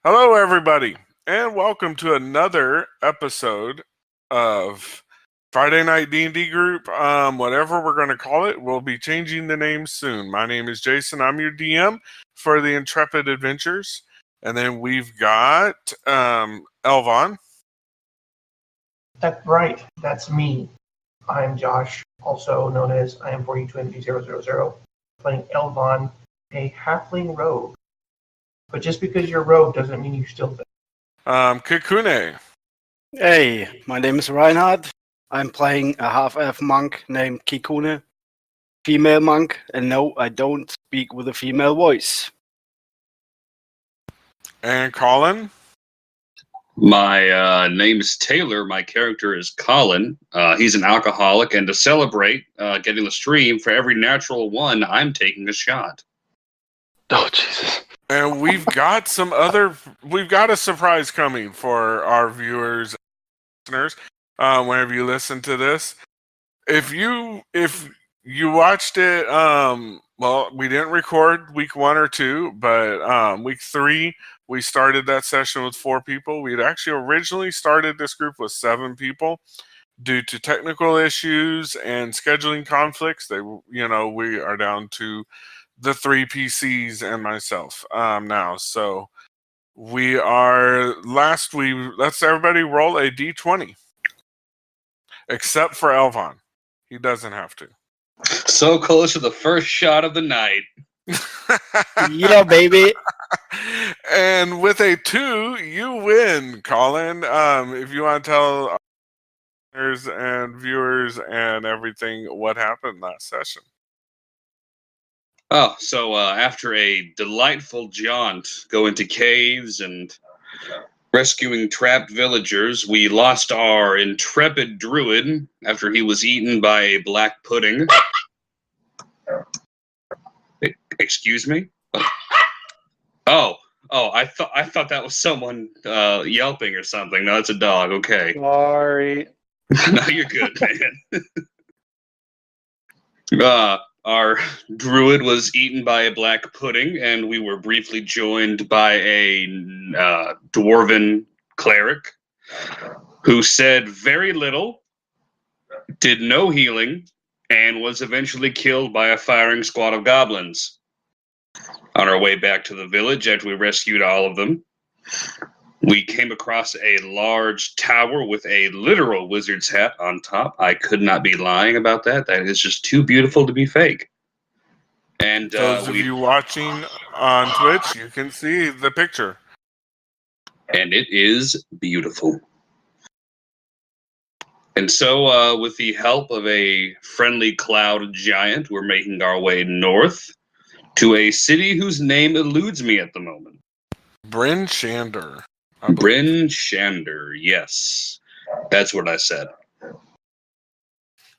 Hello, everybody, and welcome to another episode of Friday Night D&D Group. Whatever we're going to call it, we'll be changing the name soon. My name is Jason. I'm your DM for the Intrepid Adventures. And then we've got Elvon. That's right. That's me. I'm Josh, also known as I am 42MD000, playing Elvon, a halfling rogue. But just because you're rogue doesn't mean you still think. Kikune. Hey, my name is Reinhard. I'm playing a half-elf monk named Kikune, female monk, and no, I don't speak with a female voice. And Colin. My name is Taylor. My character is Colin. He's an alcoholic, and to celebrate getting the stream, for every natural one, I'm taking a shot. Oh, Jesus. And we've got a surprise coming for our viewers and listeners. Whenever you listen to this, if you watched it, well, we didn't record week 1 or 2, but week 3 we started that session with 4 people. We'd actually originally started this group with 7 people. Due to technical issues and scheduling conflicts, we are down to the 3 PCs and myself now. So let's everybody roll a D20. Except for Elvon. He doesn't have to. So close to the first shot of the night. Yeah, baby. And with a 2, you win, Colin. If you want to tell listeners and viewers and everything what happened last session. Oh, so after a delightful jaunt going to caves and rescuing trapped villagers, we lost our intrepid druid after he was eaten by a black pudding. Excuse me? Oh, I thought that was someone yelping or something. No, it's a dog. Okay. Sorry. No, you're good, man. Our druid was eaten by a black pudding, and we were briefly joined by a dwarven cleric who said very little, did no healing, and was eventually killed by a firing squad of goblins. On our way back to the village, after we rescued all of them, we came across a large tower with a literal wizard's hat on top. I could not be lying about that. That is just too beautiful to be fake. And those of you watching on Twitch, you can see the picture. And it is beautiful. And so, with the help of a friendly cloud giant, we're making our way north to a city whose name eludes me at the moment. Bryn Shander. Bryn Shander, yes. That's what I said.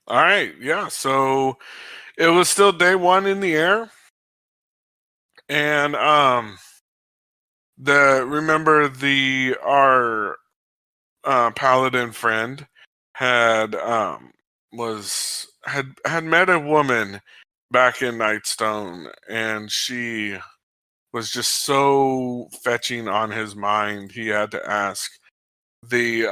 All right, yeah. So it was still day 1 in the air, and our paladin friend had met a woman back in Nightstone, and she was just so fetching on his mind. He had to ask the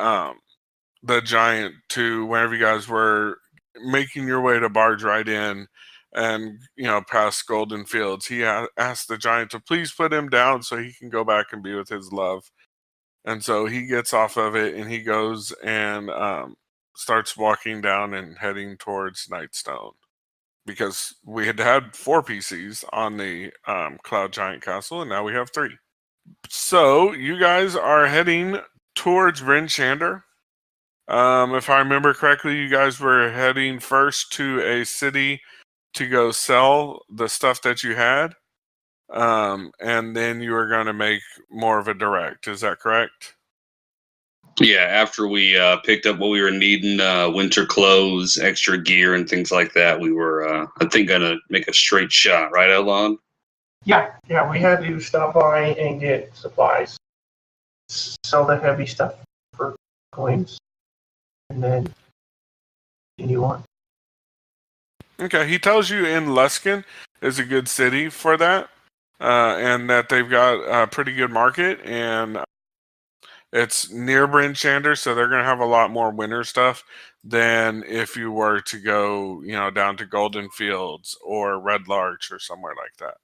giant to, whenever you guys were making your way to barge right in and past Golden Fields, he asked the giant to please put him down so he can go back and be with his love. And so he gets off of it and he goes and starts walking down and heading towards Nightstone, because we had 4 PCs on the Cloud Giant Castle, and now we have 3. So you guys are heading towards Bryn Shander. If I remember correctly, you guys were heading first to a city to go sell the stuff that you had, and then you were going to make more of a direct. Is that correct? Yeah, after we picked up what we were needing, winter clothes, extra gear, and things like that, we were, I think, going to make a straight shot, right, Elon? Yeah, we had to stop by and get supplies. Sell the heavy stuff for coins, and then continue on. Okay, he tells you in Luskin is a good city for that. and that they've got a pretty good market, and it's near Bryn Shander, so they're going to have a lot more winter stuff than if you were to go, down to Golden Fields or Red Larch or somewhere like that.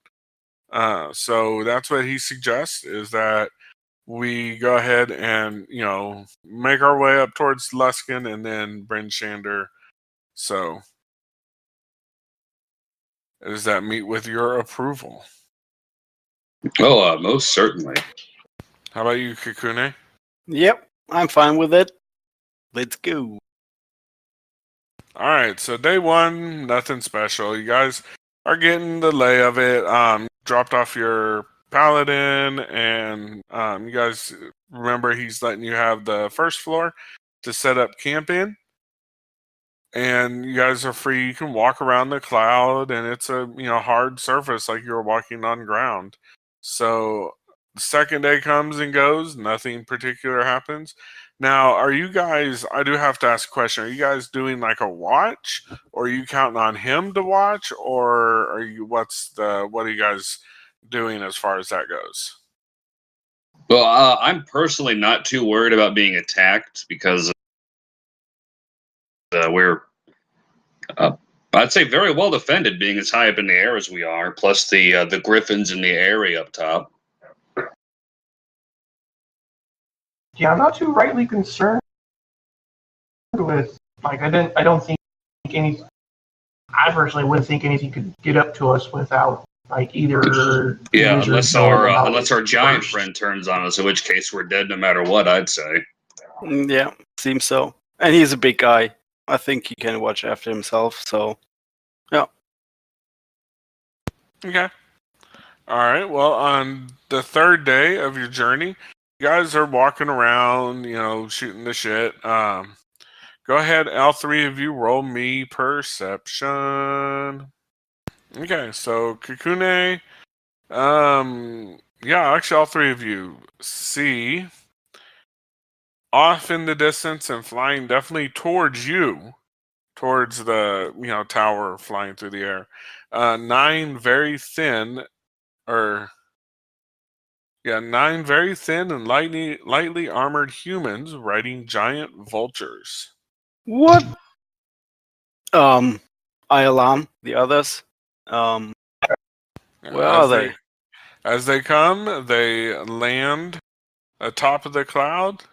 So that's what he suggests, is that we go ahead and, make our way up towards Luskin and then Bryn Shander. So does that meet with your approval? Oh, most certainly. How about you, Kakune? Yep, I'm fine with it. Let's go. All right, so day one, nothing special. You guys are getting the lay of it. Dropped off your paladin, and you guys remember he's letting you have the first floor to set up camp in. And you guys are free. You can walk around the cloud, and it's a hard surface like you're walking on ground. So the second day comes and goes, nothing particular happens. Now, are you guys? I do have to ask a question. Are you guys doing like a watch, or are you counting on him to watch, or are you? What are you guys doing as far as that goes? Well, I'm personally not too worried about being attacked because we're, I'd say, very well defended, being as high up in the air as we are. Plus the griffins in the area up top. Yeah, I'm not too rightly concerned with, like, I don't think any. I personally wouldn't think anything could get up to us without, like, either. Yeah, unless our giant friend turns on us, in which case we're dead no matter what. I'd say. Yeah, seems so. And he's a big guy. I think he can watch after himself. So, yeah. Okay. All right. Well, on the third day of your journey, you guys are walking around, shooting the shit. Go ahead, all three of you, roll me perception. Okay, so Kakune, yeah, actually, all three of you see off in the distance and flying definitely towards you, towards the tower flying through the air. 9 very thin, nine very thin and lightly armored humans riding giant vultures. What? I alarm the others. Where are they? As they come, they land atop of the cloud,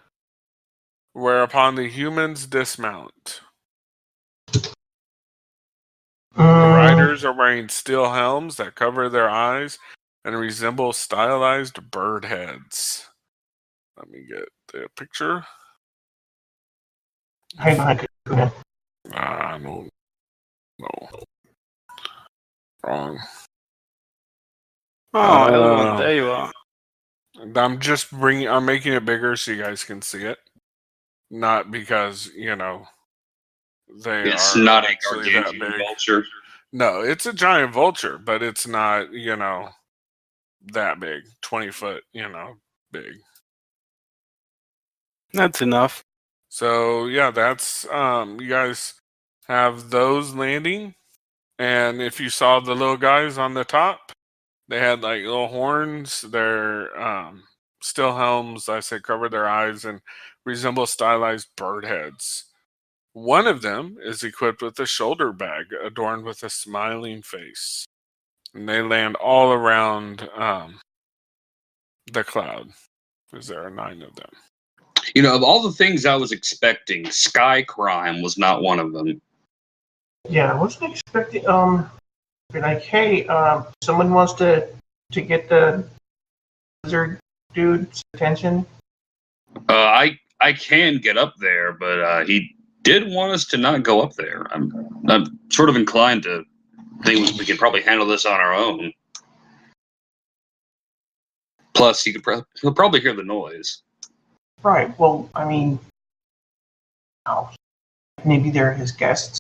whereupon the humans dismount. The riders are wearing steel helms that cover their eyes and resemble stylized bird heads. Let me get the picture. Hang on, Kakune. No. Wrong. Oh, Elrond, there you are. I'm making it bigger so you guys can see it. Not because, It's not a gargantuan vulture. No, it's a giant vulture, but it's not, that big. 20 foot, big. That's enough. So yeah, that's you guys have those landing, and if you saw the little guys on the top, they had like little horns. Their steel helms, I say, cover their eyes and resemble stylized bird heads. One of them is equipped with a shoulder bag adorned with a smiling face, and they land all around the cloud. Because there are 9 of them. Of all the things I was expecting, sky crime was not one of them. Yeah, I wasn't expecting. Be like, hey, someone wants to get the lizard dude's attention. I can get up there, but he did want us to not go up there. I'm sort of inclined to think we could probably handle this on our own. Plus, he'll probably hear the noise. Right. Well, I mean, maybe they're his guests.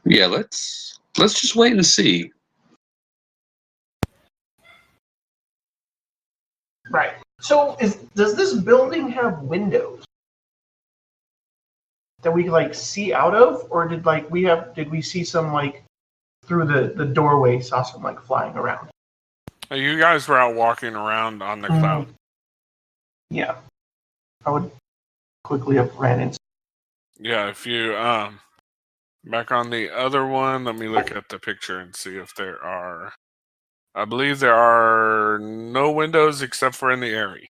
Yeah, let's just wait and see. Right. So, does this building have windows that we like see out of, or did we see some like through the doorway saw some like flying around? You guys were out walking around on the cloud. Yeah. I would quickly have ran into. Yeah, if you back on the other one, let me look at the picture and see if there are. I believe there are no windows except for in the area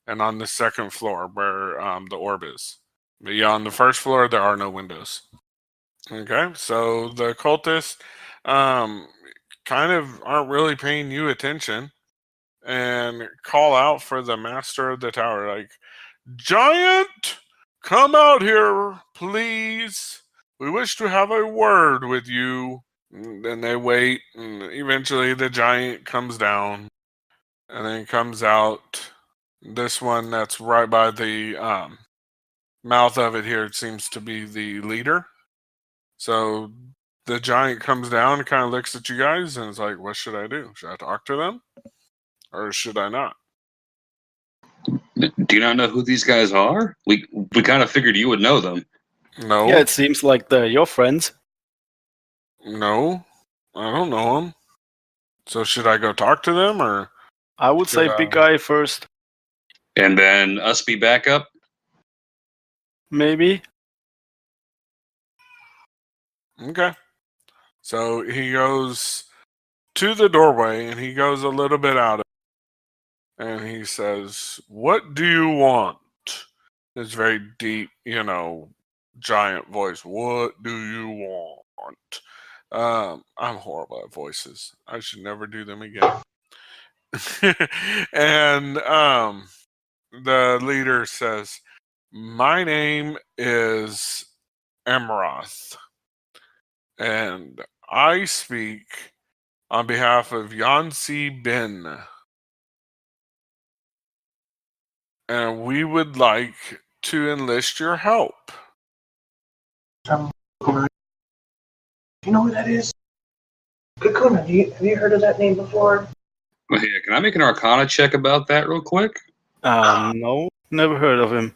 and on the second floor where the orb is. But yeah, on the first floor there are no windows. Okay, so the cultists kind of aren't really paying you attention and call out for the master of the tower, like, Giant, come out here, please. We wish to have a word with you. And then they wait, and eventually the giant comes down, and then comes out. This one that's right by the mouth of it here seems to be the leader. So the giant comes down and kind of looks at you guys and is like, what should I do? Should I talk to them? Or should I not? Do you not know who these guys are? We kind of figured you would know them. No. Yeah, it seems like they're your friends. No. I don't know them. So should I go talk to them or? I would say Should big I- guy first, And then us be back up? maybe. Okay. So he goes to the doorway and he goes a little bit out of it and he says, what do you want? It's very deep, giant voice. What do you want? I'm horrible at voices. I should never do them again. And the leader says, my name is Emroth, and I speak on behalf of Yancy Bin. And we would like to enlist your help. Do you know who that is? Kakuna, have you heard of that name before? Well, hey, can I make an Arcana check about that real quick? No, never heard of him.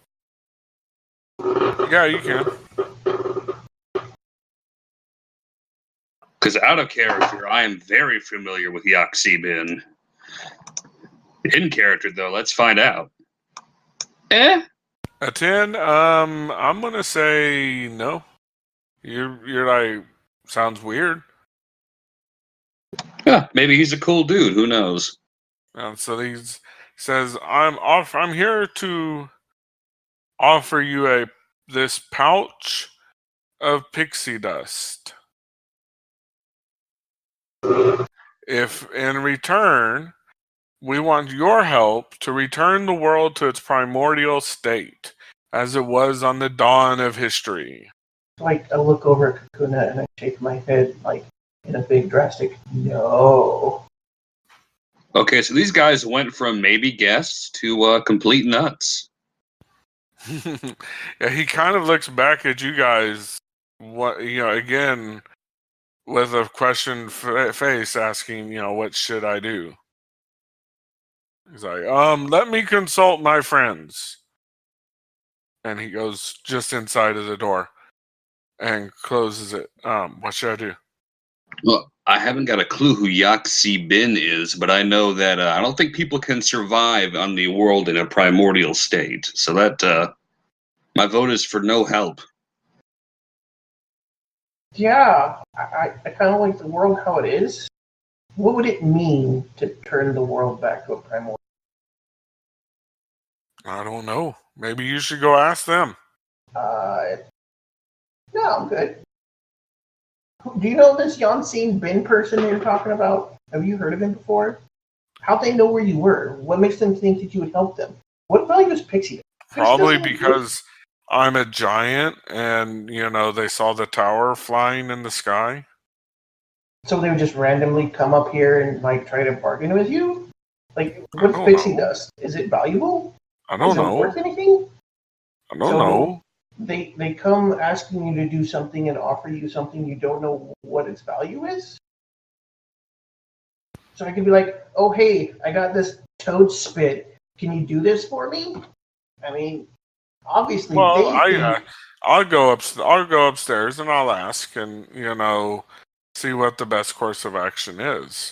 Yeah, you can. Because out of character, I am very familiar with Yaxi Bin. In character, though, let's find out. A 10, I'm gonna say no. You're like, sounds weird. Yeah, maybe he's a cool dude. Who knows? So he says, I'm here to offer you this pouch of pixie dust. If in return we want your help to return the world to its primordial state, as it was on the dawn of history. Like, I look over at Kakuna and I shake my head, like, in a big drastic no. Okay, so these guys went from maybe guests to complete nuts. Yeah, he kind of looks back at you guys, again, with a question face asking, what should I do? He's like, let me consult my friends. And he goes just inside of the door and closes it. What should I do? Well, I haven't got a clue who Yaxi Bin is, but I know that I don't think people can survive on the world in a primordial state. So that my vote is for no help. Yeah, I kind of like the world how it is. What would it mean to turn the world back to a primordial? I don't know. Maybe you should go ask them. No, I'm good. Do you know this Yancine Bin person you're talking about? Have you heard of him before? How'd they know where you were? What makes them think that you would help them? What value is Pixie? Probably because I'm a giant and, they saw the tower flying in the sky. So they would just randomly come up here and, like, try to bargain with you? Like, what's don't Pixie know. dust? Is it valuable? I don't Is it know. worth anything? I don't know. They come asking you to do something and offer you something you don't know what its value is? So I could be like, oh, hey, I got this toad spit. Can you do this for me? I mean, obviously, Well, they I'll go upstairs and I'll ask and, see what the best course of action is.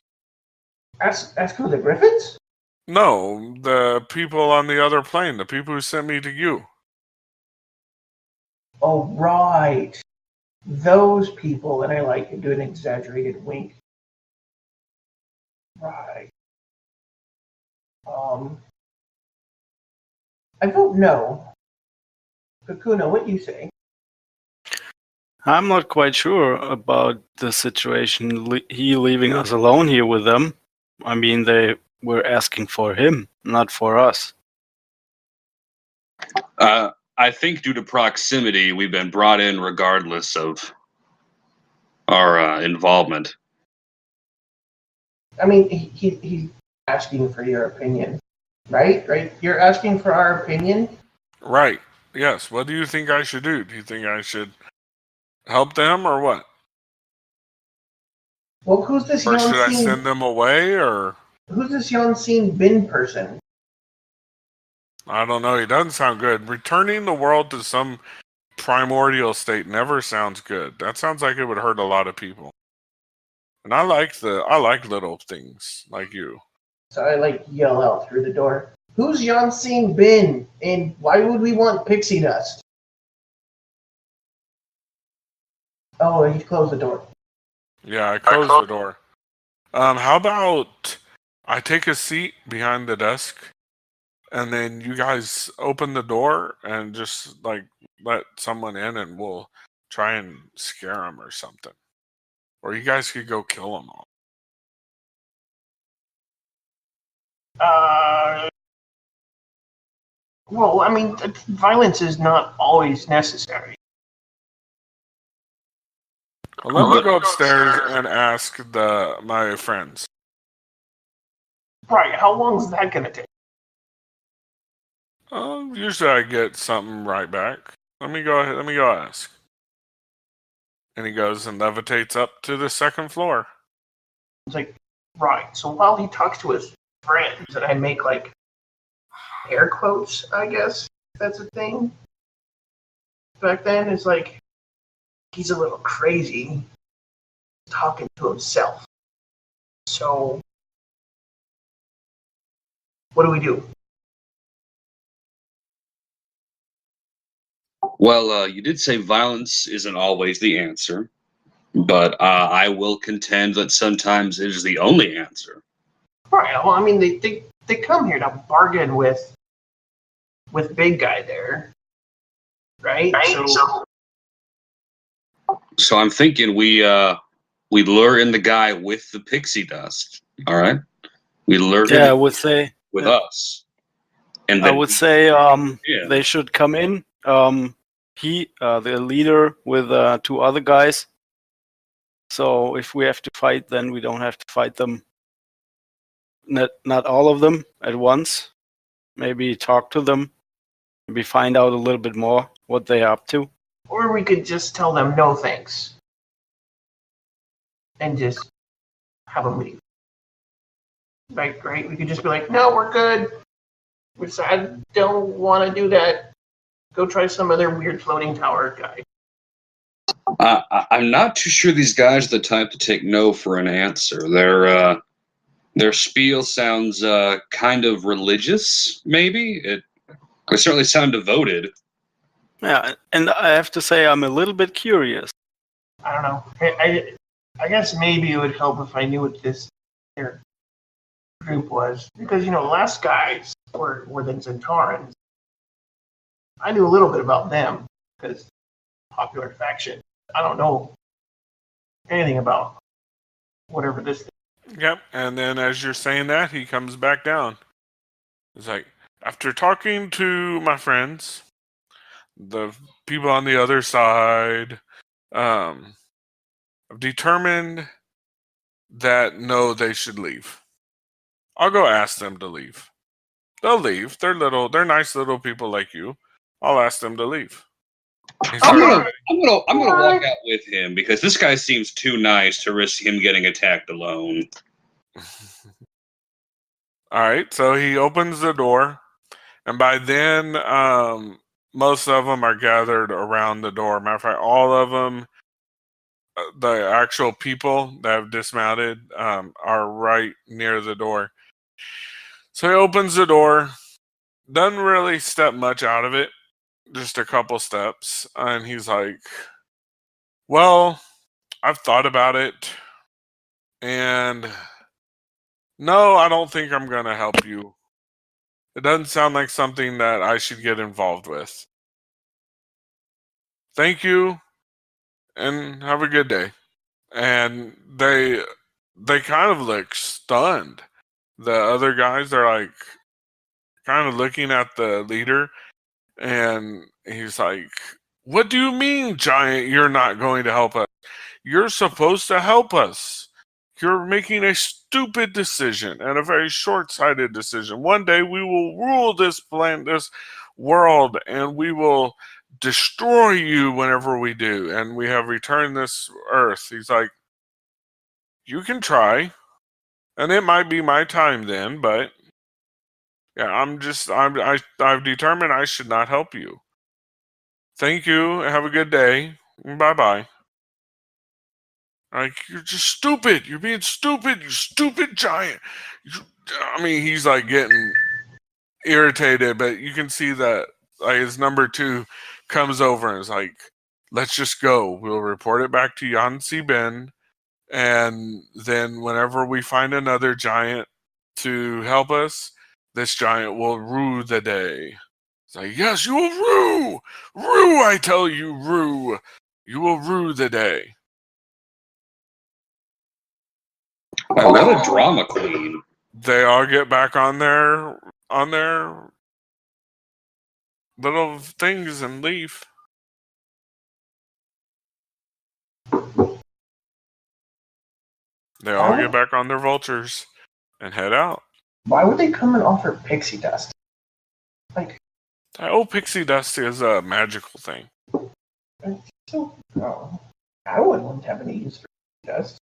Ask who, the Griffins? No, the people on the other plane, the people who sent me to you. Oh, right. Those people, and I like do an exaggerated wink. Right. I vote no. Kakuna, what do you say? I'm not quite sure about the situation. He leaving us alone here with them. I mean, they were asking for him, not for us. I think due to proximity, we've been brought in regardless of our involvement. I mean, he's asking for your opinion, right? Right? You're asking for our opinion? Right. Yes. What do you think I should do? Do you think I should help them or what? Well, who's this Or should I Yon-Seen? send them away or? Who's this Yon-Seen Bin person? I don't know. He doesn't sound good. Returning the world to some primordial state never sounds good. That sounds like it would hurt a lot of people. And I like little things like you. So I yell out through the door. Who's Yon-Seen Bin? And why would we want pixie dust? Oh, he closed the door. Yeah, I closed the door. How about I take a seat behind the desk, and then you guys open the door and just let someone in, and we'll try and scare them or something. Or you guys could go kill them all. Well, I mean, violence is not always necessary. Well, let me go upstairs and ask my friends. Right, how long is that going to take? Usually I get something right back. Let me go ahead. Let me go ask. And he goes and levitates up to the second floor. It's like, right, so while he talks to his friends, and I make, air quotes, I guess, if that's a thing. Back then, it's like, he's a little crazy talking to himself. So, what do we do? Well, you did say violence isn't always the answer, but I will contend that sometimes it is the only answer. Right, well, I mean, they come here to bargain with big guy there, right? So I'm thinking we lure in the guy with the pixie dust. All right, we lure Yeah, I him would say. with Yeah. us, and I then would say yeah. they should come in. He, the leader, with 2 other guys. So if we have to fight, then we don't have to fight them. Not all of them at once. Maybe talk to them. Maybe find out a little bit more what they're up to. Or we could just tell them no thanks. And just have them leave. Right? We could just be like, no, we're good. I don't want to do that. Go try some other weird floating tower guy. I'm not too sure these guys are the type to take no for an answer. Their spiel sounds kind of religious, maybe. They certainly sound devoted. Yeah, and I have to say I'm a little bit curious. I don't know. I guess maybe it would help if I knew what their group was. Because, the last guys were the Centaurans. I knew a little bit about them because popular faction. I don't know anything about whatever this thing. Yep. And then as you're saying that, he comes back down. It's like, after talking to my friends, the people on the other side, I've determined that no, they should leave. I'll go ask them to leave. They'll leave. They're nice little people like you. I'll ask them to leave. I'm gonna walk out with him because this guy seems too nice to risk him getting attacked alone. All right, so he opens the door, and by then, most of them are gathered around the door. Matter of fact, all of them the actual people that have dismounted are right near the door. So he opens the door, doesn't really step much out of it, just a couple steps, and he's like, well, I've thought about it, and no, I don't think I'm going to help you. It doesn't sound like something that I should get involved with. Thank you, and have a good day. And they kind of look stunned. The other guys are like kind of looking at the leader, and he's like, what do you mean, Giant, you're not going to help us? You're supposed to help us. You're making a stupid decision and a very short-sighted decision. One day we will rule this this world, and we will destroy you whenever we do, and we have returned this earth. He's like, you can try, and it might be my time then, but yeah, I've determined I should not help you. Thank you. Have a good day. Bye-bye. Like, you're just stupid. You're being stupid. You stupid giant. I mean, he's like getting irritated, but you can see that like his number 2 comes over and is like, let's just go. We'll report it back to Yansi Ben. And then whenever we find another giant to help us, this giant will rue the day. It's like, yes, you will rue! Rue, I tell you, rue! You will rue the day. Wow, what a drama queen. They all get back on their little things and leave. They all get back on their vultures and head out. Why would they come and offer pixie dust? Like, Oh, pixie dust is a magical thing. so, I wouldn't have any use for pixie dust.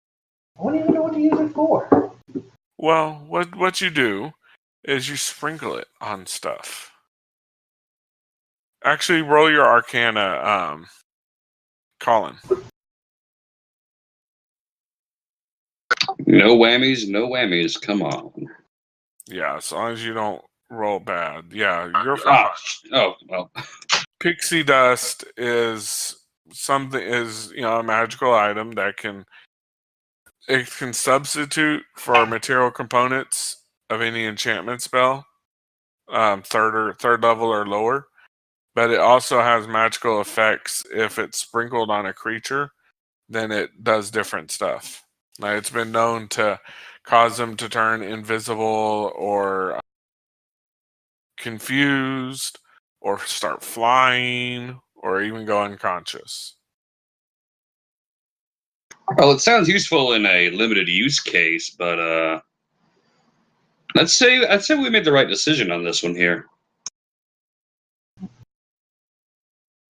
I wouldn't even know what to use it for. Well, what you do is you sprinkle it on stuff. Actually, roll your Arcana, Colin. No whammies, no whammies. Come on. Yeah, as long as you don't roll bad. Yeah, you're fine. Oh, well. Pixie dust is a magical item that can substitute for material components of any enchantment spell, third level or lower. But it also has magical effects if it's sprinkled on a creature. Then it does different stuff. Like, it's been known to cause them to turn invisible or confused or start flying or even go unconscious. Well, it sounds useful in a limited use case, but I'd say we made the right decision on this one here.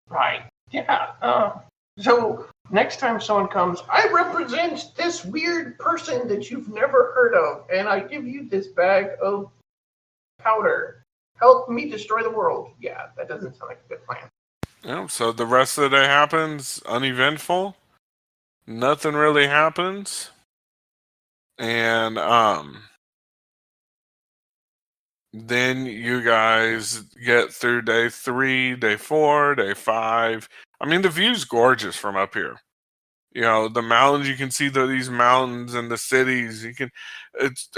Right. Yeah. So next time someone comes, I represent this weird person that you've never heard of, and I give you this bag of powder. Help me destroy the world. Yeah, that doesn't sound like a good plan. Yeah, so the rest of the day happens uneventful. Nothing really happens. And then you guys get through day 3, day 4, day 5. I mean, the view's gorgeous from up here. You know, the mountains, you can see these mountains and the cities.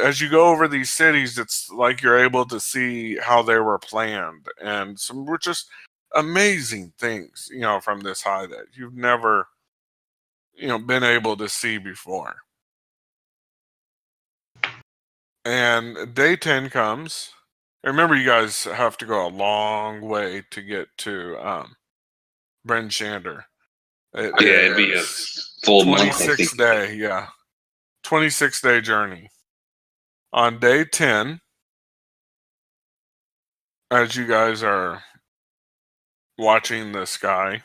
As you go over these cities, it's like you're able to see how they were planned. And some were just amazing things, from this high that you've never, been able to see before. And day 10 comes. Remember, you guys have to go a long way to get to Bryn Shander. It'd be a full month. 26th day, yeah. 26-day journey. On day 10, as you guys are watching the sky,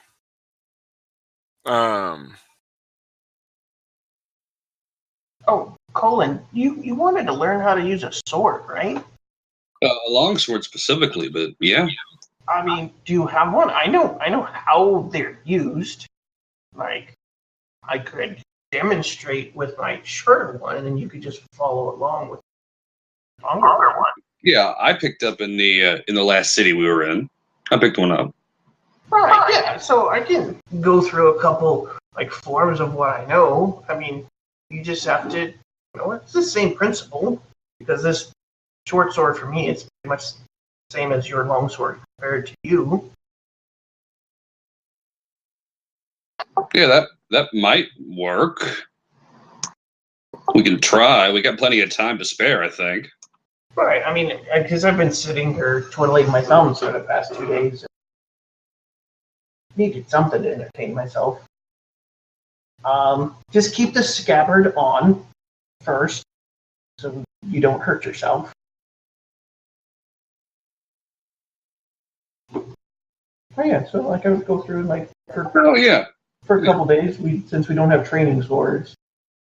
Oh, Colin, you wanted to learn how to use a sword, right? A longsword specifically, but yeah. I mean, do you have one? I know how they're used. Like, I could demonstrate with my shorter one, and then you could just follow along with the longer one. Yeah, I picked up in the last city we were in. I picked one up. Right, yeah. So I can go through a couple like forms of what I know. I mean, you just have to, it's the same principle because this short sword for me, it's pretty much the same as your long sword compared to you. Yeah, that might work. We can try. We got plenty of time to spare, I think. Right. I mean, because I've been sitting here twiddling my thumbs for the past 2 days. Needed something to entertain myself. Just keep the scabbard on first, so you don't hurt yourself. Oh yeah, so like I would go through like for a couple days. Since we don't have training swords,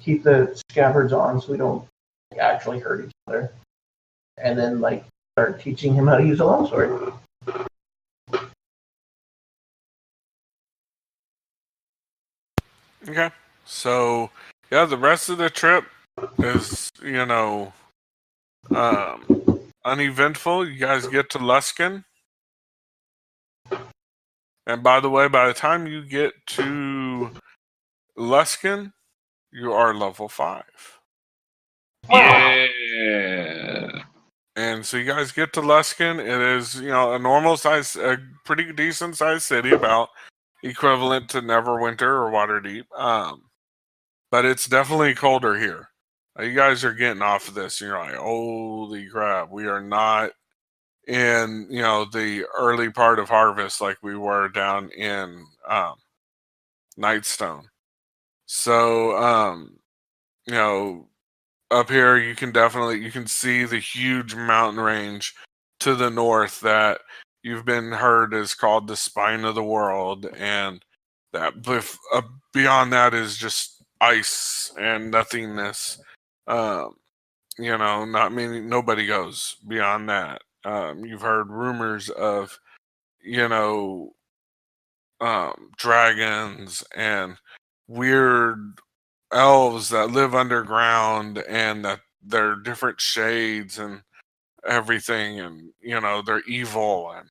keep the scabbards on so we don't actually hurt each other, and then like start teaching him how to use a longsword. Okay. So, yeah, the rest of the trip is, uneventful. You guys get to Luskin. And by the way, by the time you get to Luskin, you are level 5. Yeah. And so you guys get to Luskin. It is, a normal size, a pretty decent sized city, about equivalent to Neverwinter or Waterdeep. But it's definitely colder here. You guys are getting off of this, and you're like, holy crap, we are not in, the early part of harvest like we were down in Nightstone. So, up here you can see the huge mountain range to the north that you've been heard is called the spine of the world, and that beyond that is just ice and nothingness. Nobody goes beyond that. You've heard rumors of, dragons and weird elves that live underground, and that they're different shades and everything, and they're evil, and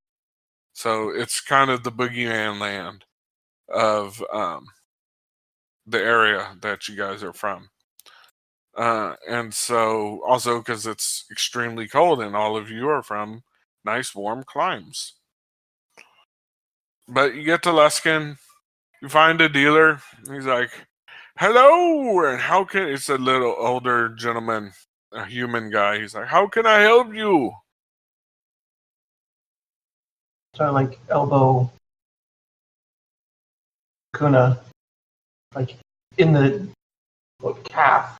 so it's kind of the boogeyman land of the area that you guys are from. And so also because it's extremely cold and all of you are from nice warm climes. But you get to Luskin, you find a dealer. He's like, hello, and how can, it's a little older gentleman, a human guy. He's like, how can I help you? So I like elbow Kuna like in the calf.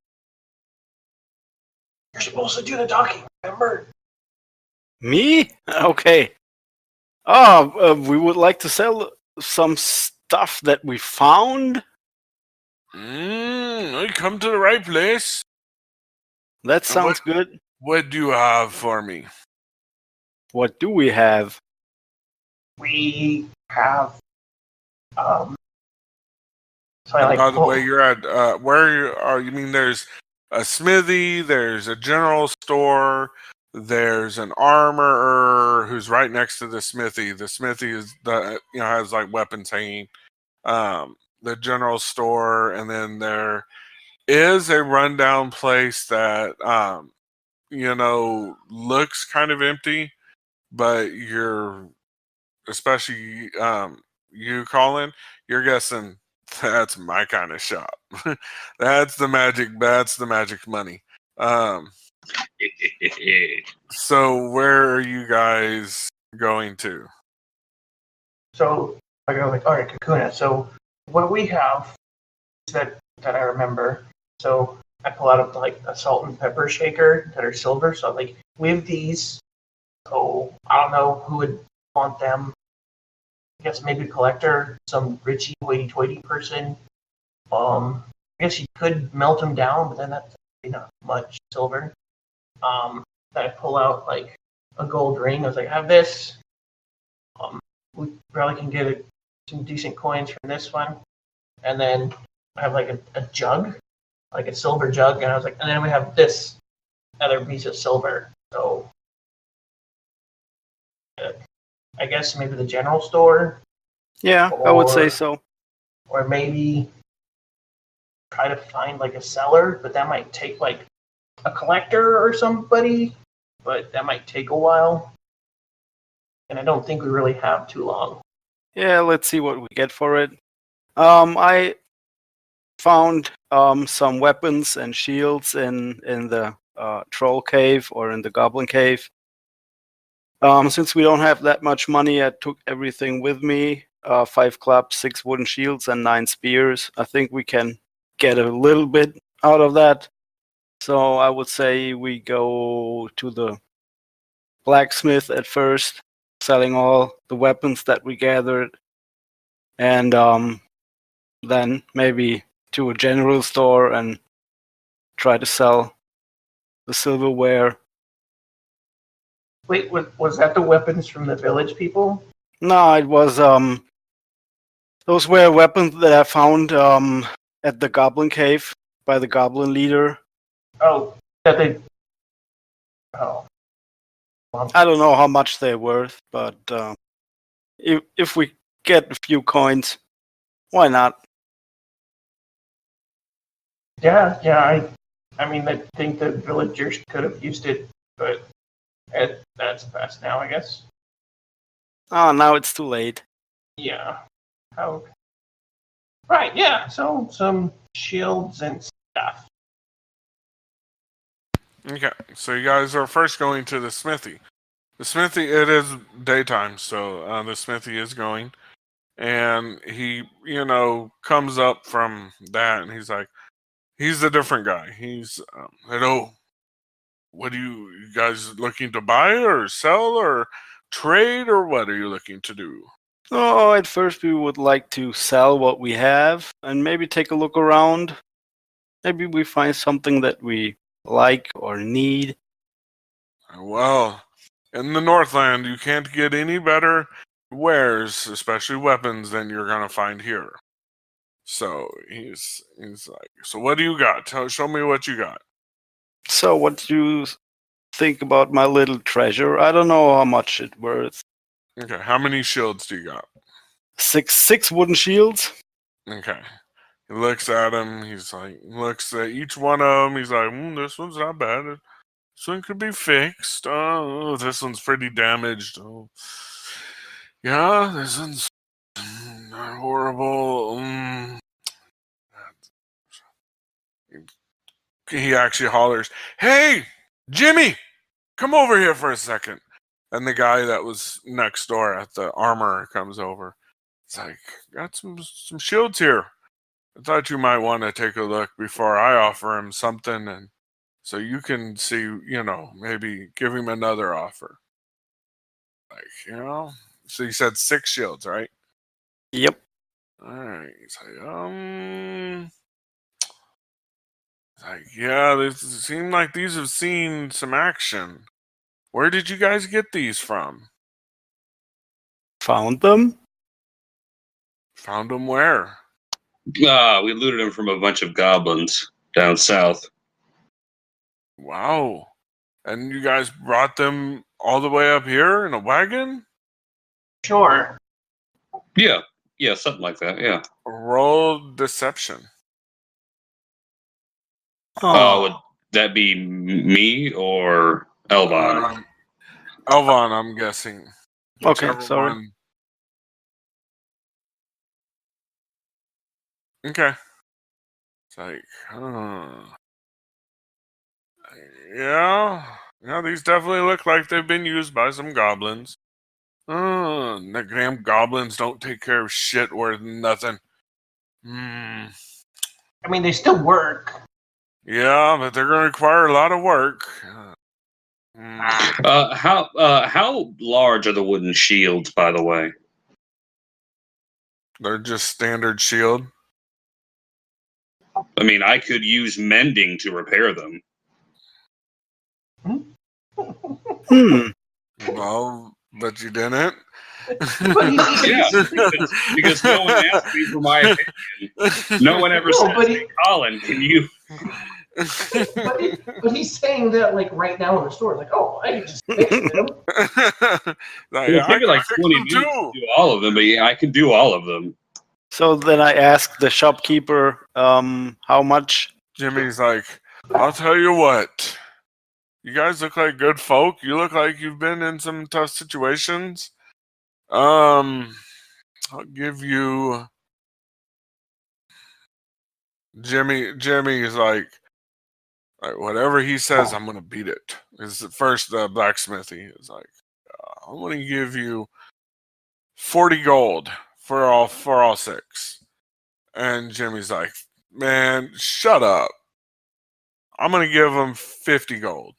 You're supposed to do the talking, remember? Me? Okay. Oh, we would like to sell some stuff that we found. I come to the right place. That sounds good. What do you have for me? What do we have? We have so And by the way, you're at where are you? Mean there's a smithy, there's a general store, there's an armorer who's right next to the smithy. The smithy is has like weapons hanging. The general store, and then there is a rundown place that looks kind of empty, but you're especially you, Colin, you're guessing that's my kind of shop. That's the magic money. So where are you guys going to? So I go like, all right, Kakuna. So what we have that I remember. So I pull out like a salt and pepper shaker that are silver. So like we have these. So I don't know who would want them. I guess maybe a collector, some richy hoity-toity person. I guess you could melt them down, but then that's not much silver. Then I pull out like a gold ring. I was like, I have this. We probably can get some decent coins from this one. And then I have like a jug, like a silver jug, and I was like, and then we have this other piece of silver. So I guess maybe the general store, Yeah, I would say Or- so. or maybe try to find like a seller, but that might take like a collector or somebody, but that might take a while. And I don't think we really have too long. Yeah, let's see what we get for it. I found some weapons and shields in the troll cave or in the goblin cave. Since we don't have that much money, I took everything with me. 5 clubs, 6 wooden shields, and 9 spears. I think we can get a little bit out of that. So I would say we go to the blacksmith at first, selling all the weapons that we gathered, and then maybe to a general store and try to sell the silverware. Wait, was that the weapons from the village people? No, it was those were weapons that I found at the goblin cave by the goblin leader. Oh, that they. Oh. Well, I don't know how much they're worth, but if we get a few coins, why not? yeah. I mean, I think the villagers could have used it, but that's past now, I guess. Oh, now it's too late. Yeah. How? Right. Yeah. So some shields and stuff. Okay, so you guys are first going to the smithy. The smithy, it is daytime, so the smithy is going. And he, comes up from that and he's like, he's a different guy. He's, hello, what are you guys looking to buy or sell or trade, or what are you looking to do? Oh, at first we would like to sell what we have and maybe take a look around. Maybe we find something that we like or need. Well, in the Northland, you can't get any better wares, especially weapons, than you're gonna find here. So he's like, so what do you got? Show me what you got. So, what do you think about my little treasure? I don't know how much it's worth. Okay, how many shields do you got? Six wooden shields. Okay. He looks at him. He's like, looks at each one of them. He's like, this one's not bad. This one could be fixed. Oh, this one's pretty damaged. Oh, yeah, this one's not horrible. He actually hollers, "Hey, Jimmy, come over here for a second." And the guy that was next door at the armor comes over. It's like, got some shields here. I thought you might want to take a look before I offer him something, and so you can see, maybe give him another offer. Like, so you said 6 shields, right? Yep. All right. He's like, yeah, they seem like these have seen some action. Where did you guys get these from? Found them. Found them where? We looted them from a bunch of goblins down south. Wow. And you guys brought them all the way up here in a wagon? Sure. Yeah, something like that. Yeah. Roll deception. Would that be me or Elvon? Elvon, I'm guessing. Okay, Whichever sorry. one. Okay. It's like, yeah. Yeah, these definitely look like they've been used by some goblins. The damn goblins don't take care of shit worth nothing. I mean, they still work. Yeah, but they're going to require a lot of work. How large are the wooden shields, by the way? They're just standard shield. I mean, I could use mending to repair them. Hmm. Well, but you didn't. But Yeah, because no one asked me for my opinion. No one ever said, hey, Colin, can you? but he's saying that like right now in the store. It's like, oh, I can just fix them. It'll take me like 20 minutes to do all of them, but yeah, I can do all of them. So then I asked the shopkeeper how much. Jimmy's like, I'll tell you what. You guys look like good folk. You look like you've been in some tough situations. I'll give you. Jimmy's like whatever he says, I'm gonna beat it. Is at first the blacksmithy is like, I'm gonna give you 40 gold for all 6. And Jimmy's like, man, shut up. I'm gonna give him 50 gold.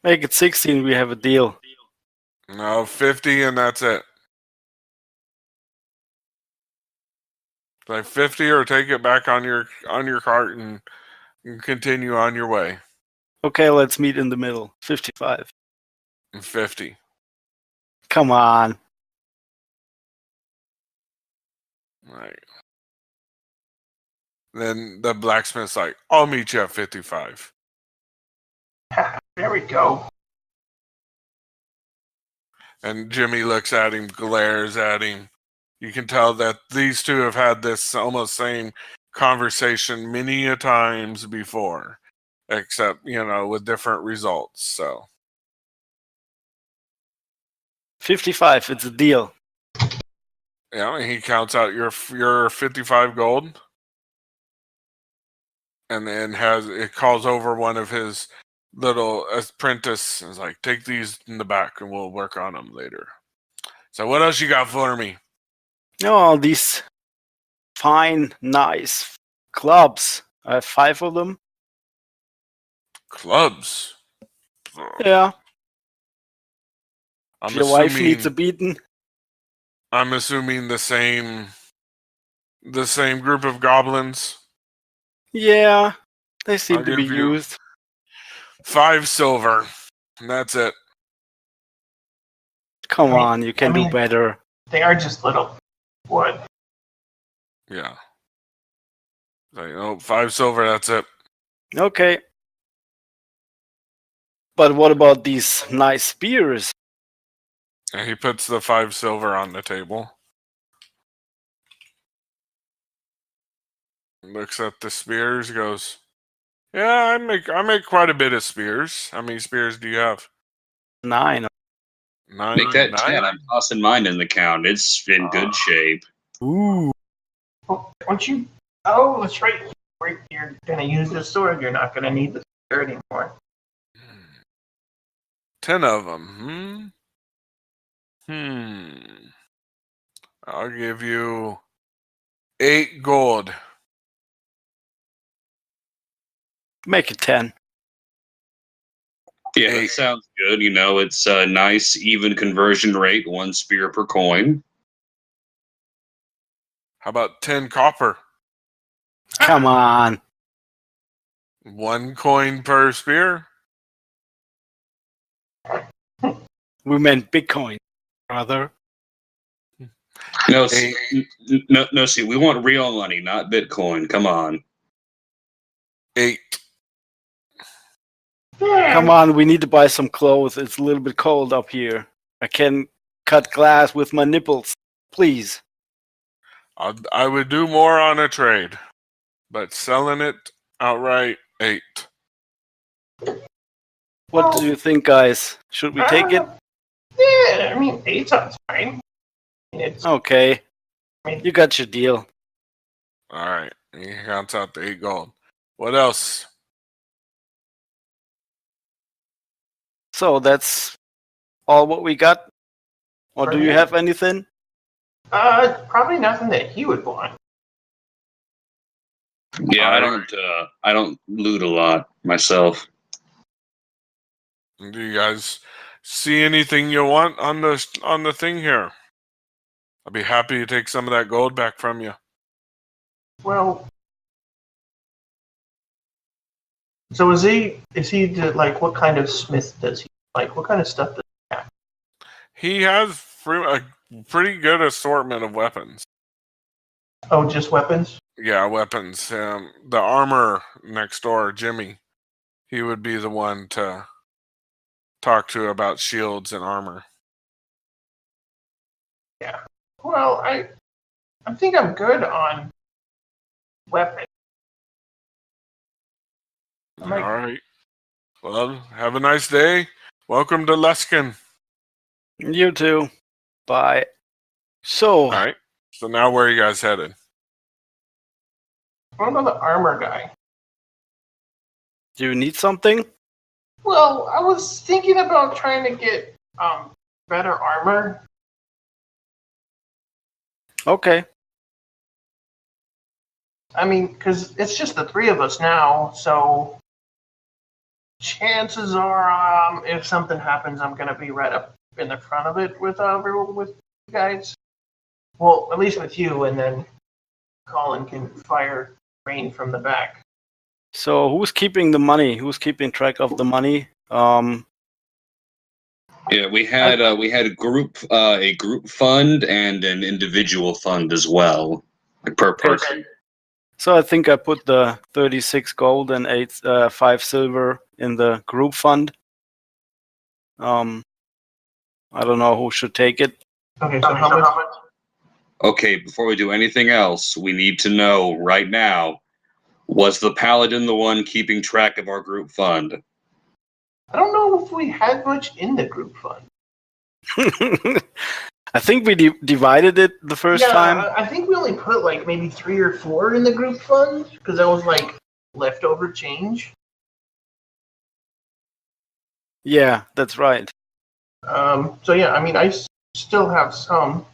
Make it 16, we have a deal. No, 50 and that's it. Like 50 or take it back on your cart and continue on your way. Okay, let's meet in the middle. 55. And 50. Come on. Right. Then the blacksmith's like, I'll meet you at 55. There we go. And Jimmy looks at him, glares at him. You can tell that these two have had this almost same conversation many a times before, except, with different results. So 55, it's a deal. yeah, he counts out your 55 gold, and then it calls over one of his little apprentice and is like, take these in the back and we'll work on them later. So what else you got for me? Oh, these fine, nice clubs. I have 5 of them. Clubs. Yeah. I'm If your wife needs a beating. I'm assuming the same group of goblins. Yeah, they seem to be used. 5 silver. And that's it. Come on, you can do better. They are just little wood. Yeah. Like, 5 silver, that's it. Okay. But what about these nice spears? And he puts the 5 silver on the table. Looks at the spears, goes, yeah, I make quite a bit of spears. How many spears do you have? 9. 9. Make that 9? 10. I'm tossing mine in the count. It's in good shape. Ooh. Oh, don't you? Oh, that's right. You're gonna use this sword. You're not gonna need the sword anymore. 10 of them. I'll give you 8 gold. Make it 10. Yeah, that sounds good. It's a nice, even conversion rate, 1 spear per coin. How about 10 copper? Come on. 1 coin per spear? We meant Bitcoin, brother. No, see, we want real money, not Bitcoin. Come on. 8. Come on, we need to buy some clothes. It's a little bit cold up here. I can cut glass with my nipples. Please. I would do more on a trade, but selling it outright, 8. What do you think, guys? Should we take it? Yeah, I mean, 8 sounds fine. Okay. You got your deal. All right. He counts out the 8 gold. What else? So that's all what we got? Or do you have anything? Probably nothing that he would want. Yeah, I don't loot a lot myself. Do you guys see anything you want on the thing here? I'd be happy to take some of that gold back from you. Well, so is he like, what kind of smith does he like? What kind of stuff does He has a pretty good assortment of weapons. Oh, just weapons? Yeah, weapons. The armor next door, Jimmy, he would be the one to talk to about shields and armor. Yeah. Well, I think I'm good on weapons. All right. Well, have a nice day. Welcome to Luskin. You too. Bye. So, All right. So now where are you guys headed? What about the armor guy? do you need something? Well, I was thinking about trying to get better armor. Okay. I mean, because it's just the three of us now, so chances are, if something happens, I'm gonna be right up in the front of it with you guys. Well, at least with you, and then Colin can fire rain from the back. So who's keeping the money? Who's keeping track of the money? Yeah, we had a group fund and an individual fund as well, like per person. So I think I put the 36 gold and 5 silver in the group fund. I don't know who should take it. Okay, so how much? Okay, before we do anything else, we need to know right now, was the paladin the one keeping track of our group fund? I don't know if we had much in the group fund. I think we divided it the first time. I think we only put like maybe 3 or 4 in the group fund because that was like leftover change. Yeah, that's right. So yeah, I mean, I still have some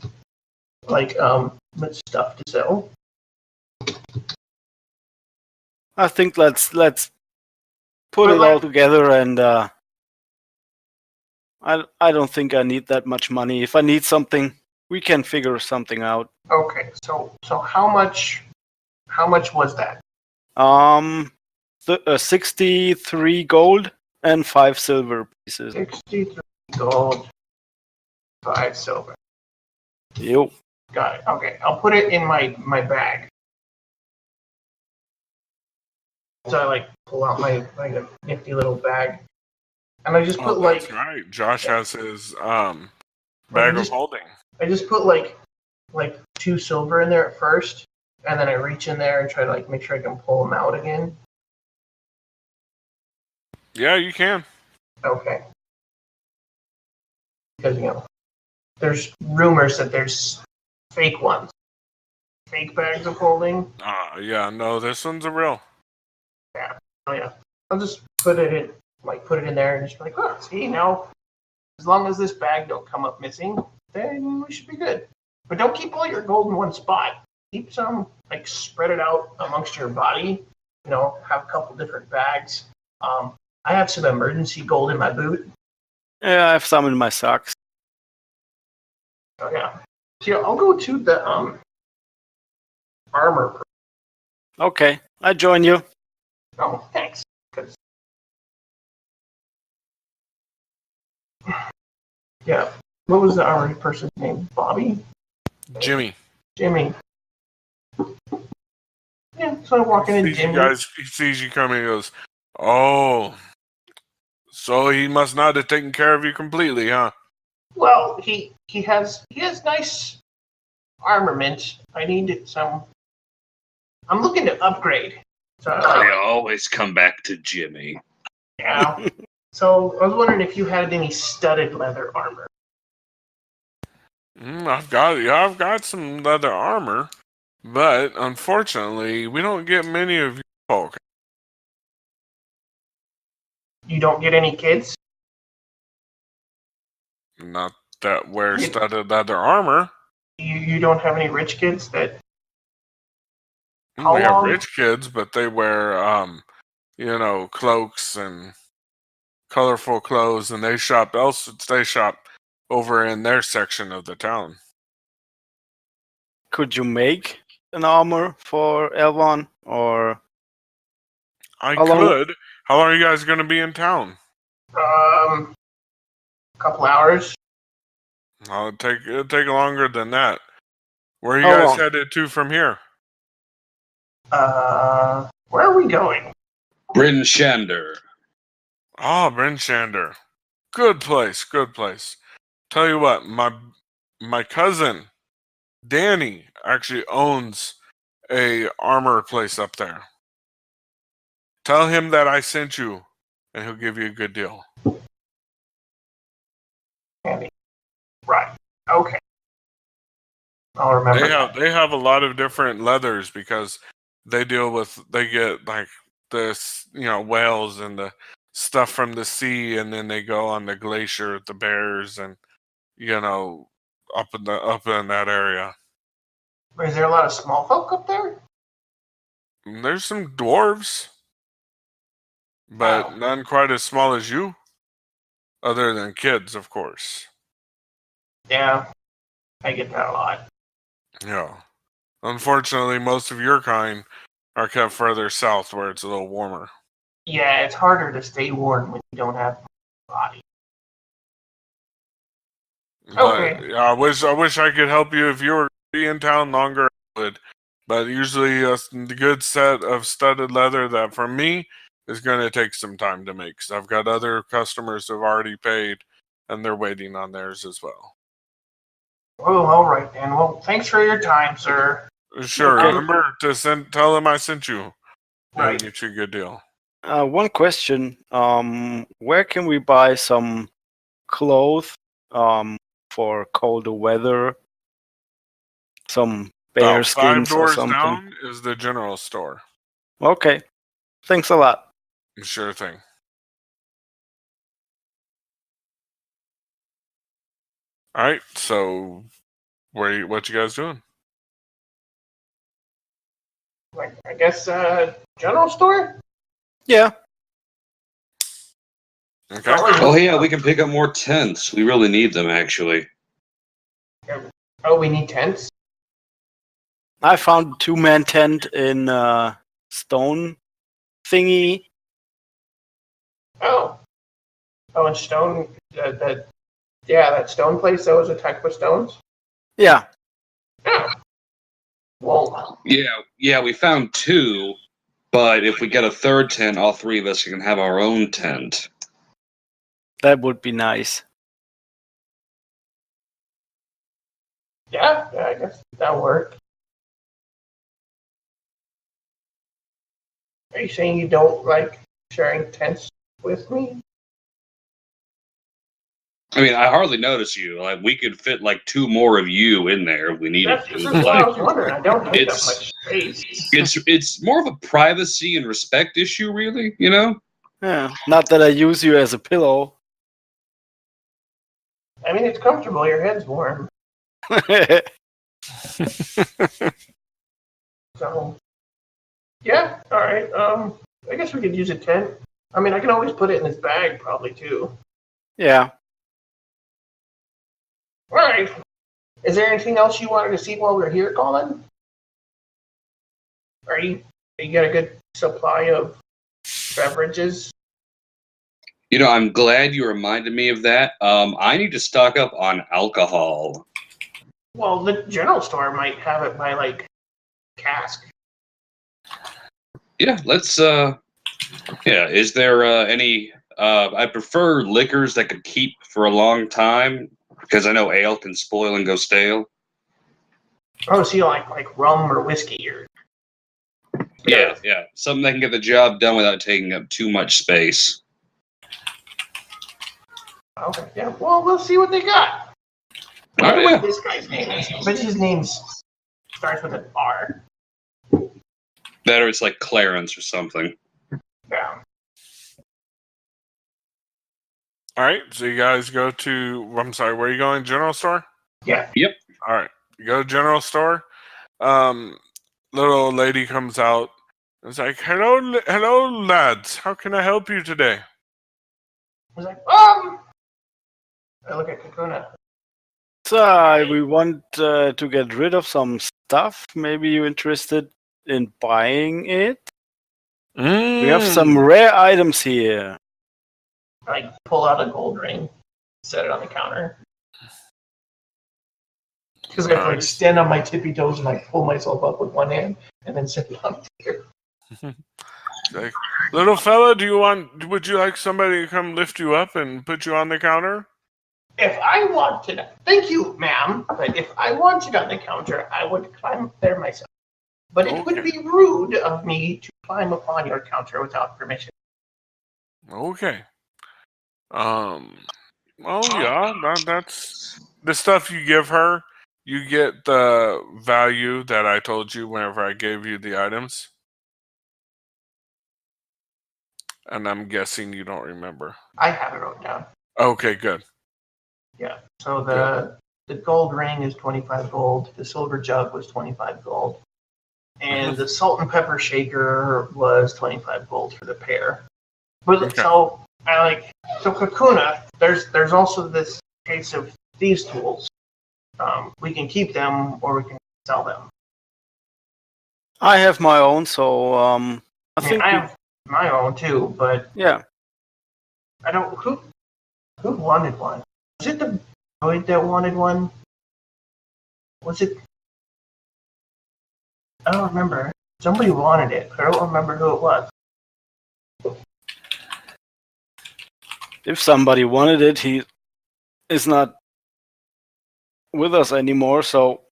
like stuff to sell. I think let's put it all together, and I don't think I need that much money. If I need something, we can figure something out. Okay, so how much was that? 63 gold and 5 silver pieces. 63 gold, 5 silver. Yo. Got it. Okay, I'll put it in my bag. So I like pull out my like a nifty little bag, and I just put that's right. Josh has his bag of holding. I just put like 2 silver in there at first, and then I reach in there and try to like make sure I can pull them out again. Yeah, you can. Okay. Because there's rumors that there's fake ones, fake bags of holding. Yeah, no, this one's a real. Yeah. Oh yeah. I'll just put it in there and just be like, oh, see now, as long as this bag don't come up missing, then we should be good. But don't keep all your gold in one spot. Keep some, like, spread it out amongst your body. Have a couple different bags. I have some emergency gold in my boot. Yeah, I have some in my socks. Oh yeah. So I'll go to the armor. Okay, I join you. Oh, thanks. Yeah. What was the armored person's name? Bobby? Jimmy. Jimmy. Yeah, so I'm walking in, Jimmy. He sees you coming and goes, oh, so he must not have taken care of you completely, huh? Well, he has nice armament. I need some. I'm looking to upgrade. So I always come back to Jimmy. Yeah. So I was wondering if you had any studded leather armor. I've got some leather armor, but unfortunately, we don't get many of you folk. You don't get any kids? Not that wear studded leather armor. You don't have any rich kids that. We have rich kids, but they wear cloaks and colorful clothes, and they shop over in their section of the town. Could you make an armor for Elvon, or? I could. How long are you guys going to be in town? A couple hours. It'll take longer than that. Where are you How guys long? headed to from here? Where are we going? Bryn Shander. Oh, Bryn Shander. Good place, good place. Tell you what, my cousin Danny actually owns a armor place up there. Tell him that I sent you, and he'll give you a good deal. Andy. Right. Okay. I'll remember that. They have a lot of different leathers because they get like this, whales and the stuff from the sea, and then they go on the glacier, the bears, and up in that area. Is there a lot of small folk up there? And there's some dwarves, but Wow. none quite as small as you, other than kids, of course. Yeah, I get that a lot. Yeah. Unfortunately, most of your kind are kept further south where it's a little warmer. Yeah, it's harder to stay warm when you don't have a body. But Okay. yeah, I wish I could help you. If you were to be in town longer, I would. But usually a good set of studded leather that for me is going to take some time to make. Because I've got other customers who've already paid and they're waiting on theirs as well. Oh, all right then. Well, thanks for your time, sir. Sure. Okay. Remember to tell them I sent you. I'll Right. get you a good deal. One question. Where can we buy some clothes for colder weather? Some bear About 5 skins or doors something? down is the general store. Okay. Thanks a lot. Sure thing. All right. So, what you guys doing? Like, I guess general store. Yeah. Okay. Oh yeah, we can pick up more tents. We really need them, actually. Oh, we need tents. I found a 2-man tent in stone thingy. Oh. Oh, and stone. That stone place that was attacked with stones. Yeah. Oh. Well, Yeah, we found 2, but if we get a third tent, all 3 of us can have our own tent. That would be nice. yeah, I guess that'll work. Are you saying you don't like sharing tents with me? I mean, I hardly notice you. Like, we could fit like 2 more of you in there if we needed That's to. what I was wondering. I don't take that it's much space. it's more of a privacy and respect issue, really. You know? Yeah. Not that I use you as a pillow. I mean, it's comfortable. Your head's warm. So, yeah, all right. I guess we could use a tent. I mean, I can always put it in this bag, probably too. Yeah. All right. Is there anything else you wanted to see while we're here, Colin? You got a good supply of beverages? You know, I'm glad you reminded me of that. I need to stock up on alcohol. Well, the general store might have it by like cask. Yeah, let's. Yeah, is there any? I prefer liquors that could keep for a long time because I know ale can spoil and go stale. Oh, so you like rum or whiskey or? Yeah, something that can get the job done without taking up too much space. Okay, yeah. Well, we'll see what they got. I wonder Oh, yeah. what this guy's name is. I bet his name starts with an R. Better it's like Clarence or something. Yeah. All right. So you guys go to. I'm sorry. Where are you going? General store. Yeah. Yep. All right. You go to general store. Little old lady comes out. It's like, hello, lads. How can I help you today? I was like, I look at Kakuna. So we want to get rid of some stuff. Maybe you're interested in buying it. We have some rare items here. I pull out a gold ring, set it on the counter. Because I Nice. stand on my tippy toes and I pull myself up with one hand and then sit down here. Like, little fella, would you like somebody to come lift you up and put you on the counter? If I wanted, thank you, ma'am, but if I wanted on the counter, I would climb up there myself. But it would be rude of me to climb upon your counter without permission. Okay. Well, yeah, that's the stuff you give her. You get the value that I told you whenever I gave you the items. And I'm guessing you don't remember. I have it wrote down. Okay, good. Yeah. So the gold ring is 25 gold. The silver jug was 25 gold. And the salt and pepper shaker was 25 gold for the pair. But Okay. so Kakuna, there's also this case of thieves' tools. We can keep them or we can sell them. I have my own, so I think I have my own too, but yeah. I don't. Who wanted one? Was it the droid that wanted one? Was it? I don't remember. Somebody wanted it, but I don't remember who it was. If somebody wanted it, he is not with us anymore. So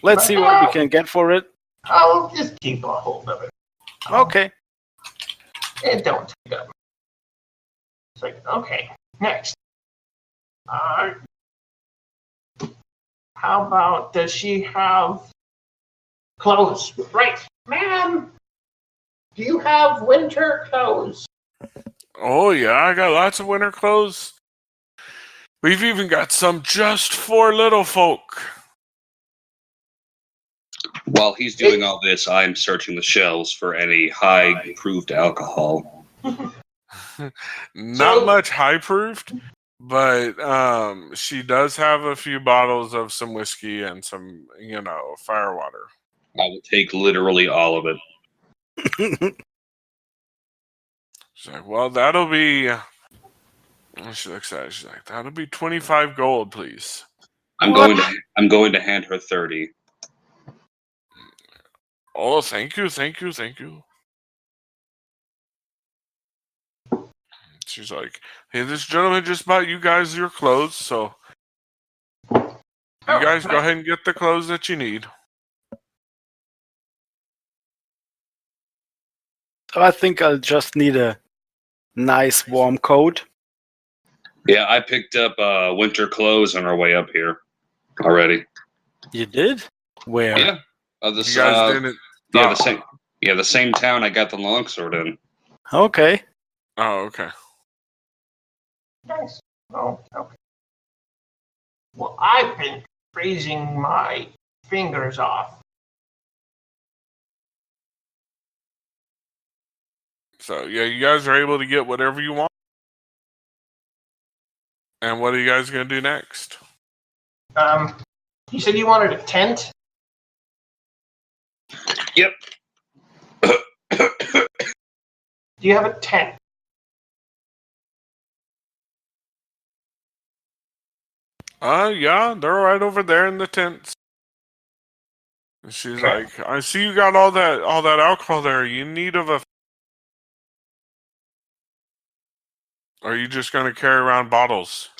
let's see what we can get for it. I'll just keep a hold of it. Okay. And don't take up. It's like, okay, next. How about, does she have clothes? Right, ma'am. Do you have winter clothes? Oh, yeah, I got lots of winter clothes. We've even got some just for little folk. While he's doing all this, I'm searching the shelves for any high-proofed alcohol. Not much high proofed, but she does have a few bottles of some whiskey and some, fire water. I will take literally all of it. She's like, well, that'll be. She looks at it. She's like, that'll be 25 gold, please. I'm going to hand her 30. Oh, thank you. She's like, hey, this gentleman just bought you guys your clothes, so you guys go ahead and get the clothes that you need. I think I'll just need a nice warm coat. Yeah, I picked up winter clothes on our way up here already. You did? Where? Yeah. You guys didn't. The same town I got the longsword in. Okay. Oh, okay. Nice. Oh, okay. Well, I've been freezing my fingers off. So, yeah, you guys are able to get whatever you want. And what are you guys going to do next? You said you wanted a tent? Yep. Do you have a tent? Yeah, they're right over there in the tents. And she's like, I see you got all that alcohol there. You in need of a. Or are you just going to carry around bottles?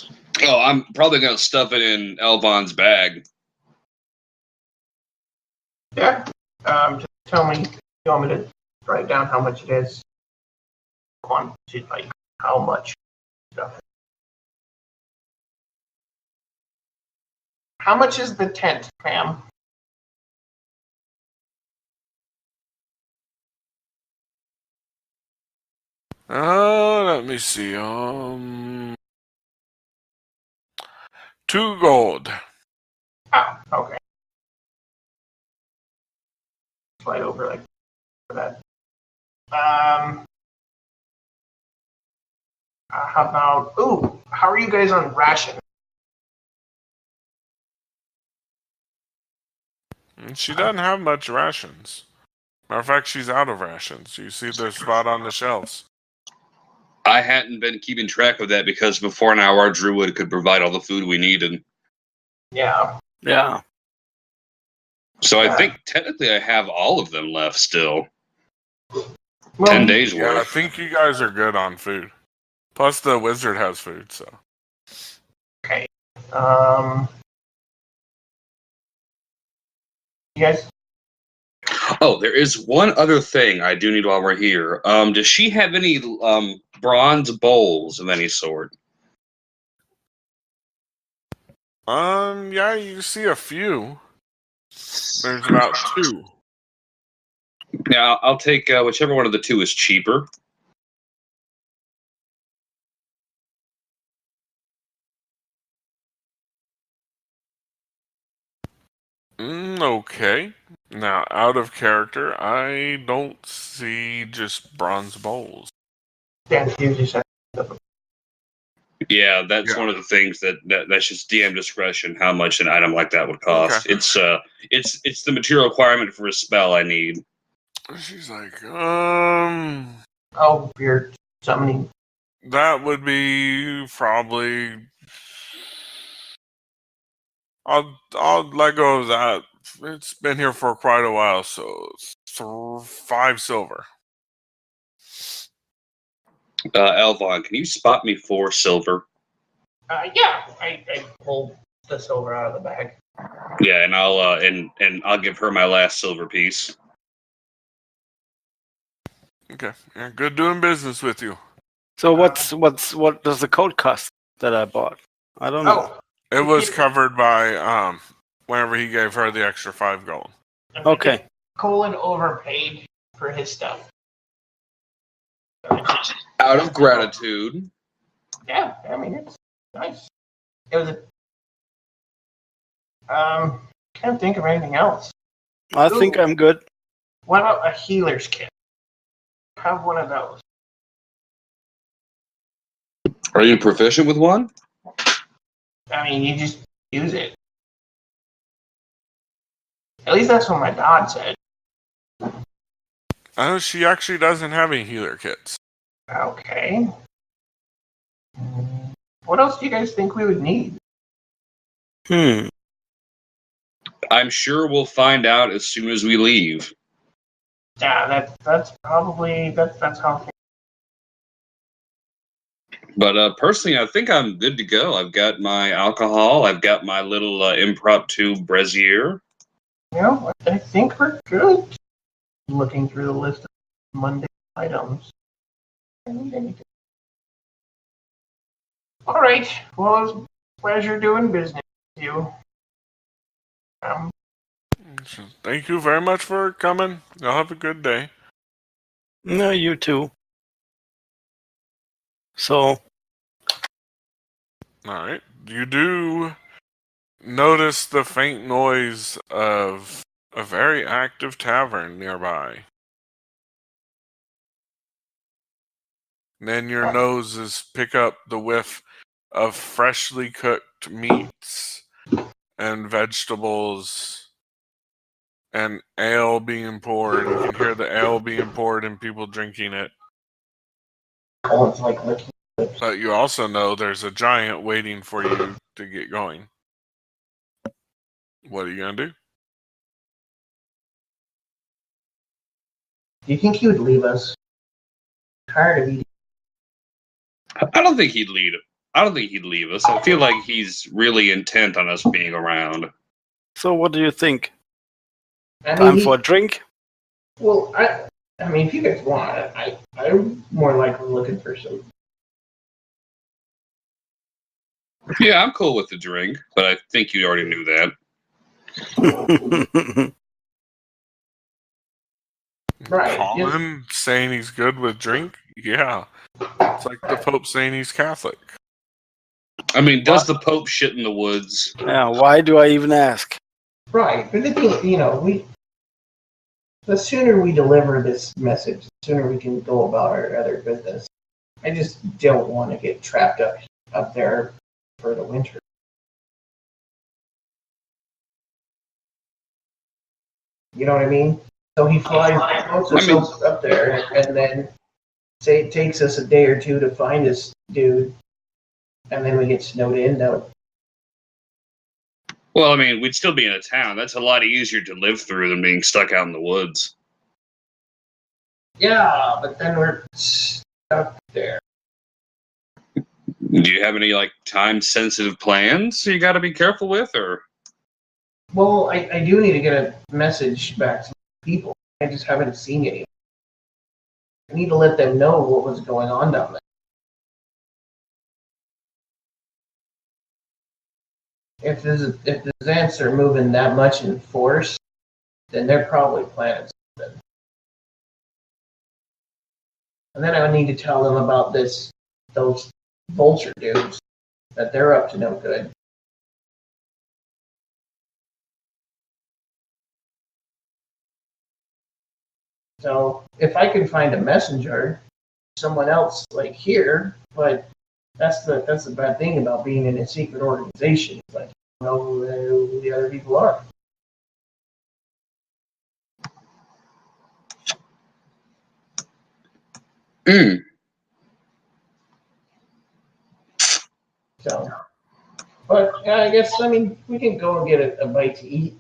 Oh, I'm probably going to stuff it in Elvon's bag. Yeah. Just tell me. You want me to write down how much it is? Quantity, like how much stuff. How much is the tent, ma'am? Let me see. 2 gold. Oh, okay. Slide over like for that. How about? How are you guys on ration? She doesn't have much rations. Matter of fact, she's out of rations. You see the spot on the shelves. I hadn't been keeping track of that because before now our druid could provide all the food we needed. Yeah. Yeah. So I think technically I have all of them left still. Well, 10 days Yeah, I worth. think you guys are good on food. Plus, the wizard has food, so. Okay. You guys. Oh, there is one other thing I do need while we're here. Does she have any bronze bowls of any sort? Yeah, you see a few. There's about 2. Yeah, I'll take whichever one of the 2 is cheaper. Okay. Now, out of character, I don't see just bronze bowls. Dan Hughes just said. Yeah, that's Yeah. one of the things that's just DM discretion. How much an item like that would cost? Okay. It's the material requirement for a spell I need. She's like, Oh, you're summoning. that would be probably. I'll let go of that. It's been here for quite a while, so 5 silver. Elvon, can you spot me 4 silver? Yeah, I pulled the silver out of the bag. Yeah, and I'll give her my last silver piece. Okay. Yeah, good doing business with you. So what does the coat cost that I bought? I don't know. Oh, It was covered by whenever he gave her the extra 5 gold. Okay. Colin overpaid for his stuff. Out of gratitude. Yeah, I mean it's nice. It was can't think of anything else. I think I'm good. What about a healer's kit? Have one of those. Are you proficient with one? I mean, you just use it. At least that's what my dad said. She actually doesn't have any healer kits. Okay. What else do you guys think we would need? I'm sure we'll find out as soon as we leave. Yeah, that's probably that's how. But personally, I think I'm good to go. I've got my alcohol. I've got my little impromptu brazier. You know, I think we're good. Looking through the list of Monday items. I need anything. All right. Well, it was a pleasure doing business with you. Thank you very much for coming. Y'all have a good day. No, you too. So, All right. You do notice the faint noise of a very active tavern nearby. Then your noses pick up the whiff of freshly cooked meats and vegetables and ale being poured. You can hear the ale being poured and people drinking it. Colin's like licking lips. But you also know there's a giant waiting for you to get going. What are you going to do? Do you think he would leave us? I'm tired of eating. I don't think he'd leave. I don't think he'd leave us. I feel like he's really intent on us being around. so what do you think? I Time mean, for a drink? well, I mean, if you guys want, I'm more likely looking for some. Yeah, I'm cool with the drink, but I think you already knew that. Right. Colin saying he's good with drink? Yeah. It's like the Pope saying he's Catholic. I mean, does the Pope shit in the woods? Yeah, why do I even ask? Right, but the thing, the sooner we deliver this message, the sooner we can go about our other business. I just don't want to get trapped up there for the winter. You know what I mean? So he floats us up there, and then say it takes us a day or two to find this dude, and then we get snowed in. Well, I mean, we'd still be in a town. That's a lot easier to live through than being stuck out in the woods. Yeah, but then we're stuck there. Do you have any like time-sensitive plans you got to be careful with, or? Well, I do need to get a message back to people. I just haven't seen any. I need to let them know what was going on down there. If the Xants are moving that much in force, then they're probably planning something. And then I would need to tell them about those vulture dudes, that they're up to no good. So if I can find a messenger, someone else like here, but that's the bad thing about being in a secret organization. Like, you don't know who the other people are. Mm. So, but I guess we can go and get a bite to eat.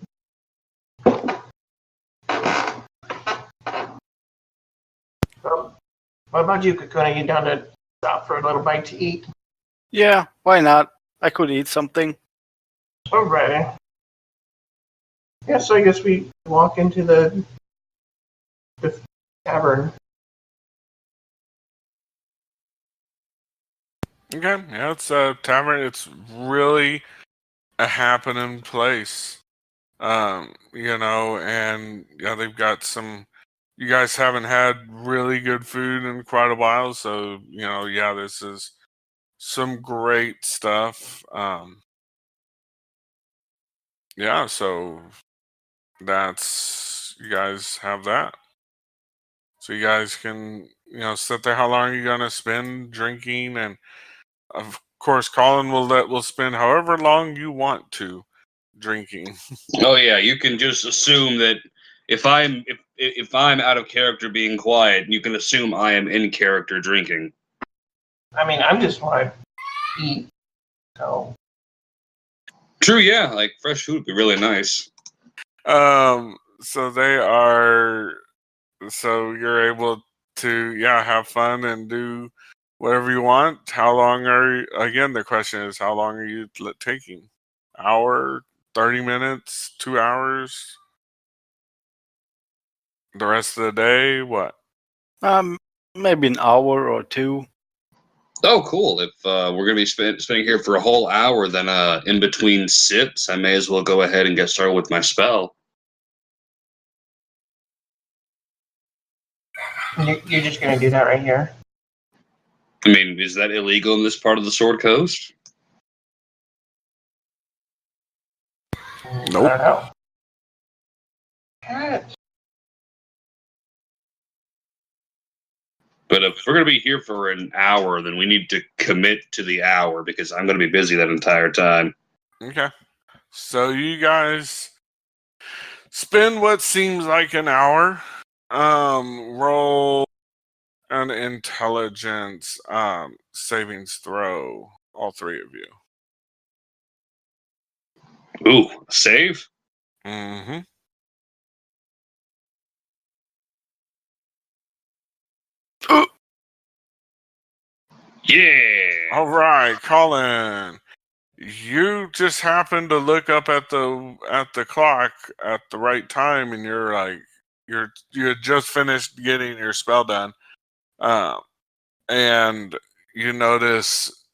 What about you, Kakuna? You down to stop for a little bite to eat? Yeah, why not? I could eat something. Alrighty. Yeah, so I guess we walk into the tavern. Okay, yeah, it's a tavern. It's really a happening place. You know, and yeah, they've got some. You guys haven't had really good food in quite a while, so you know, yeah, this is some great stuff. Yeah, so that's you guys have that. So you guys can, you know, sit there. How long are you gonna spend drinking? And of course, Colin will spend however long you want to drinking. Oh yeah, you can just assume that if I'm out of character being quiet, you can assume I am in character drinking. I just want to eat. So True, yeah, like fresh food would be really nice. So they are. So you're able to, yeah, have fun and do whatever you want. How long are you? Again, the question is, how long are you taking? Hour, 30 minutes, 2 hours? The rest of the day? What? Maybe an hour or two. Oh, cool. If we're gonna be spending here for a whole hour, then in between sips, I may as well go ahead and get started with my spell. you're just gonna do that right here? I mean, is that illegal in this part of the Sword Coast? Nope. I don't know. Cat. But if we're gonna be here for an hour, then we need to commit to the hour because I'm gonna be busy that entire time. Okay. So you guys spend what seems like an hour. Roll an intelligence savings throw, all three of you. Ooh, save? Mm-hmm. Yeah. All right, Colin. You just happened to look up at the clock at the right time, and you're like, you had just finished getting your spell done, and you notice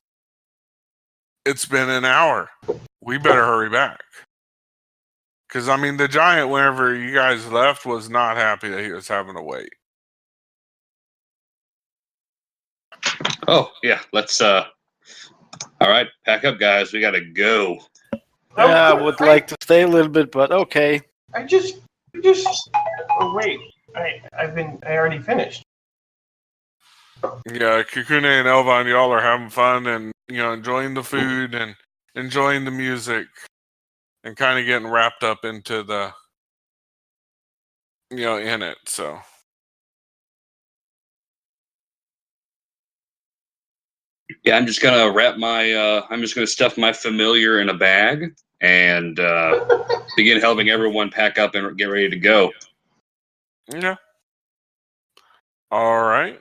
it's been an hour. We better hurry back, because I mean, the giant, whenever you guys left, was not happy that he was having to wait. Oh, yeah. Let's all right, pack up guys. We gotta go. Yeah, I would like to stay a little bit, but okay. I just. Oh wait, I already finished. Yeah, Kukune and Elvon, y'all are having fun and, you know, enjoying the food and enjoying the music and kind of getting wrapped up into the, you know, in it. So Yeah, I'm just gonna stuff my familiar in a bag and begin helping everyone pack up and get ready to go. Yeah. All right.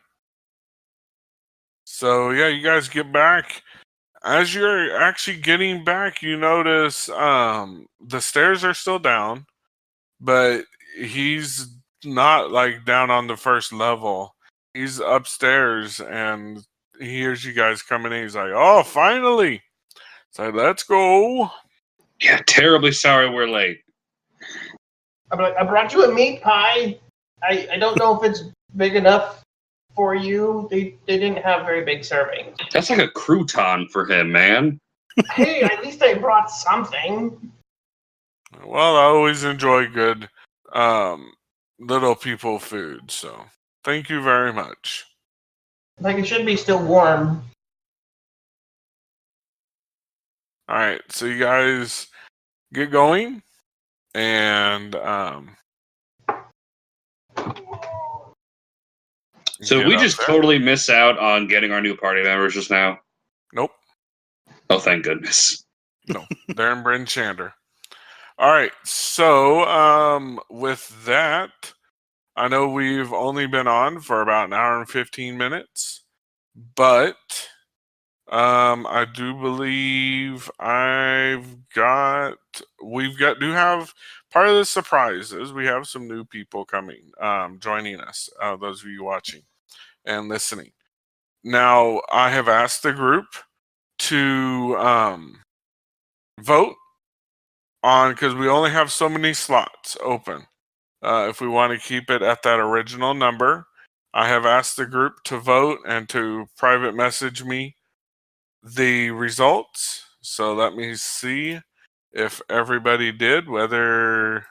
So yeah, you guys get back. As you're actually getting back, you notice the stairs are still down, but he's not like down on the first level. He's upstairs and he hears you guys coming in. He's like, "Oh, finally!" It's like, "Let's go." Yeah, terribly sorry we're late. I'm like, I brought you a meat pie. I don't know if it's big enough for you. They didn't have very big servings. That's like a crouton for him, man. Hey, at least I brought something. Well, I always enjoy good little people food, so thank you very much. Like, it should be still warm. All right, so you guys get going, and So get we up just there. totally miss out on getting our new party members just now. Nope, Oh, thank goodness. no, they're in Bryn Shander. All right, so with that, I know we've only been on for about an hour and 15 minutes, but I do believe do have part of the surprise is we have some new people coming, joining us, those of you watching and listening. Now, I have asked the group to vote on, because we only have so many slots open. If we want to keep it at that original number, I have asked the group to vote and to private message me the results. So let me see if everybody did, whether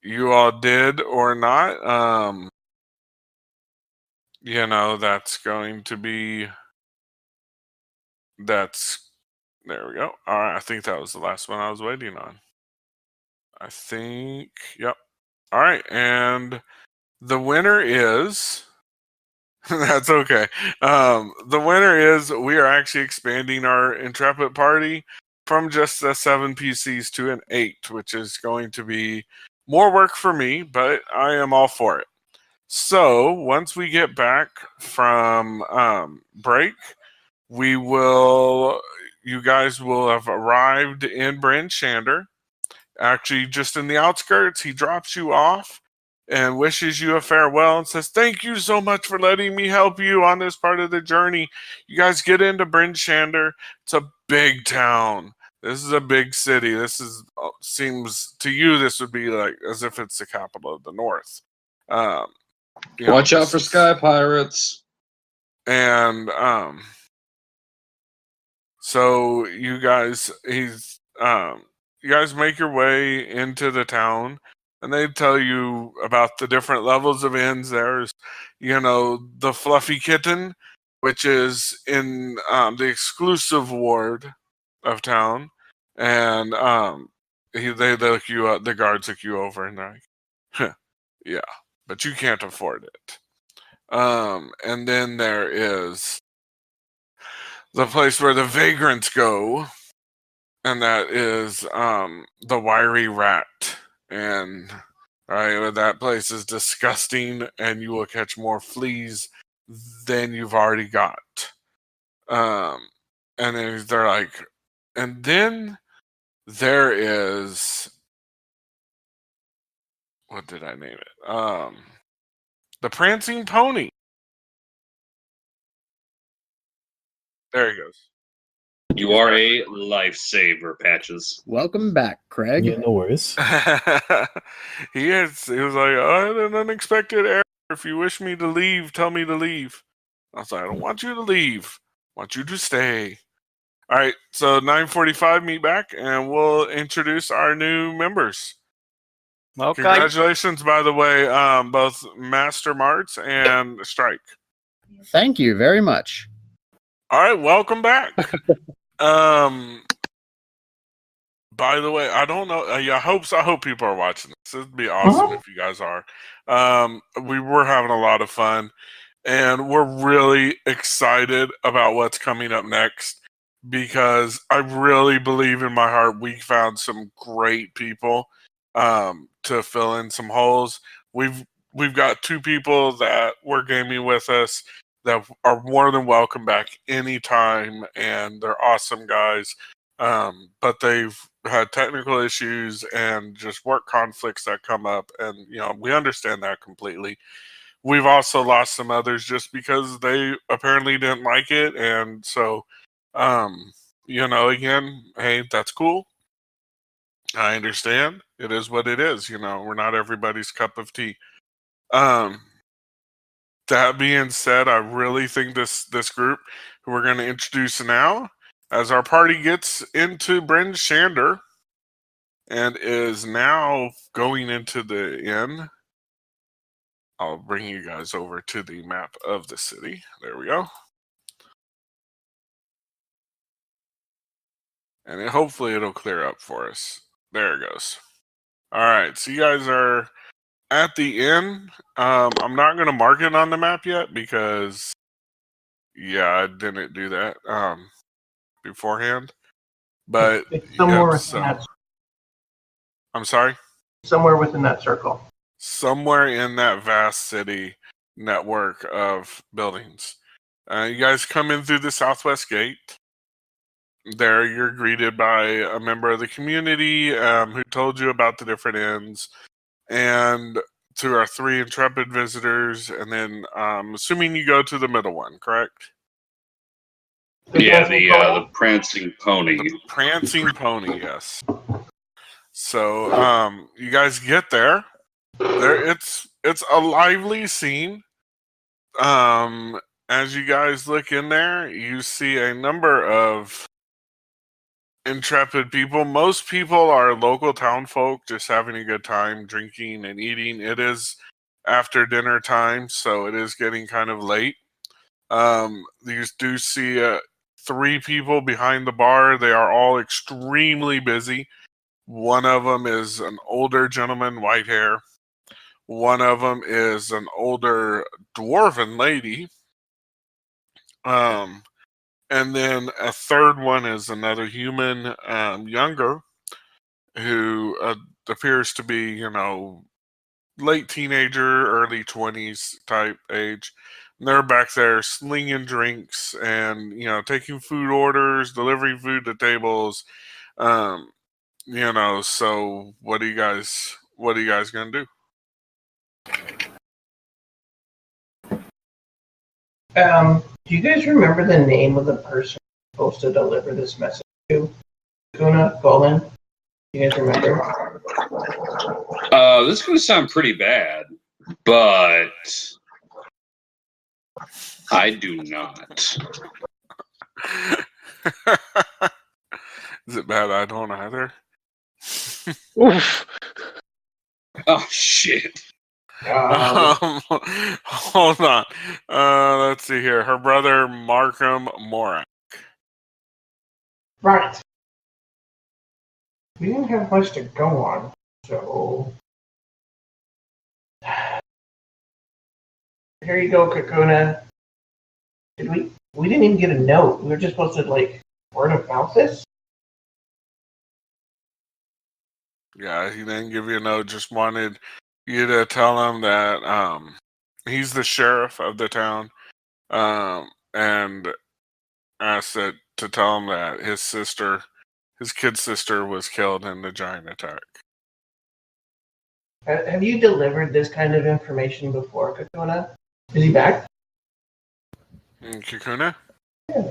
you all did or not. That's going to be, there we go. All right, I think that was the last one I was waiting on. I think, yep. All right, and the winner is, that's okay. The winner is, we are actually expanding our Intrepid party from just a 7 PCs to an 8, which is going to be more work for me, but I am all for it. So once we get back from break, you guys will have arrived in Bryn Shander. Actually, just in the outskirts, he drops you off and wishes you a farewell and says, "Thank you so much for letting me help you on this part of the journey. You guys get into Bryn Shander. It's a big town. This is a big city. Seems to you this would be like as if it's the capital of the North. Watch out for sky pirates." And so you guys make your way into the town, and they tell you about the different levels of inns. There's, the Fluffy Kitten, which is in the exclusive ward of town, and they look you up. The guards look you over, and they're like, "Yeah, but you can't afford it." And then there is the place where the vagrants go, and that is the Wiry Rat. And that place is disgusting, and you will catch more fleas than you've already got. And then they're like, and then there is, what did I name it? The Prancing Pony. There he goes. You are a lifesaver, Patches. Welcome back, Craig. Yeah, no worries. He was like, "I had an unexpected error. If you wish me to leave, tell me to leave." I was like, "I don't want you to leave. I want you to stay." All right, so 9:45, meet back, and we'll introduce our new members. Okay. Congratulations, by the way, both Master Marts and Strike. Thank you very much. All right, welcome back. By the way, I don't know. I hope people are watching this. It'd be awesome if you guys are. We were having a lot of fun, and we're really excited about what's coming up next. because I really believe in my heart we found some great people to fill in some holes. We've got 2 people that were gaming with us that are more than welcome back anytime, and they're awesome guys. But they've had technical issues and just work conflicts that come up, and we understand that completely. We've also lost some others just because they apparently didn't like it, and so again, hey, that's cool. I understand. It is what it is. We're not everybody's cup of tea. That being said, I really think this group who we're going to introduce now, as our party gets into Bryn Shander and is now going into the inn. I'll bring you guys over to the map of the city. There we go. And hopefully it'll clear up for us. There it goes. All right, so you guys are at the inn. I'm not going to mark it on the map yet because, I didn't do that beforehand. But It's somewhere within that. I'm sorry? Somewhere within that circle. Somewhere in that vast city network of buildings. You guys come in through the southwest gate. There you're greeted by a member of the community who told you about the different inns, and to our 3 intrepid visitors, and then assuming you go to the middle one, correct? Yeah, the prancing pony. The prancing pony, yes. So you guys get there. It's a lively scene. As you guys look in there, you see a number of intrepid people. Most people are local town folk just having a good time drinking and eating. It is after dinner time, so it is getting kind of late. You do see 3 people behind the bar. They are all extremely busy. One of them is an older gentleman, white hair. One of them is an older dwarven lady. And then a third one is another human, younger, who appears to be, late teenager, early 20s type age. And they're back there slinging drinks and, taking food orders, delivering food to tables. So what are you guys gonna do? Do you guys remember the name of the person supposed to deliver this message to? Kuna, Golan? Do you guys remember? This is going to sound pretty bad, but I do not. Is it bad? I don't either. Oof. Oh, shit. Hold on. Let's see here. Her brother, Markham Morak. Right. We didn't have much to go on, so here you go, Kakuna. We didn't even get a note. We were just supposed to word about this. Yeah, he didn't give you a note. Just wanted you to tell him that he's the sheriff of the town, and asked to tell him that his kid sister, was killed in the giant attack. Have you delivered this kind of information before, Kakuna? Is he back? Kakuna? Yeah.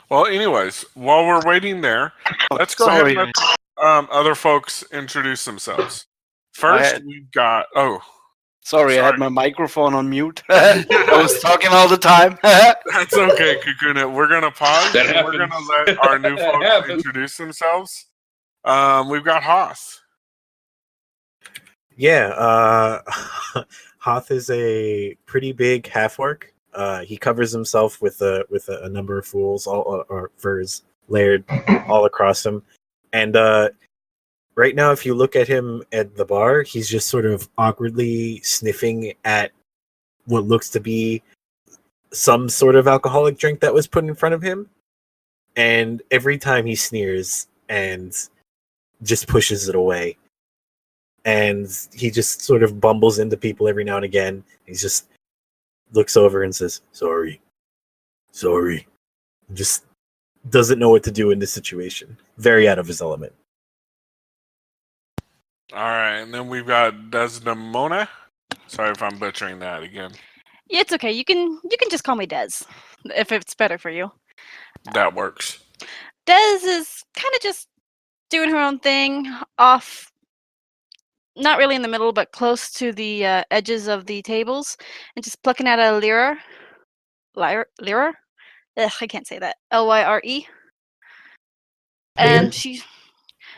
Well, anyways, while we're waiting there, let's go ahead and let other folks introduce themselves. First, we've got... Sorry, I had my microphone on mute. I was talking all the time. That's okay, Kakuna. We're going to pause, That and we're going to let our new folks introduce themselves. We've got Hoth. Yeah, Hoth is a pretty big half-orc. He covers himself with a number of fools, or furs layered all across him. And right now, if you look at him at the bar, he's just sort of awkwardly sniffing at what looks to be some sort of alcoholic drink that was put in front of him. and every time he sneers and just pushes it away. And he just sort of bumbles into people every now and again. He just looks over and says, sorry. Just doesn't know what to do in this situation. Very out of his element. All right, and then we've got Desdemona. Sorry if I'm butchering that again. Yeah, it's okay. You can just call me Des, if it's better for you. That works. Des is kind of just doing her own thing, off, not really in the middle, but close to the edges of the tables, and just plucking out a lyre. Lyre? Ugh, I can't say that. Lyre. And she's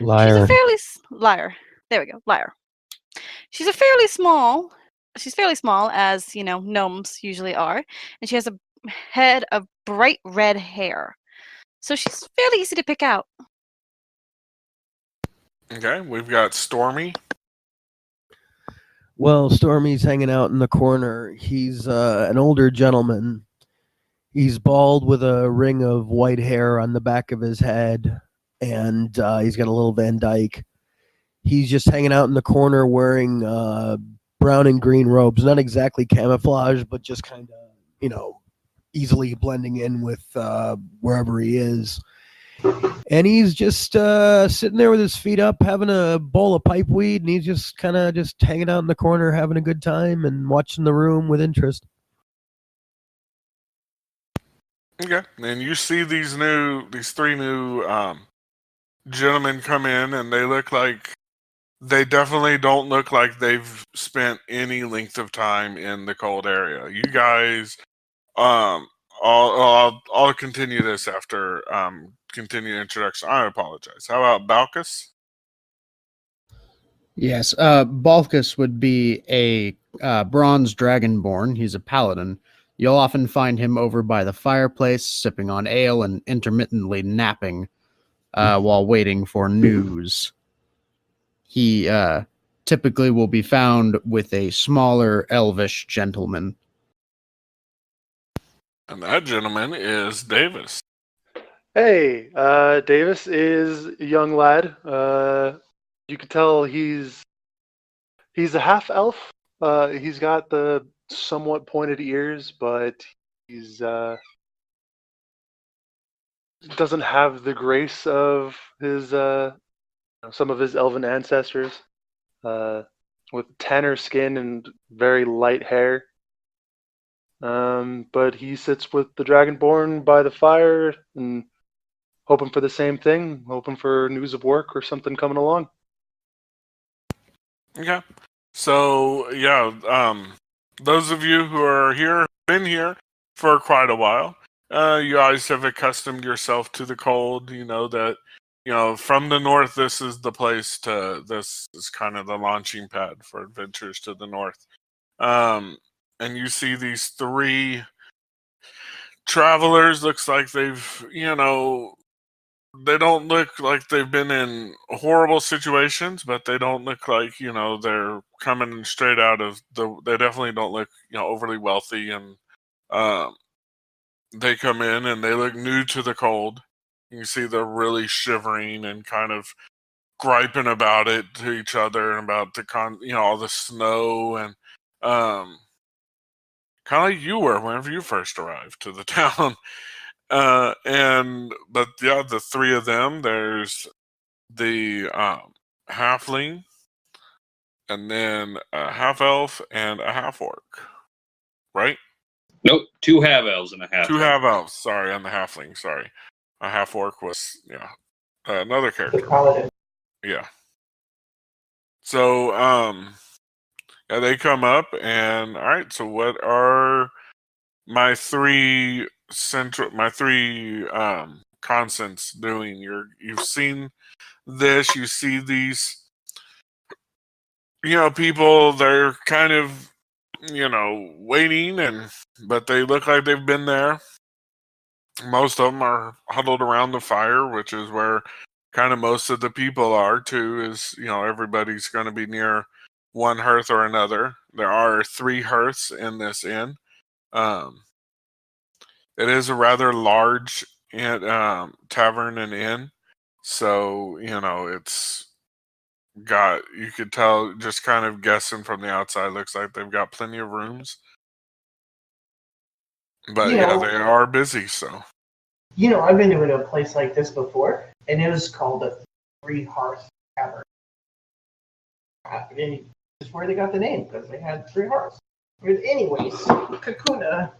a fairly liar. There we go, liar. She's fairly small, as gnomes usually are, and she has a head of bright red hair, so she's fairly easy to pick out. Okay, we've got Stormy. Well, Stormy's hanging out in the corner. He's an older gentleman. He's bald with a ring of white hair on the back of his head, and he's got a little Van Dyke. He's just hanging out in the corner wearing brown and green robes. Not exactly camouflage, but just kind of, easily blending in with wherever he is. And he's just sitting there with his feet up, having a bowl of pipe weed, and he's just kind of just hanging out in the corner, having a good time and watching the room with interest. Okay, and you see these three new gentlemen come in, and they definitely don't look like they've spent any length of time in the cold area. You guys, I'll continue this after continue introduction. I apologize. How about Balkus? Yes, Balkus would be a bronze dragonborn. He's a paladin. You'll often find him over by the fireplace, sipping on ale and intermittently napping while waiting for news. He typically will be found with a smaller elvish gentleman. And that gentleman is Davis. Hey, Davis is a young lad. You can tell he's a half elf. He's got the somewhat pointed ears, but he's doesn't have the grace of his some of his elven ancestors. With tanner skin and very light hair. But he sits with the Dragonborn by the fire and hoping for the same thing, hoping for news of work or something coming along. Okay. So, yeah, those of you who are here, been here for quite a while, you guys have accustomed yourself to the cold. You know that, from the north, this is kind of the launching pad for adventures to the north. And you see these three travelers. Looks like they've, they don't look like they've been in horrible situations, but they don't look like, they're coming straight out of they definitely don't look, overly wealthy. And they come in and they look new to the cold. You see they're really shivering and kind of griping about it to each other and about all the snow and kind of like you were whenever you first arrived to the town. But yeah, the three of them, there's the halfling, and then a half elf and a half orc, right? Nope, 2 half elves and a half. 2 half elves, sorry, and the halfling, sorry. A half orc was another The character. paladin. Yeah. So yeah, they come up and all right, so what are my three constants doing? You've seen this, you see these people, they're kind of waiting, but they look like they've been there. Most of them are huddled around the fire, which is where kind of most of the people are too, is everybody's going to be near one hearth or another. There are 3 hearths in this inn. It is a rather large tavern and inn. So, it's got, you could tell just kind of guessing from the outside, looks like they've got plenty of rooms. But You yeah, know- they are busy, so. I've been to a place like this before, and it was called a Three Hearth Tavern. And it's where they got the name, because they had three hearths. But anyways, Kakuna,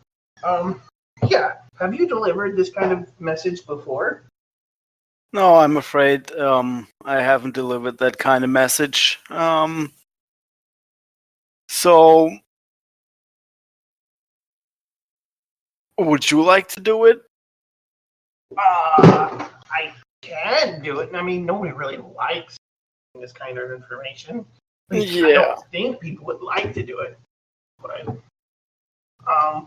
yeah, have you delivered this kind of message before? No, I'm afraid I haven't delivered that kind of message. So, would you like to do it? I can do it. I mean, nobody really likes this kind of information. At least I Yeah. don't think people would like to do it. But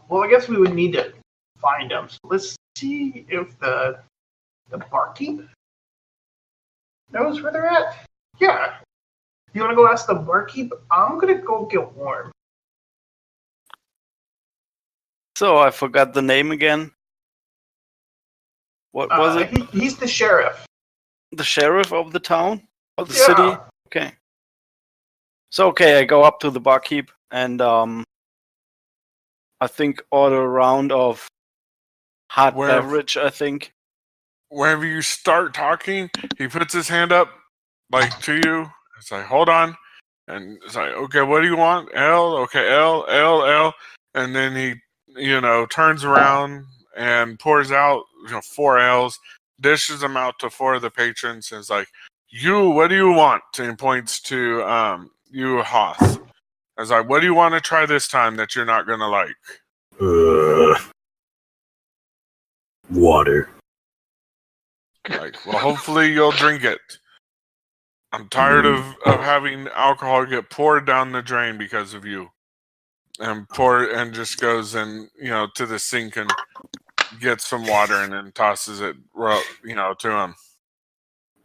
well, I guess we would need to find them. So let's see if the barkeep knows where they're at. Yeah. You want to go ask the barkeep? I'm gonna go get warm. So, I forgot the name again. What was it? He's the sheriff. The sheriff of the town? Of the Yeah. city? Okay. So, okay, I go up to the barkeep and I think order a round of hot Where- beverage, I think. Whenever you start talking, he puts his hand up, like, to you. It's like, hold on. And it's like, okay, what do you want? L, okay, L, L, L. And then he, turns around and pours out, 4 L's, dishes them out to 4 of the patrons, and is like, you, what do you want? And points to you, Hoth. I was like, what do you want to try this time that you're not going to like? Water. Like, well, hopefully you'll drink it. I'm tired of having alcohol get poured down the drain because of you. And just goes and, to the sink and gets some water and then tosses it, to him.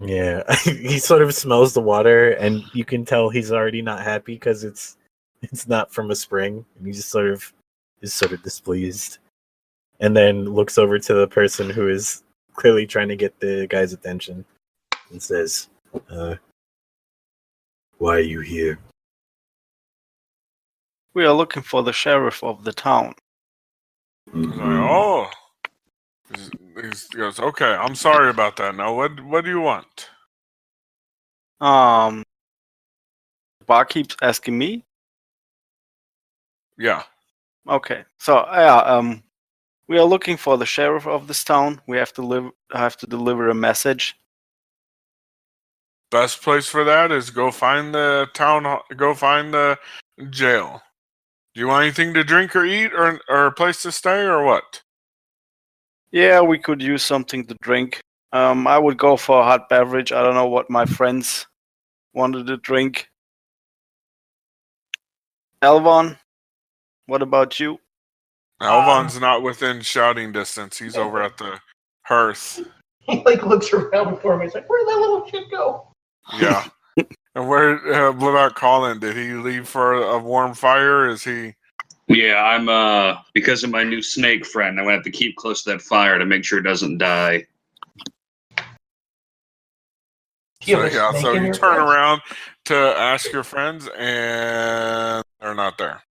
Yeah, he sort of smells the water, and you can tell he's already not happy because it's not from a spring, and he just is sort of displeased, and then looks over to the person who is clearly trying to get the guy's attention, and says, "Why are you here?" We are looking for the sheriff of the town. He's like, oh. He goes, okay, I'm sorry about that. Now, what do you want? The barkeep's asking me. Yeah. Okay, so yeah, we are looking for the sheriff of this town. We have to deliver a message. Best place for that is go find the jail. Do you want anything to drink or eat, or a place to stay, or what? Yeah, we could use something to drink. I would go for a hot beverage. I don't know what my friends wanted to drink. Elvon, what about you? Alvon's not within shouting distance. He's over at the hearth. He looks around for me. He's like, where'd that little shit go? Yeah. And what about Colin? Did he leave for a warm fire? Is he? Yeah, I'm because of my new snake friend, I'm gonna have to keep close to that fire to make sure it doesn't die. Do you have a snake So in you your turn pants? around to ask your friends, and they're not there.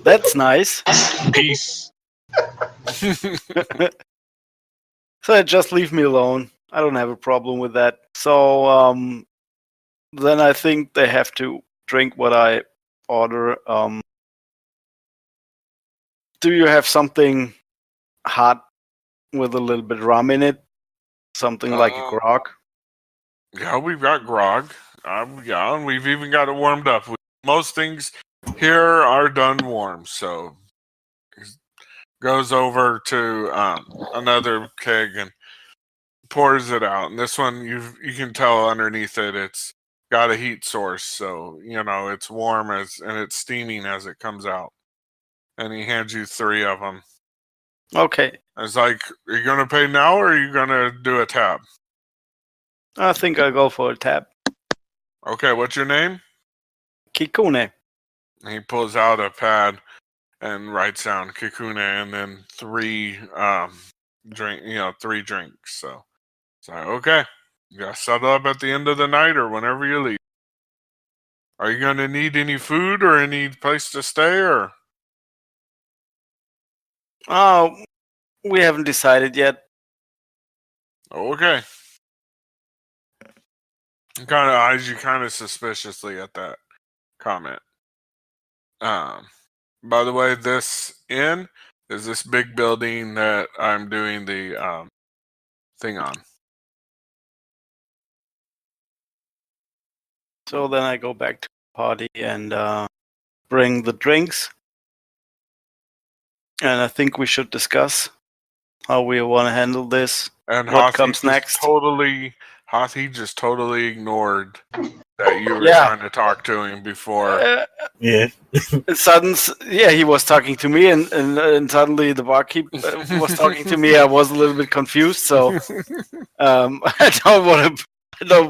That's nice. Peace. So just leave me alone. I don't have a problem with that. So then I think they have to drink what I order. Do you have something hot with a little bit rum in it? Something like a grog? Yeah, we've got grog. Yeah, and we've even got it warmed up. Most things here are done warm, so goes over to another keg and pours it out. And this one, you can tell underneath it, it's got a heat source, so it's warm and it's steaming as it comes out. And he hands you 3 of them. Okay. It's like, are you gonna pay now or are you gonna do a tab? I think I'll go for a tab. Okay, what's your name? Kikune. And he pulls out a pad and writes down Kikune and then 3 drink, 3 drinks. So it's like, okay, you gotta settle up at the end of the night or whenever you leave. Are you gonna need any food or any place to stay or? Oh, we haven't decided yet. Okay. Kind of eyes you kind of suspiciously at that comment. By the way, this inn is this big building that I'm doing the thing on. So then I go back to the party and bring the drinks. And I think we should discuss how we want to handle this. And What Hoth, comes next? He just totally ignored that you were Yeah. trying to talk to him before. Yeah. He was talking to me, and suddenly the barkeep was talking to me. I was a little bit confused, so I don't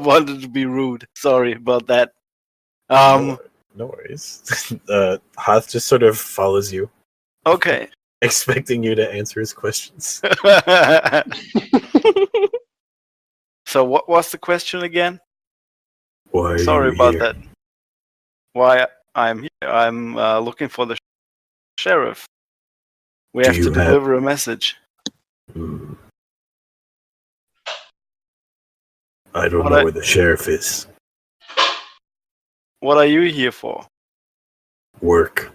want it to be rude. Sorry about that. No worries. Hoth just sort of follows you, Okay. expecting you to answer his questions. So what was the question again? Why are Sorry you about here? that. Why I'm here? I'm looking for the sheriff. We Do have to you have- deliver a message. I don't What know I- where the sheriff is. What are you here for? Work.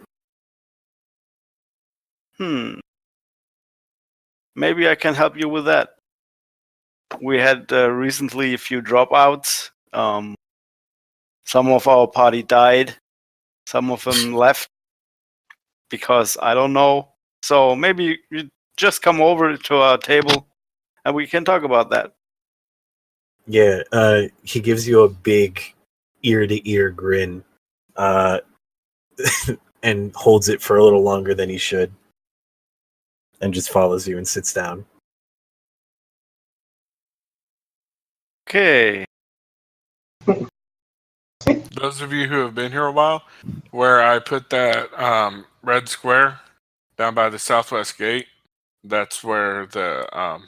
Maybe I can help you with that. We had recently a few dropouts. Some of our party died. Some of them left because I don't know. So maybe you just come over to our table and we can talk about that. Yeah, he gives you a big ear-to-ear grin, and holds it for a little longer than he should, and just follows you and sits down. Okay. Those of you who have been here a while, where I put that red square down by the southwest gate, that's where the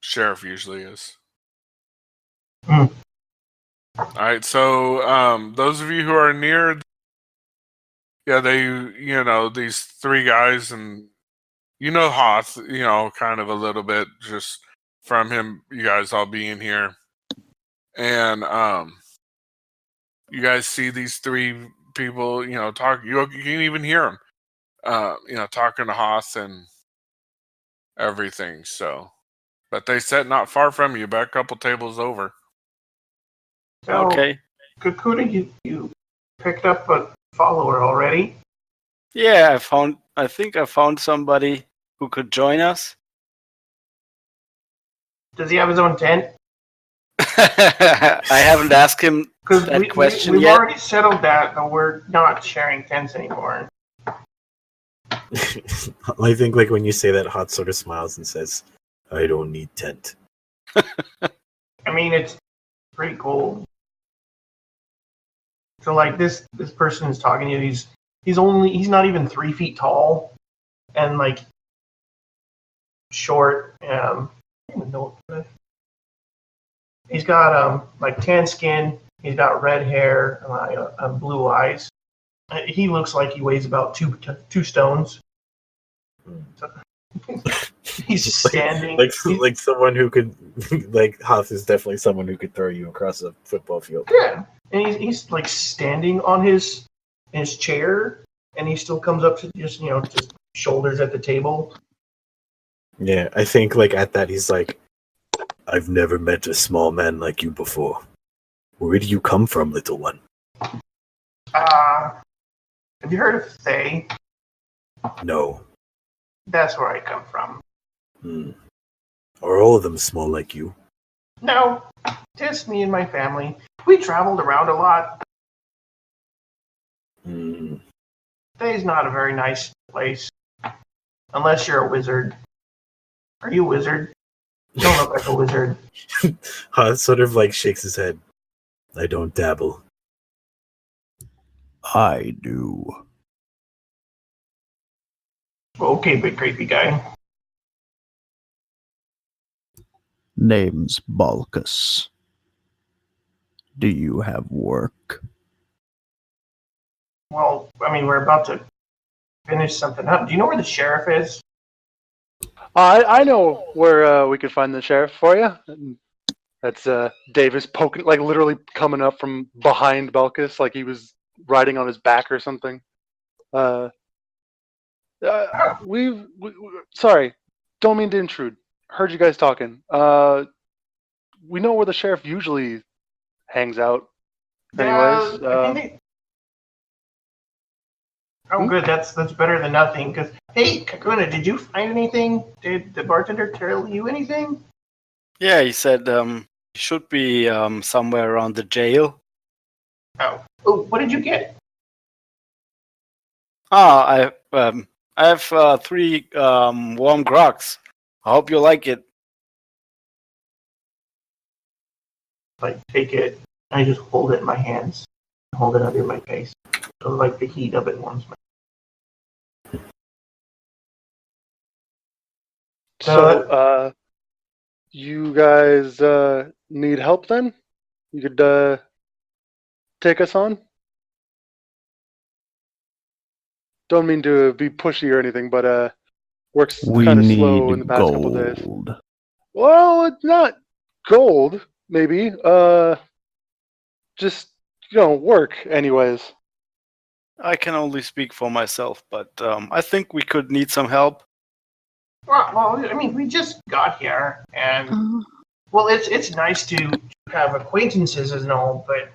sheriff usually is. Mm. All right, so those of you who are near, these 3 guys, and Hoth, kind of a little bit just from him, you guys all being here, and you guys see these 3 people, talk. You can even hear them, talking to Hoth and everything. So, but they sat not far from you, about a couple tables over. So, Okay. Kakuda, you picked up a follower already? Yeah, I think I found somebody who could join us. Does he have his own tent? I haven't asked him Because that question we've yet. already settled that, but we're not sharing tents anymore. I think, like, when you say that, Hot sort of smiles and says, "I don't need tent." I mean, it's pretty cool. So, like, this person is talking to you. He's not even 3 feet tall, and like short. I don't even know what. He's got like tan skin. He's got red hair, blue eyes. He looks like he weighs about 2 stones. So, he's standing like someone who could, like, Hoth is definitely someone who could throw you across a football field. Yeah, and he's like standing on his chair, and he still comes up to just shoulders at the table. Yeah, I think, like, at that he's like, "I've never met a small man like you before. Where do you come from, little one?" Have you heard of Thay? No. That's where I come from. Are all of them small like you? No, just me and my family. We traveled around a lot. Thay's not a very nice place. Unless you're a wizard. Are you a wizard? You don't look like a wizard. Hoth sort of, like, shakes his head. "I don't dabble." I do. Okay, big creepy guy. Name's Balkus. Do you have work? Well, I mean, we're about to finish something up. Do you know where the sheriff is? I know where we could find the sheriff for you. That's Davis poking, like literally coming up from behind Belkus, like he was riding on his back or something. We sorry, don't mean to intrude. Heard you guys talking. We know where the sheriff usually hangs out. Anyways, I think they... Oh, good. That's better than nothing. Cause hey, Kakuna, did you find anything? Did the bartender tell you anything? Yeah, he said he should be somewhere around the jail. Oh, what did you get? I have 3 warm grogs. I hope you like it. Like, take it. I just hold it in my hands. Hold it under my face. So, like, the heat of it warms my. so you guys need help then? You could take us on? Don't mean to be pushy or anything, but work's We kind of need slow in the past couple days. gold. Well, it's not gold, maybe. Just work, anyways. I can only speak for myself, but I think we could need some help. Well, I mean, we just got here, and well, it's nice to have acquaintances and all, but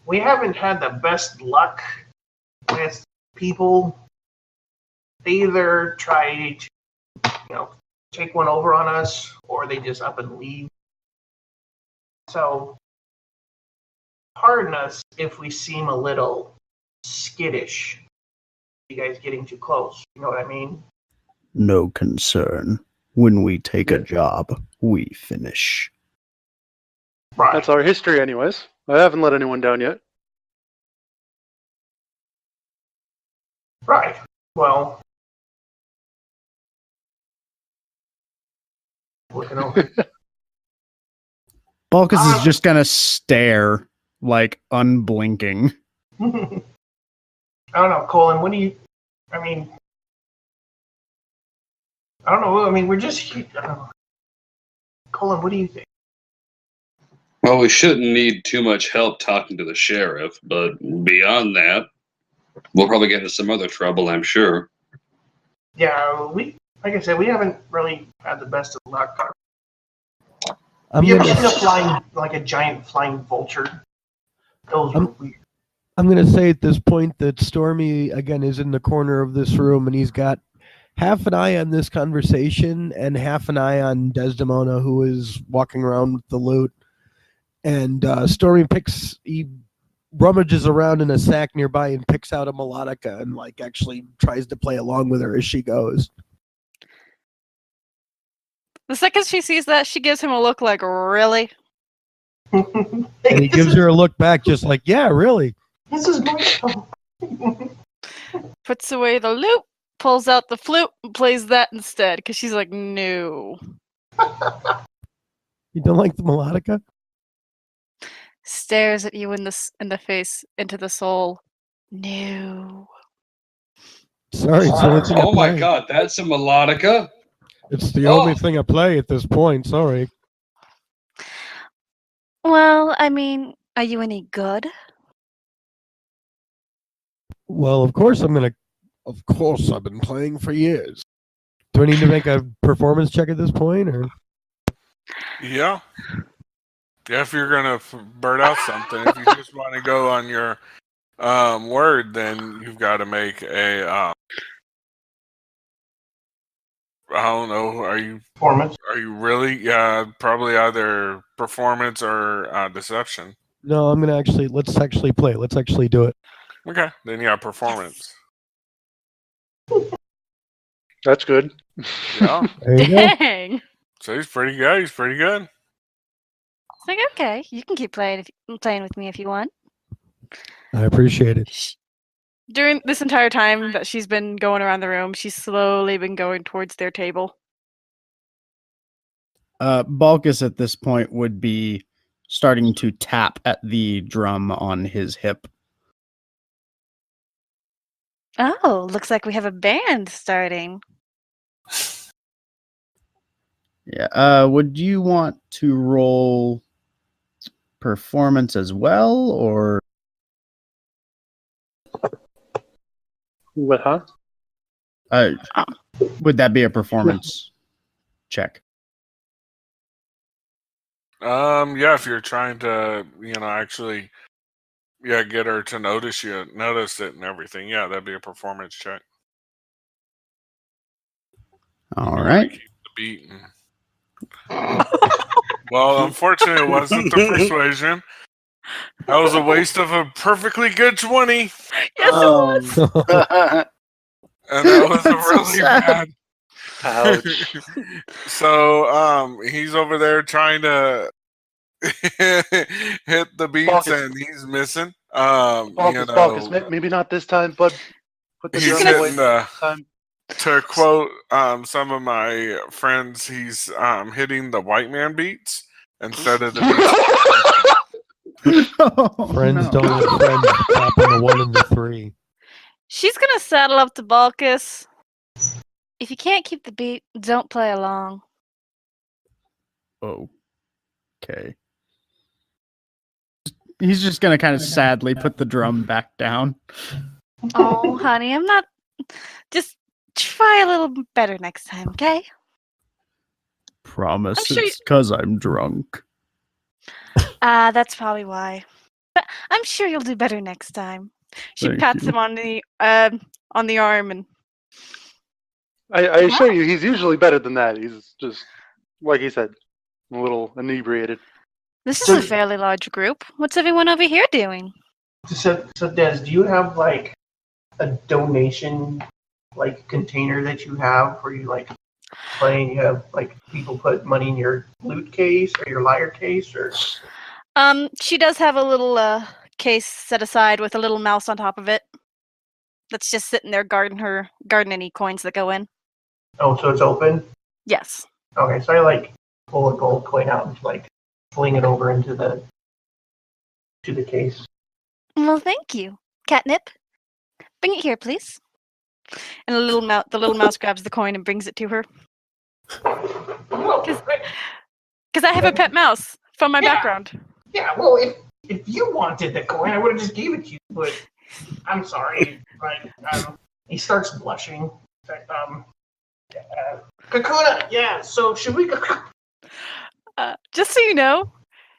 we haven't had the best luck with people. They either try to, take one over on us, or they just up and leave. So, pardon us if we seem a little skittish. You guys getting too close. You know what I mean? No concern. When we take a job, we finish. Right. That's our history, anyways. I haven't let anyone down yet. Right. Well, looking over. Balkus is just gonna stare, like unblinking. I don't know, Colin. What do you? I mean, I don't know. I mean, we're just. I don't know. Colin, what do you think? Well, we shouldn't need too much help talking to the sheriff, but beyond that, we'll probably get into some other trouble, I'm sure. Yeah, like I said, we haven't really had the best of luck. I'm You ever gonna, seen a giant flying vulture? Those were weird. I'm gonna say at this point that Stormy again is in the corner of this room, and he's got half an eye on this conversation and half an eye on Desdemona, who is walking around with the loot. And Stormy he rummages around in a sack nearby and picks out a melodica and like actually tries to play along with her as she goes. The second she sees that, she gives him a look like, really? And he gives her a look back just like, yeah, really. This is my phone. Puts away the loot, pulls out the flute, and plays that instead, because she's like, no. You don't like the melodica? Stares at you in the face, into the soul. No. Sorry, it's the only thing I Oh my play. god, that's a melodica. It's the only thing I play at this point. Sorry. Well, I mean, are you any good? Well, of course I've been playing for years. Do I need to make a performance check at this point, or? Yeah. Yeah, if you're gonna bird out something, if you just want to go on your word, then you've got to make a. I don't know. Are you Performance. Are you really? Yeah, probably either performance or deception. No, let's actually play. Let's actually do it. Okay, then yeah, performance. That's good. Yeah. There you go. Dang. So he's pretty good. He's pretty good. It's like, okay, you can keep playing with me if you want. I appreciate it. During this entire time that she's been going around the room, she's slowly been going towards their table. Balkus at this point would be starting to tap at the drum on his hip. Oh, looks like we have a band starting. Yeah. Would you want to roll performance as well, or What, huh? would that be a performance check? Yeah, if you're trying to, actually, get her to notice it and everything. Yeah, that'd be a performance check. All You right. wanna keep the beat. Well, unfortunately, it wasn't the persuasion. That was a waste of a perfectly good 20, Yes, it was. and that was a That's so really sad. bad. Ouch. So, he's over there trying to hit the beats, Balkus. and he's missing. Balkus, maybe not this time, but put the He's drum away hitting this time. to quote some of my friends, he's hitting the white man beats instead of the beats. Oh, Friends no. don't have friends. Tapping the 1 and the 3. She's gonna saddle up to Balkus. If you can't keep the beat, don't play along. Okay. He's just gonna kind of sadly put the drum back down. Oh, honey, I'm not. Just try a little better next time, okay? Promise I'm sure it's because I'm drunk. That's probably why. But I'm sure you'll do better next time. She Thank pats you. him on the arm and I assure you, he's usually better than that. He's just, like he said, a little inebriated. this is So- a fairly large group. What's everyone over here doing? So Des, do you have like a donation like container that you have where you like play and you have like people put money in your loot case or your liar case or She does have a little case set aside with a little mouse on top of it. That's just sitting there guarding any coins that go in. oh, so it's open? Yes. Okay, so I like pull a gold coin out and like fling it over into the case. Well, thank you, Catnip. Bring it here, please. And the little mouse grabs the coin and brings it to her. Because I have a pet mouse from my Yeah. background. Yeah, well, if you wanted the coin, I would have just gave it to you. But I'm sorry. Right? He starts blushing. Kakuna, yeah. So should we? Just so you know,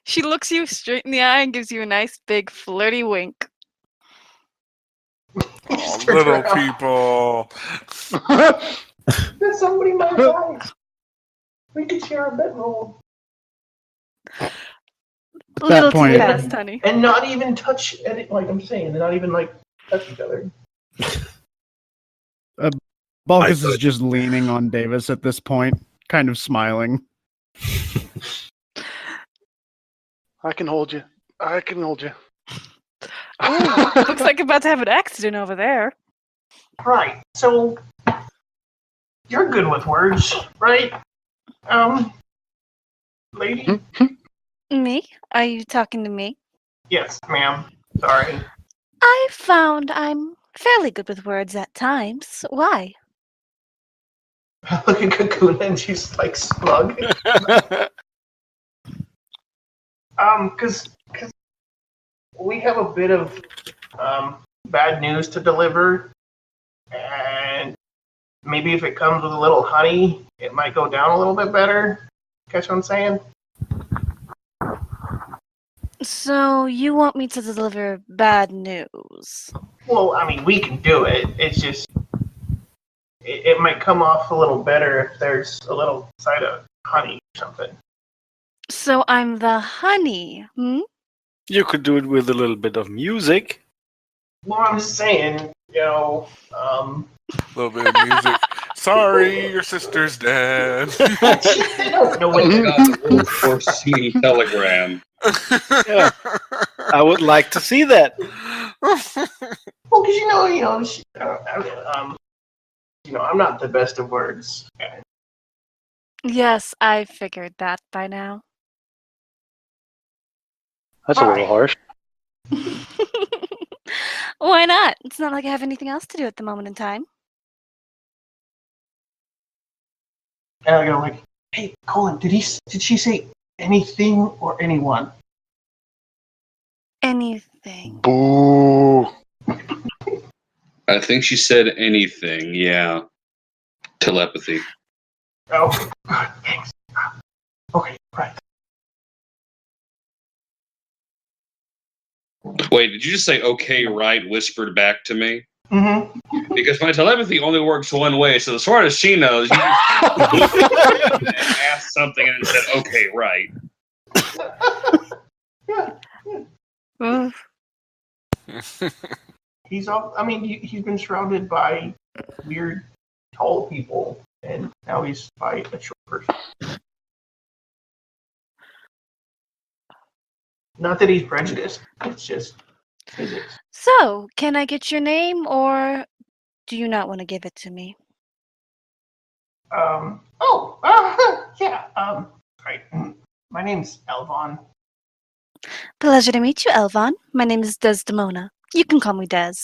she looks you straight in the eye and gives you a nice big flirty wink. Oh, little people. There's somebody my size. We could share a bedroll At A that little point, too fast, honey. and not even touch it. Like I'm saying, and not even like touch each other. Balkus is just leaning on Davis at this point, kind of smiling. I can hold you. I can hold you. Ooh, looks like about to have an accident over there. Right. So you're good with words, right? Lady. Me? Are you talking to me? Yes, ma'am. Sorry. I found I'm fairly good with words at times. Why? Look at Kakuna and she's like smug. Cause we have a bit of bad news to deliver, and maybe if it comes with a little honey, it might go down a little bit better. Catch what I'm saying? So you want me to deliver bad news? Well, I mean, we can do it. It's just it might come off a little better if there's a little side of honey or something. So I'm the honey, hmm? You could do it with a little bit of music. Well, I'm just saying, A little bit of music. Sorry, your sister's dead. no Oh my god, the wolf force singing telegram. Yeah. I would like to see that. Well, because I'm not the best of words. Yes, I figured that by now. That's a little harsh. Why not? It's not like I have anything else to do at the moment in time. And I go like, "Hey, Colin, did she say anything or anyone?" Anything. Boo. I think she said anything. Yeah. Telepathy. Oh, good, thanks. Okay, right. Wait, did you just say "okay, right"? Whispered back to me. Mm-hmm. Because my telepathy only works one way. So as far as she knows, you just asked something and it said "okay, right." Oof. He's all. I mean, he's been surrounded by weird, tall people, and now he's by a short person. Not that he's prejudiced. It's just physics. So, can I get your name, or do you not want to give it to me? Oh. Yeah. Right. My name's Elvon. Pleasure to meet you, Elvon. My name is Desdemona. You can call me Des.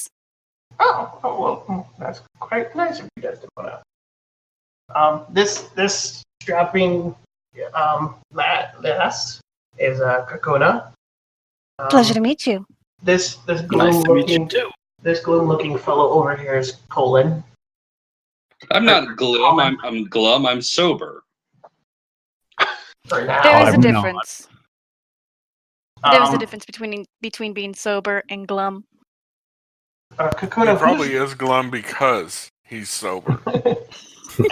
Oh. Well, that's quite nice of you, Desdemona. This strapping lass is Kakuna. Pleasure to meet you. This Nice to meet you gloom-looking too. fellow over here is Colin. I'm not glum. I'm glum. I'm sober. For now, There is a I'm not. difference. There is a Um, difference between being sober and glum. Kakuna, He probably is glum because he's sober.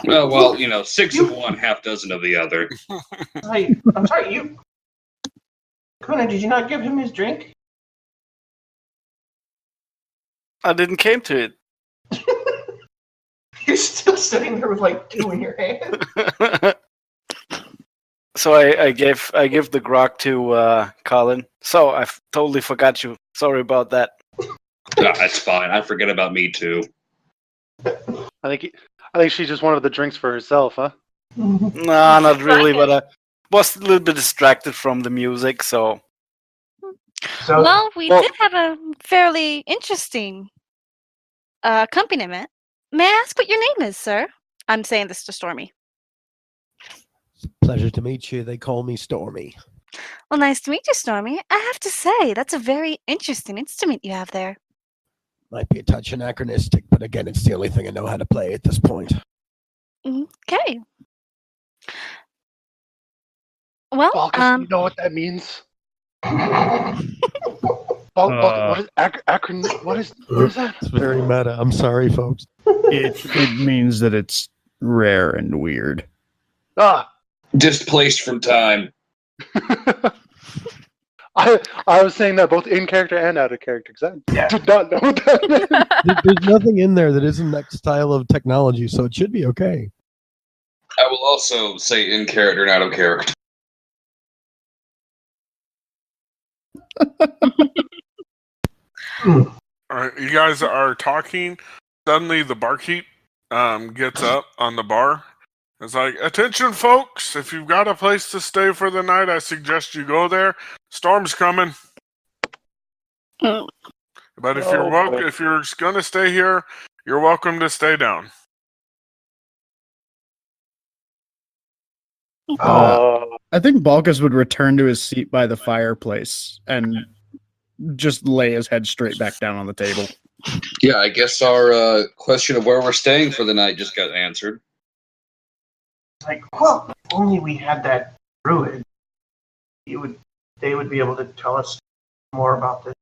Well, 6 of one, half dozen of the other. I'm sorry, you. Kakuna, did you not give him his drink? I didn't came to it. You're still sitting there with like two in your hand. So I gave the grog to Colin. So I totally forgot you. Sorry about that. No, that's fine. I forget about me too. I think she just wanted the drinks for herself, huh? Nah, not really, but I was a little bit distracted from the music, so So, Well, we Well- did have a fairly interesting accompaniment. May I ask what your name is, sir? I'm saying this to Stormy. Pleasure to meet you. They call me Stormy. Well, nice to meet you, Stormy. I have to say, that's a very interesting instrument you have there. Might be a touch anachronistic, but again, it's the only thing I know how to play at this point. Okay. Well, Balkus, you know what that means? What is what is that? It's very meta. I'm sorry, folks. It means that it's rare and weird. Ah, Displaced from time. I was saying that both in character and out of character because I did not know what that meant. There's nothing in there that isn't that style of technology, so it should be okay. I will also say in character and out of character. All right, you guys are talking. Suddenly, the barkeep gets up on the bar. It's like, attention, folks! If you've got a place to stay for the night, I suggest you go there. Storm's coming. But if Oh, boy. if you're gonna stay here, you're welcome to stay down. I think Balkus would return to his seat by the fireplace and just lay his head straight back down on the table. Yeah, I guess our question of where we're staying for the night just got answered. like, well, if only we had that druid. They would be able to tell us more about this.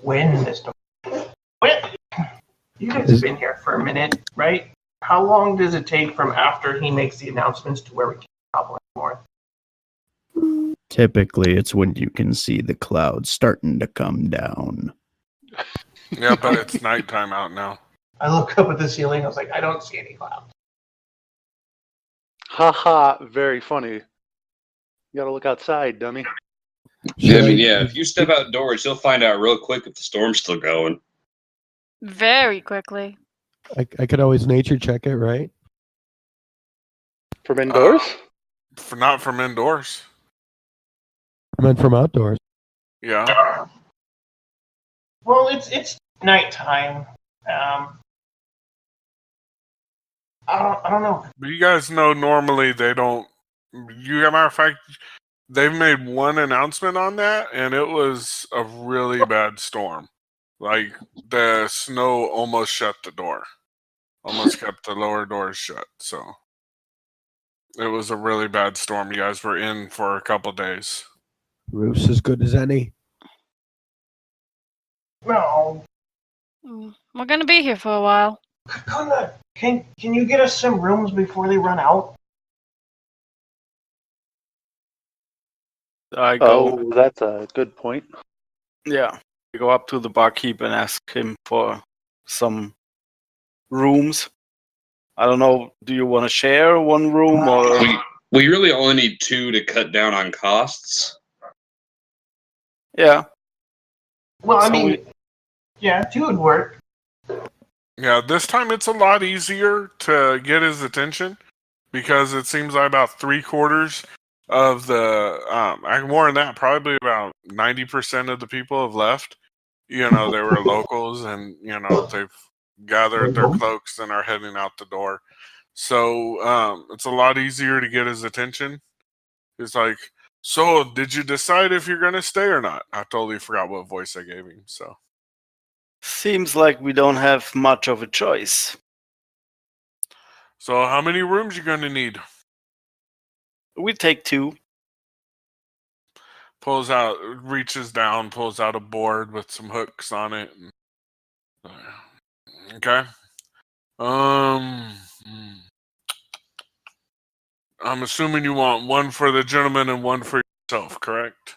When this. Well, you guys have been here for a minute, right? How long does it take from after he makes the announcements to where we can travel more? Typically, it's when you can see the clouds starting to come down. Yeah, but it's nighttime out now. I look up at the ceiling. I was like, I don't see any clouds. Haha, very funny. You gotta look outside, dummy. Yeah, if you step outdoors, you'll find out real quick if the storm's still going. Very quickly. I could always nature check it, right? From indoors? Not from indoors. I meant from outdoors. Yeah. Well, it's nighttime. I don't know. But you guys know normally they don't. Matter of fact, they've made one announcement on that, and it was a really bad storm. Like the snow almost shut the door, almost kept the lower doors shut. So it was a really bad storm. You guys were in for a couple days. Roof's as good as any. No. We're gonna be here for a while. Can you get us some rooms before they run out? I go. Oh, that's a good point. Yeah, I go up to the barkeep and ask him for some rooms. I don't know. Do you want to share one room or? We really only need 2 to cut down on costs. Yeah. Well, I So mean, yeah, 2 would work. Yeah, this time it's a lot easier to get his attention because it seems like about 3/4 of the more than that, probably about 90% of the people have left. You know, they were locals, and they've gathered their cloaks and are heading out the door. So it's a lot easier to get his attention. It's like, so did you decide if you're gonna stay or not? I totally forgot what voice I gave him. seems like we don't have much of a choice. So how many rooms you gonna need? We take 2. Reaches down, pulls out a board with some hooks on it. Okay. I'm assuming you want one for the gentleman and one for yourself, correct?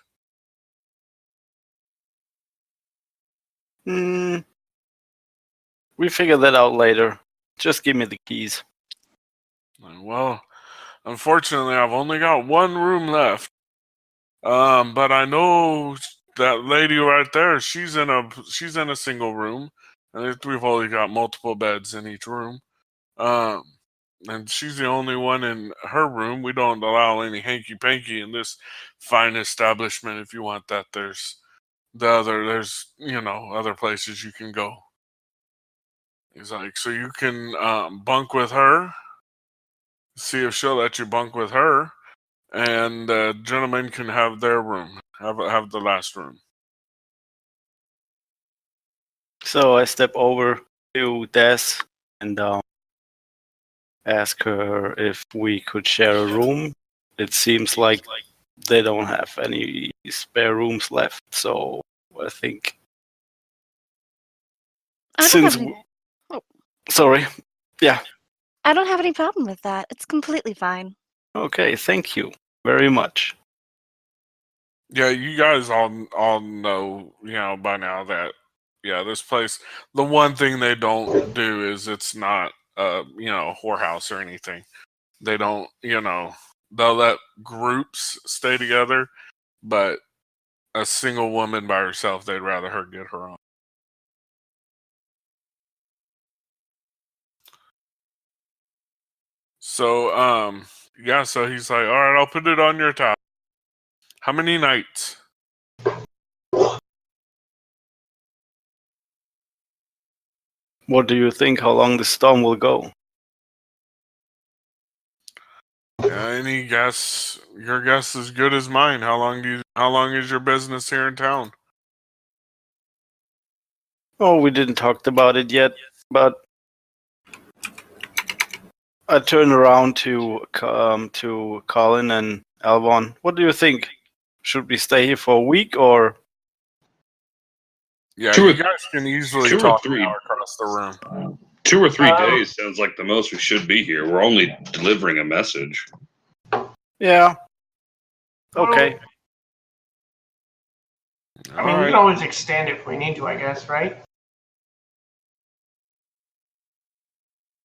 We figure that out later. Just give me the keys. Well, unfortunately, I've only got one room left. But I know that lady right there. She's in a single room, and we've only got multiple beds in each room. And she's the only one in her room. We don't allow any hanky panky in this fine establishment. If you want that, there's other places you can go. He's like, so you can bunk with her, see if she'll let you bunk with her, and the gentlemen can have their room, have the last room. So I step over to Des and ask her if we could share a room. It seems like they don't have any spare rooms left, so I think I don't since have any, sorry, yeah, I don't have any problem with that. It's completely fine. okay, thank you very much. Yeah, you guys all know, by now that this place. The one thing they don't do is it's not a whorehouse or anything. They don't, they'll let groups stay together, but a single woman by herself, they'd rather her get her own. So, so he's like, all right, I'll put it on your tab. How many nights? What do you think? How long the storm will go? Any guess? Your guess is good as mine. How long is your business here in town? Oh, we didn't talk about it yet, but I turn around to Colin and Alvon. What do you think? Should we stay here for a week or? Yeah, Two you or- guys can easily 2 or talk 3. now across the room. 2 or 3 days sounds like the most we should be here. We're only delivering a message. Yeah. Okay. I mean, we can always extend it if we need to, I guess, right?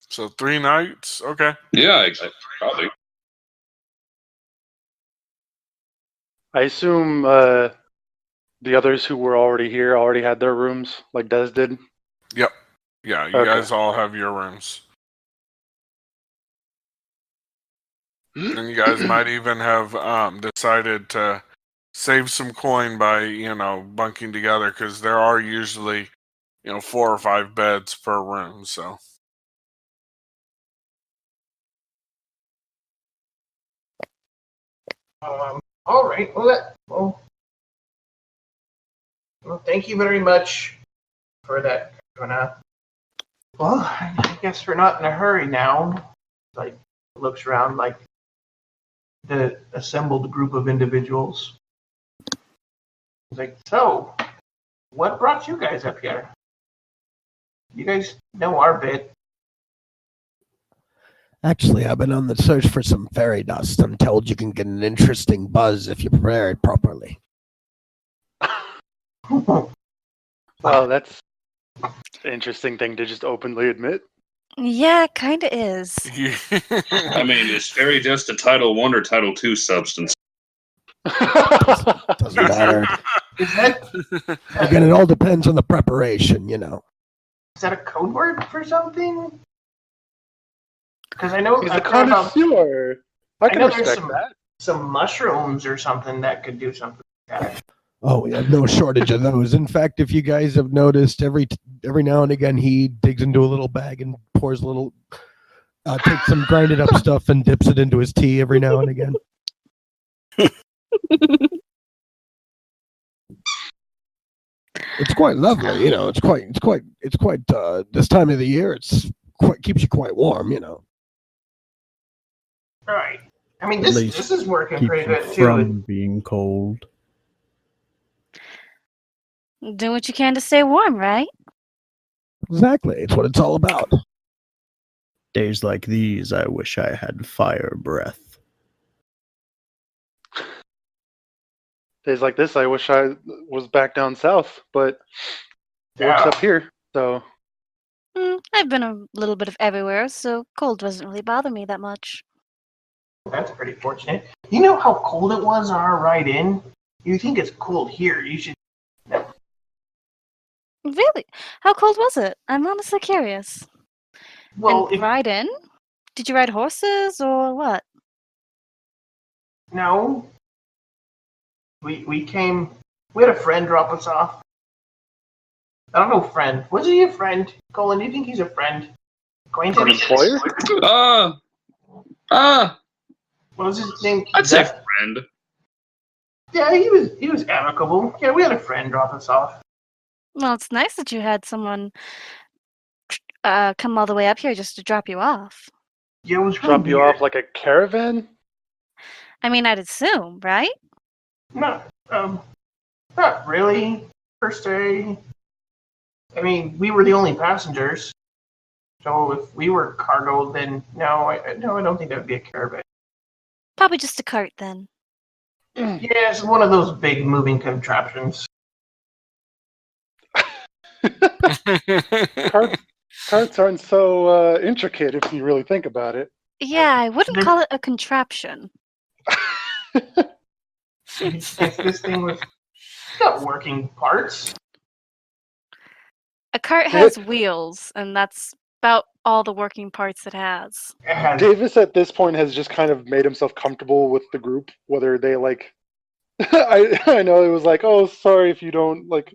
So 3 nights? Okay. Yeah, exactly. Probably. I assume the others who were already here already had their rooms, like Des did. Yep. Yeah, you Okay. guys all have your rooms. And you guys might even have decided to save some coin by, bunking together, because there are usually, 4 or 5 beds per room. So all right. Well, thank you very much for that, Kona. Well, I guess we're not in a hurry now. Like, looks around like the assembled group of individuals. He's like, so, what brought you guys up here? You guys know our bit. Actually, I've been on the search for some fairy dust. I'm told you can get an interesting buzz if you prepare it properly. Well, that's an interesting thing to just openly admit. Yeah, it kind of is. I mean, is fairy dust a Title I or Title II substance? Doesn't matter. Is that Again, it all depends on the preparation, is that a code word for something? Because I know He's I've a heard about connoisseur. I can know there's respect that. some mushrooms or something that could do something like that. Oh, we have no shortage of those. In fact, if you guys have noticed, every now and again, he digs into a little bag and pours a little, takes some grinded up stuff and dips it into his tea every now and again. It's quite lovely, It's quite. This time of the year, keeps you quite warm, Right. I mean, At this least is working Keep pretty you good too. from being cold. Do what you can to stay warm, right? Exactly, it's what it's all about. Days like these, I wish I had fire breath. Days like this, I wish I was back down south, but it works Yeah. up here. So I've been a little bit of everywhere, so cold doesn't really bother me that much. That's pretty fortunate. You know how cold it was on our ride in? You think it's cold here? You should. Really? How cold was it? I'm honestly curious. Well, And ride in? Did you ride horses or what? no. We came. We had a friend drop us off. I don't know, friend. Was he a friend? Colin, do you think he's a friend? an Acquaintance? employer? What was his name? I'd say Zeph? friend. Yeah, he was amicable. Yeah, we had a friend drop us off. Well, it's nice that you had someone come all the way up here just to drop you off. Yeah, it was really Drop you weird. off like a caravan? I mean, I'd assume, right? Not really, per se. I mean, we were the only passengers. So if we were cargo, then no, I don't think that would be a caravan. Probably just a cart then. Yeah, it's one of those big moving contraptions. Carts aren't so intricate if you really think about it. Yeah, I wouldn't call it a contraption. This thing was got working parts. A cart has wheels, and that's about all the working parts it has. It has, Davis at this point has just kind of made himself comfortable with the group, whether they like. I know it was like, oh, sorry if you don't like,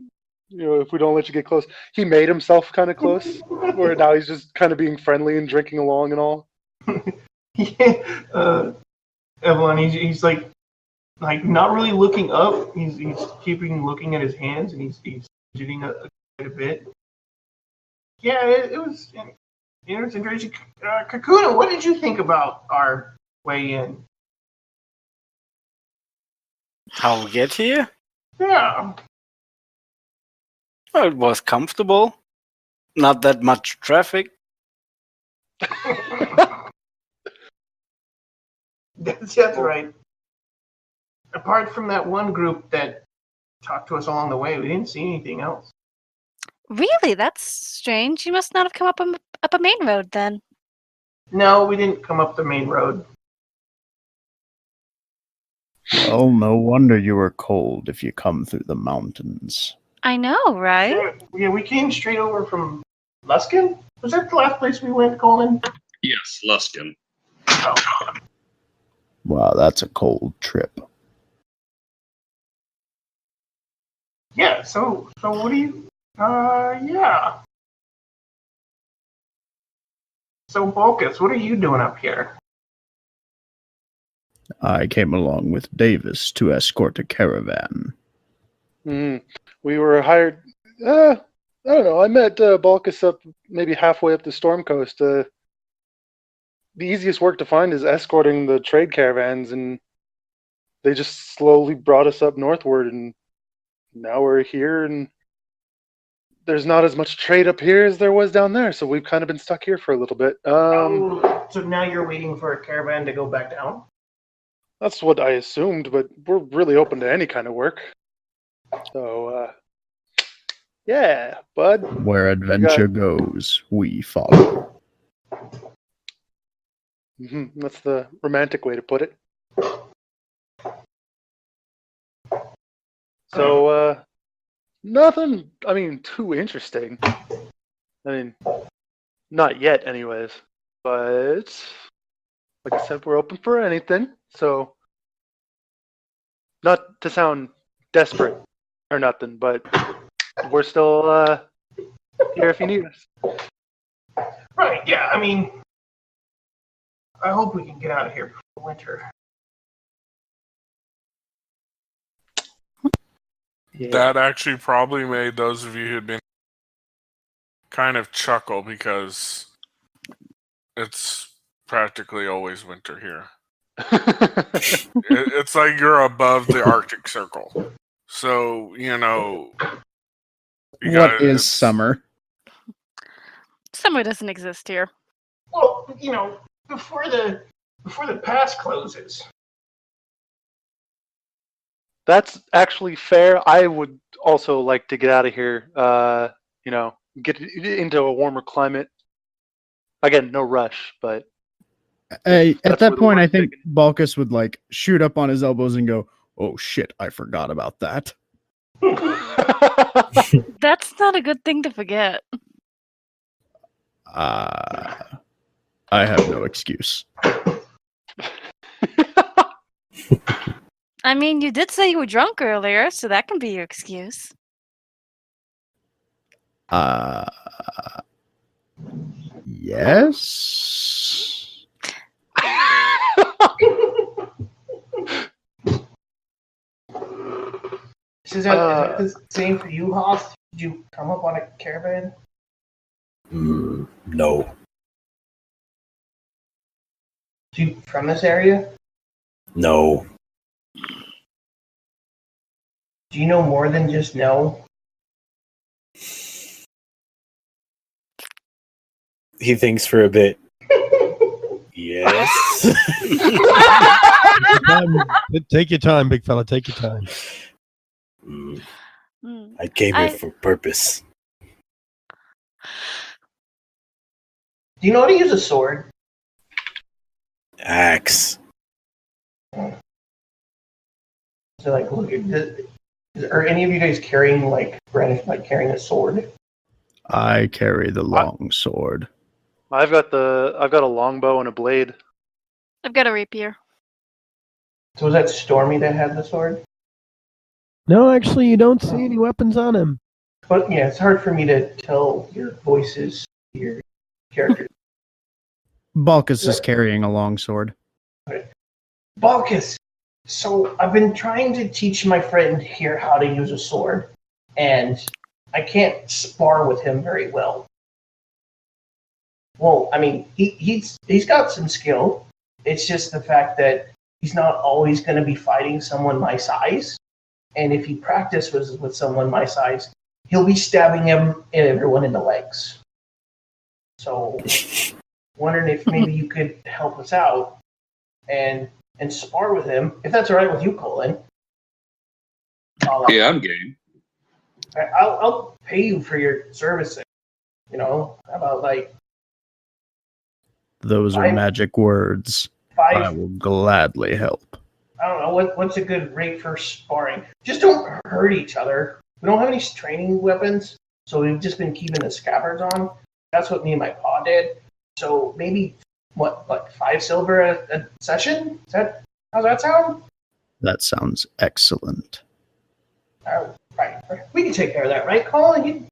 if we don't let you get close. He made himself kind of close, where now he's just kind of being friendly and drinking along and all. yeah, Evelyn, he's like not really looking up. He's keeping looking at his hands, and he's fidgeting quite a bit. Yeah, it was interesting. Kakuna, what did you think about our way in? How we get here? Yeah. Well, it was comfortable. Not that much traffic. That's right. Apart from that one group that talked to us along the way, we didn't see anything else. Really? That's strange. You must not have come up a main road then. No, we didn't come up the main road. Well, no wonder you were cold if you come through the mountains. I know, right? Yeah, we came straight over from Luskin? Was that the last place we went, Colin? Yes, Luskin. Oh. Wow, that's a cold trip. Yeah, so what do you, yeah. So, Bulkus, what are you doing up here? I came along with Davis to escort a caravan. We were hired. I don't know. I met Balkus up maybe halfway up the Storm Coast. The easiest work to find is escorting the trade caravans, and they just slowly brought us up northward, and now we're here, and there's not as much trade up here as there was down there, so we've kind of been stuck here for a little bit. So now you're waiting for a caravan to go back down? That's what I assumed, but we're really open to any kind of work. So, yeah, bud. Where adventure goes, we follow. That's the romantic way to put it. So, nothing, too interesting. Not yet, anyways. But, like I said, we're open for anything. So, not to sound desperate or nothing, but we're still here if you need us. Right, yeah, I hope we can get out of here before winter. Yeah. That actually probably made those of you who had been kind of chuckle because it's practically always winter here. It's like you're above the Arctic Circle. So, What is summer? Summer doesn't exist here. Well, before the pass closes. That's actually fair. I would also like to get out of here, get into a warmer climate. Again, no rush, but... At That's that where the point, I work's think taken. Balkus would shoot up on his elbows and go, "Oh shit, I forgot about that." That's not a good thing to forget. I have no excuse. You did say you were drunk earlier, so that can be your excuse. Yes. Is that the same for you, Hoth? Did you come up on a caravan? No. Are you from this area? No. Do you know more than just know? He thinks for a bit. Yes. Take your time, big fella. Take your time. I came here for purpose. Do you know how to use a sword? Axe. So, are any of you guys carrying carrying a sword? I carry the long sword. I've got a longbow and a blade. I've got a rapier. So was that Stormy that had the sword? No, actually, you don't see any weapons on him. But yeah, it's hard for me to tell your voices, your characters. Balkus is carrying a long sword. Balkus! So I've been trying to teach my friend here how to use a sword, and I can't spar with him very well. Well, he's got some skill. It's just the fact that he's not always going to be fighting someone my size. And if he practices with someone my size, he'll be stabbing him and everyone in the legs. So, wondering if maybe you could help us out and spar with him, if that's all right with you, Colin. Yeah, I'm game. I'll pay you for your services. How about Those are magic words. I will gladly help. I don't know, what's a good rate for sparring? Just don't hurt each other. We don't have any training weapons, so we've just been keeping the scabbards on. That's what me and my pa did. So maybe, 5 silver a session? Is that How's that sound? That sounds excellent. Right. We can take care of that, right, Colin?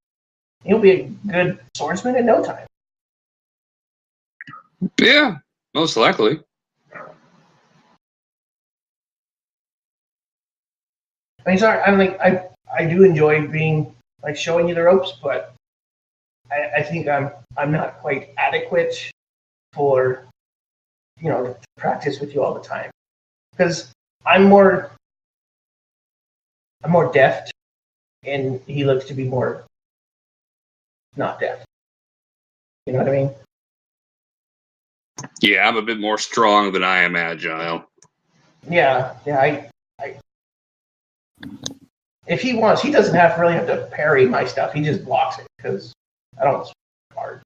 You'll be a good swordsman in no time. Yeah, most likely. I mean, sorry, I do enjoy being like showing you the ropes, but I think I'm not quite adequate for to practice with you all the time because I'm more deft, and he looks to be more not deft. You know what I mean? Yeah, I'm a bit more strong than I am agile. Yeah. I if he wants, he doesn't really have to parry my stuff. He just blocks it because I don't swing hard.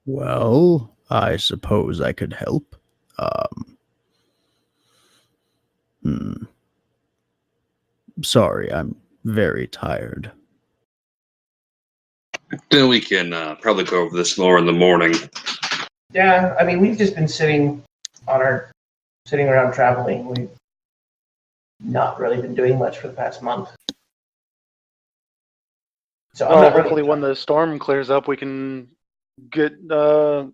Well, I suppose I could help. Sorry, I'm very tired. Then we can probably go over this more in the morning. Yeah, I mean, we've just been sitting around traveling. We've not really been doing much for the past month. So I'm Well, not really hopefully when the storm clears up, we can get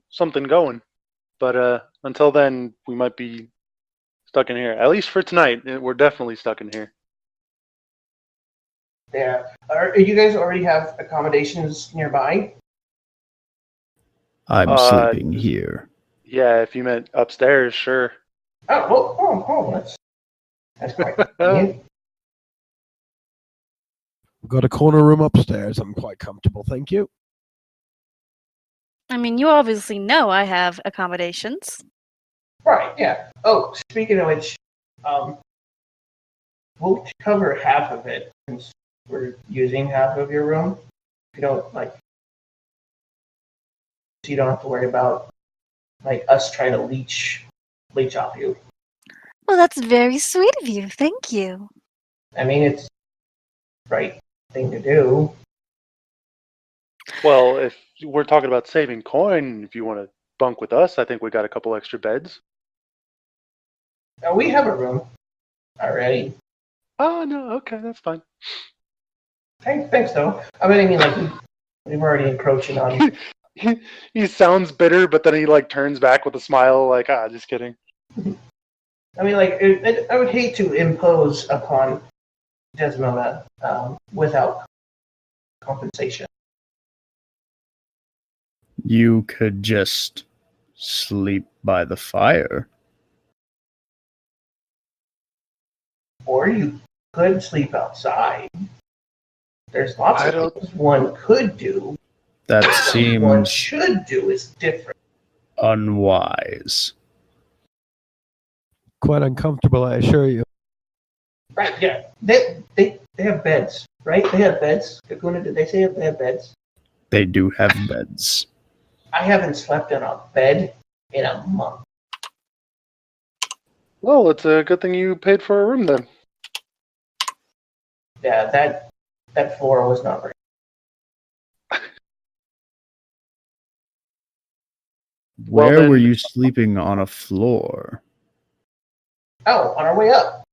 something going. But until then, we might be stuck in here. At least for tonight, we're definitely stuck in here. Yeah. You guys already have accommodations nearby? I'm sleeping here. Yeah, if you meant upstairs, sure. That's quite convenient. We've got a corner room upstairs. I'm quite comfortable, thank you. I mean, you obviously know I have accommodations. Right, yeah. Oh, speaking of which, we'll cover half of it since we're using half of your room. If you don't so you don't have to worry about us trying to leech off you. Well, that's very sweet of you. Thank you. I mean, it's the right thing to do. Well, if we're talking about saving coin, if you want to bunk with us, I think we got a couple extra beds. We have a room already. Oh, no, okay, that's fine. Thanks, though. I mean, we've already encroaching on. He sounds bitter, but then he turns back with a smile, just kidding. I mean, I would hate to impose upon Desmona without compensation. You could just sleep by the fire. Or you could sleep outside. There's lots I of don't- things one could do. That One seems should do is different. unwise. Quite uncomfortable, I assure you. Right, yeah. They have beds, right? They have beds. Kakuna, did they say they have beds? They do have beds. I haven't slept in a bed in a month. Well, it's a good thing you paid for a room then. Yeah, that floor was not very. Where then- were you sleeping on a floor? Oh, on our way up.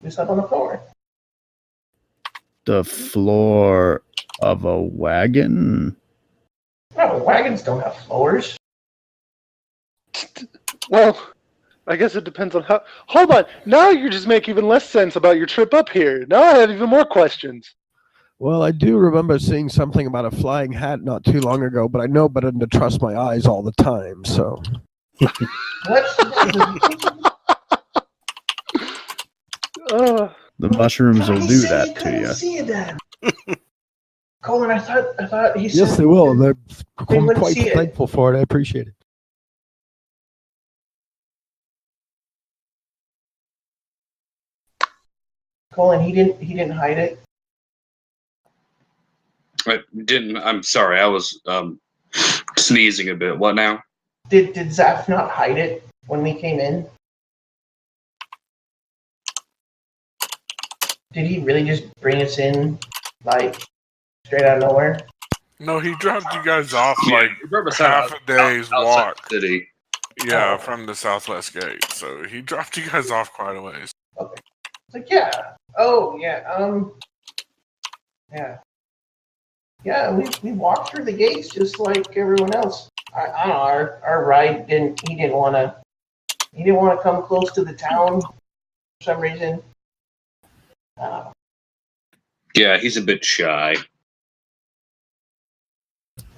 We slept on the floor. The floor of a wagon? No, wagons don't have floors. Well, I guess it depends on how. Hold on. Now you're just making even less sense about your trip up here. Now I have even more questions. Well, I do remember seeing something about a flying hat not too long ago, but I know better than to trust my eyes all the time, so. The mushrooms will do that to you. See it then. Colin, I thought he said. Yes, they will. I'm wouldn't quite see it. thankful for it. I appreciate it. Colin, he didn't hide it. I didn't. I'm sorry. I was sneezing a bit. What now? Did Zaf not hide it when we came in? Did he really just bring us in straight out of nowhere? No, he dropped you guys off Yeah, like he dropped us half a day's outside walk. the city. Yeah, Oh. from the southwest gate. So he dropped you guys off quite a ways. Okay. It's like, yeah. Oh, yeah. Yeah. Yeah, we walked through the gates just like everyone else. I don't know. Our ride he didn't want to come close to the town for some reason. Yeah, he's a bit shy.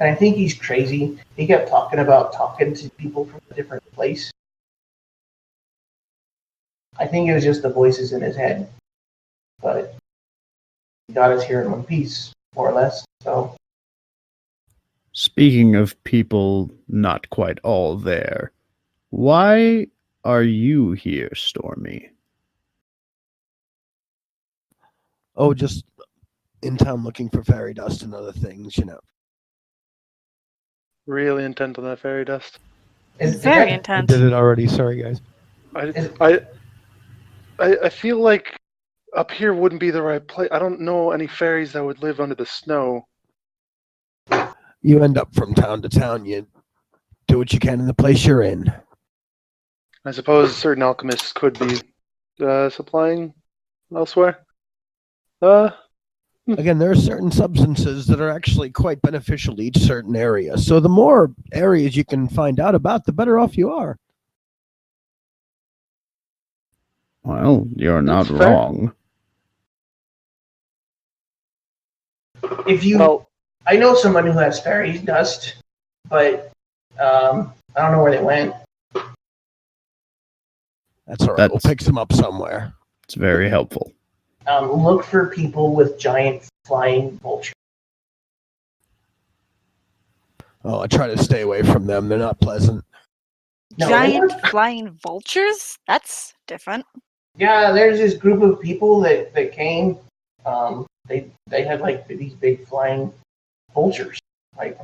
And I think he's crazy. He kept talking to people from a different place. I think it was just the voices in his head. But he got us here in one piece, more or less. So Speaking of people not quite all there, why are you here, Stormy? Oh, just in town looking for fairy dust and other things, you know. Really intent on that fairy dust. is Very that, I intense. did it already. Sorry, guys. I feel like up here wouldn't be the right place. I don't know any fairies that would live under the snow. You end up from town to town. You do what you can in the place you're in. I suppose certain alchemists could be supplying elsewhere. Again, there are certain substances that are actually quite beneficial to each certain area. So the more areas you can find out about, the better off you are. Well, you're not That's fair. wrong. if you, Well, I know someone who has fairy dust, but I don't know where they went. That's all right. That's- We'll pick some up somewhere. It's very helpful. Look for people with giant flying vultures. Oh, I try to stay away from them. They're not pleasant. No, they Giant weren't. flying vultures? That's different. Yeah, there's this group of people that came. They had like these big flying vultures. Like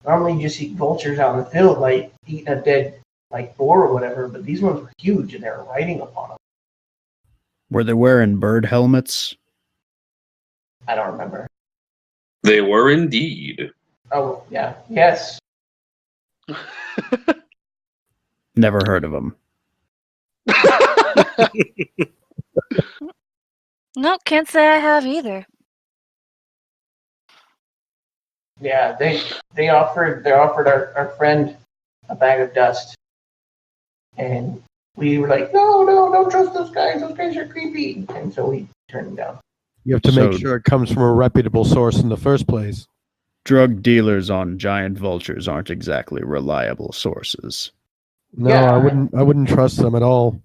normally you just see vultures out in the field, like eating a dead like boar or whatever. But these ones were huge, and they were riding upon them. Were they wearing bird helmets? I don't remember. They were indeed. Oh yeah, yes. Never heard of them. No, can't say I have either. Yeah, they offered our friend a bag of dust, and we were like, no, don't trust those guys. Those guys are creepy, and so we turned them down. You have to make So- sure it comes from a reputable source in the first place. Drug dealers on giant vultures aren't exactly reliable sources. No, Yeah. I wouldn't trust them at all.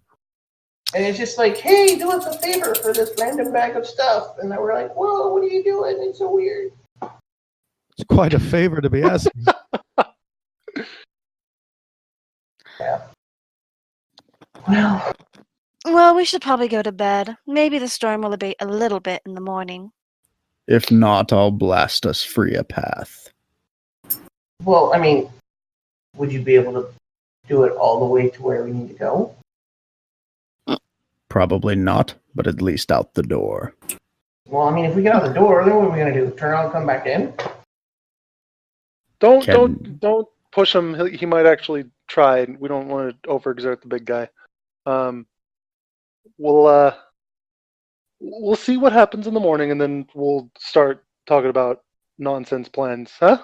And it's just like, hey, do us a favor for this random bag of stuff, and then we're like, whoa, what are you doing? It's so weird. It's quite a favor to be asking. Well, we should probably go to bed. Maybe the storm will abate a little bit in the morning. If not, I'll blast us free a path. Well, I mean, would you be able to do it all the way to where we need to go? Probably not, but at least out the door. Well, I mean, if we get out the door, then what are we gonna do? Turn around and come back in? Don't push him. He might actually try. We don't want to overexert the big guy. We'll see what happens in the morning, and then we'll start talking about nonsense plans, huh?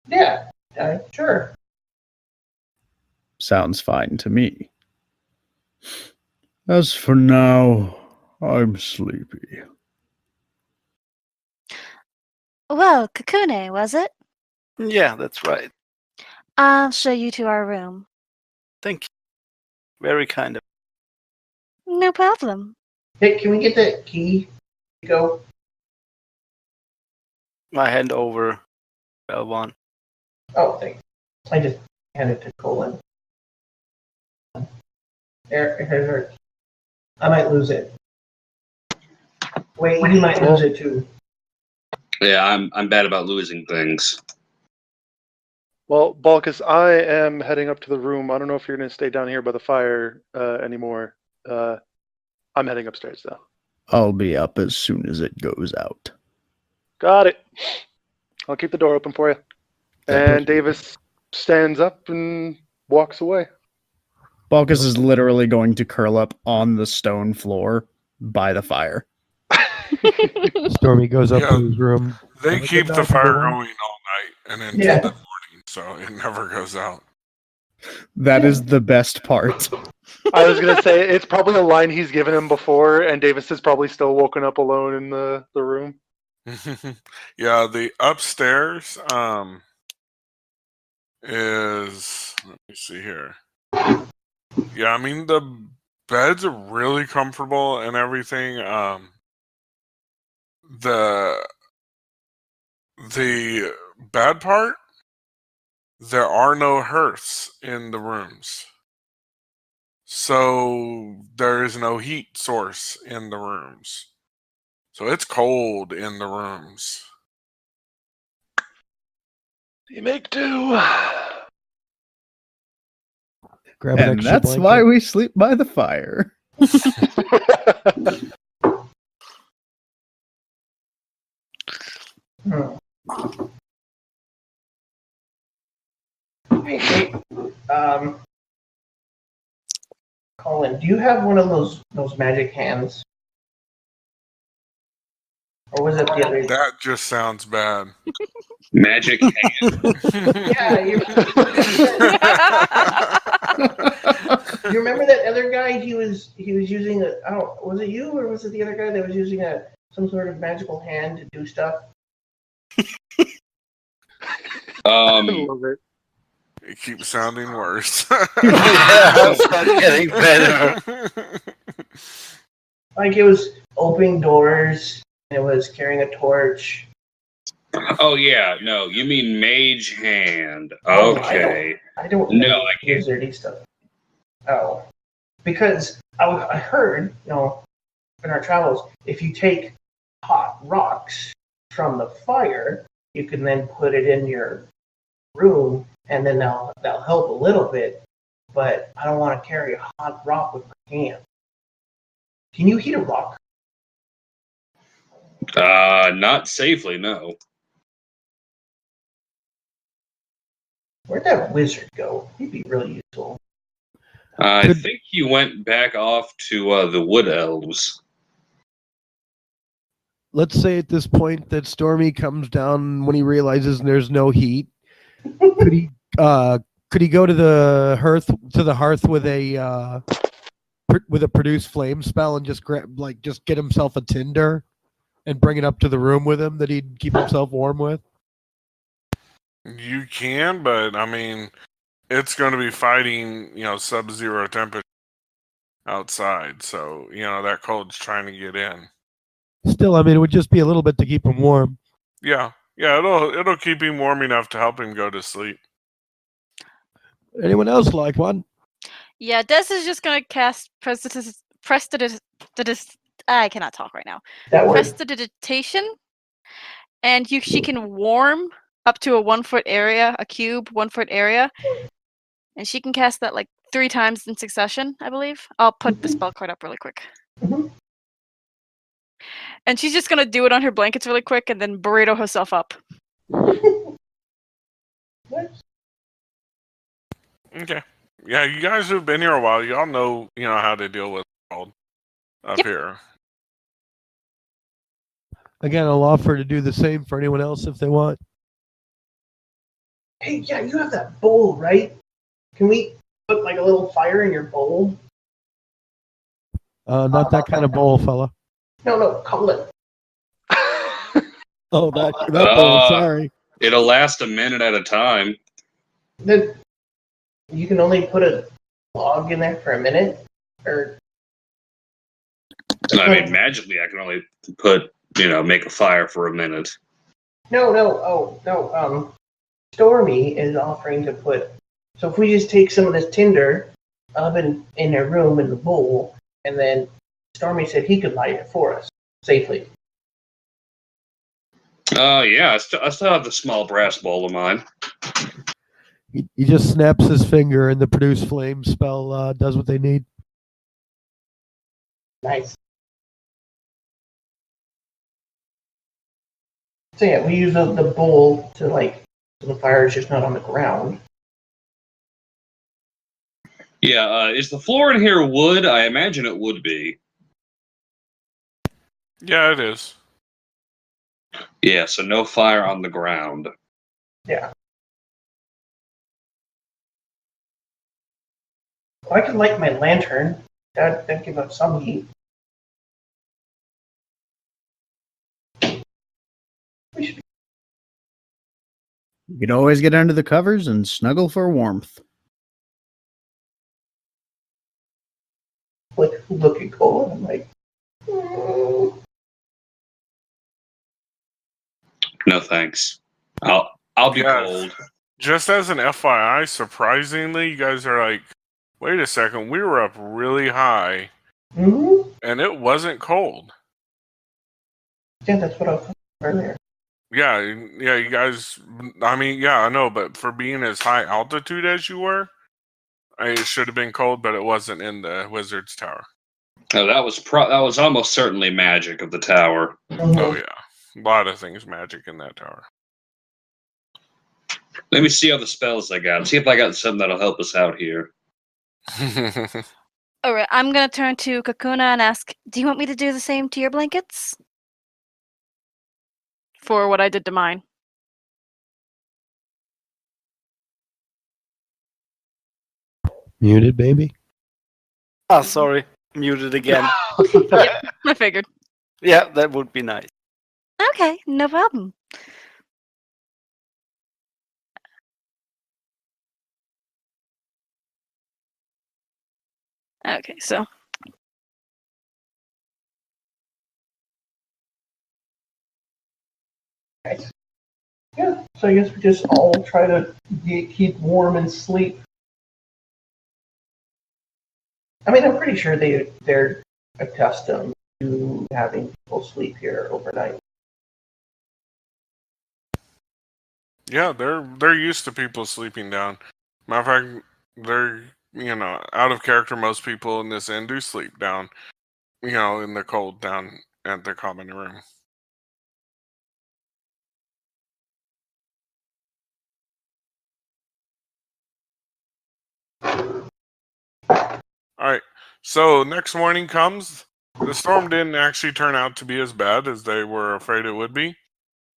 Yeah, sure. Sounds fine to me. As for now, I'm sleepy. Well, Kakune, was it? Yeah, that's right. I'll show you to our room. Thank you. Very kind of. No problem. Hey, can we get that key? Go. I hand over Elvon. Oh, thanks. I just handed it to Colin. Here's I might lose it. Wait, he might lose it too. Yeah, I'm bad about losing things. Well, Balkus, I am heading up to the room. I don't know if you're going to stay down here by the fire anymore. I'm heading upstairs, though. I'll be up as soon as it goes out. Got it. I'll keep the door open for you. That And person- Davis stands up and walks away. Balkus is literally going to curl up on the stone floor by the fire. Stormy goes up Yeah. to his room. They Have a keep good the night, fire everyone. going all night and into Yeah. the morning, so it never goes out. That is the best part. I was gonna say it's probably a line he's given him before, and Davis is probably still woken up alone in the room. Yeah, the upstairs is, let me see here. Yeah, I mean the beds are really comfortable and everything. The bad part, there are no hearths in the rooms. So there is no heat source in the rooms. So it's cold in the rooms. You make do. Grab an And extra that's blanket. why we sleep by the fire. Hey, Colin, do you have one of those magic hands? Or was it the other? That just sounds bad. Magic hand. Yeah, you remember that other guy? He was using a. I don't. Was it you or was it the other guy that was using some sort of magical hand to do stuff? I love it. It keeps sounding worse. Yeah, it's not getting better. Like it was opening doors. And it was carrying a torch. Oh yeah, no, you mean mage hand. Oh, Okay. I don't No, know I can't. wizardy stuff. Oh, because I heard, in our travels, if you take hot rocks from the fire, you can then put it in your room, and then that'll help a little bit. But I don't want to carry a hot rock with my hand. Can you heat a rock? Not safely, no. Where'd that wizard go? He'd be really useful. I Could- think he went back off to the wood elves. Let's say at this point that Stormy comes down when he realizes there's no heat. Could he go to the hearth with a produce flame spell and just get himself a tinder and bring it up to the room with him that he'd keep himself warm with? You can, but I mean, it's going to be fighting, sub-zero temperature outside. So, that cold's trying to get in. Still, I mean, it would just be a little bit to keep him warm. Yeah, it'll keep him warm enough to help him go to sleep. Anyone else like one? Yeah, Des is just gonna cast I cannot talk right now. That word. Prestidigitation, and she can warm up to a 1 foot area, a cube 1 foot area, and she can cast that like 3 times in succession, I believe. I'll put the spell card up really quick. Mhm. And she's just gonna do it on her blankets really quick, and then burrito herself up. What? Okay. Yeah, you guys who've been here a while, y'all know, how to deal with cold up Yep. here. Again, I'll offer to do the same for anyone else if they want. Hey, yeah, you have that bowl, right? Can we put like a little fire in your bowl? Not that kind of bowl, fella. No, Colin. Oh, that bowl. Sorry. It'll last a minute at a time. Then you can only put a log in there for a minute, or I mean, magically, I can only make a fire for a minute. no. Stormy is offering to put. So if we just take some of this tinder up in her room in the bowl, and then Stormy said he could light it for us safely. Yeah, I still have the small brass bowl of mine. He just snaps his finger and the produce flame spell does what they need. Nice. So yeah, we use the bowl to so the fire is just not on the ground. Yeah, is the floor in here wood? I imagine it would be. Yeah, it is. Yeah, so no fire on the ground. Yeah. Well, I could light my lantern. That'd give up some heat. We should You could always get under the covers and snuggle for warmth. look at Cole and I'm like, mm. No thanks. I'll be Yeah. cold. Just as an FYI, surprisingly, you guys are like, wait a second, we were up really high, Mm-hmm. and it wasn't cold. Yeah, that's what I was talking about earlier. Yeah, you guys, I mean, yeah, I know, but for being as high altitude as you were, it should have been cold, but it wasn't in the wizard's tower. No, that was almost certainly magic of the tower. Mm-hmm. Oh, yeah. A lot of things magic in that tower. Let me see other spells I got. See if I got something that'll help us out here. All right, I'm gonna turn to Kakuna and ask, do you want me to do the same to your blankets? For what I did to mine. Muted, baby. Ah, sorry. Muted again. Yep, I figured. Yeah, that would be nice. Okay, no problem. Okay, so Nice. Yeah, so I guess we just all try to keep warm and sleep. I mean, I'm pretty sure they're accustomed to having people sleep here overnight. Yeah, they're used to people sleeping down. Matter of fact, they're out of character. Most people in this inn do sleep down, in the cold down at the common room. All right. So next morning comes. The storm didn't actually turn out to be as bad as they were afraid it would be.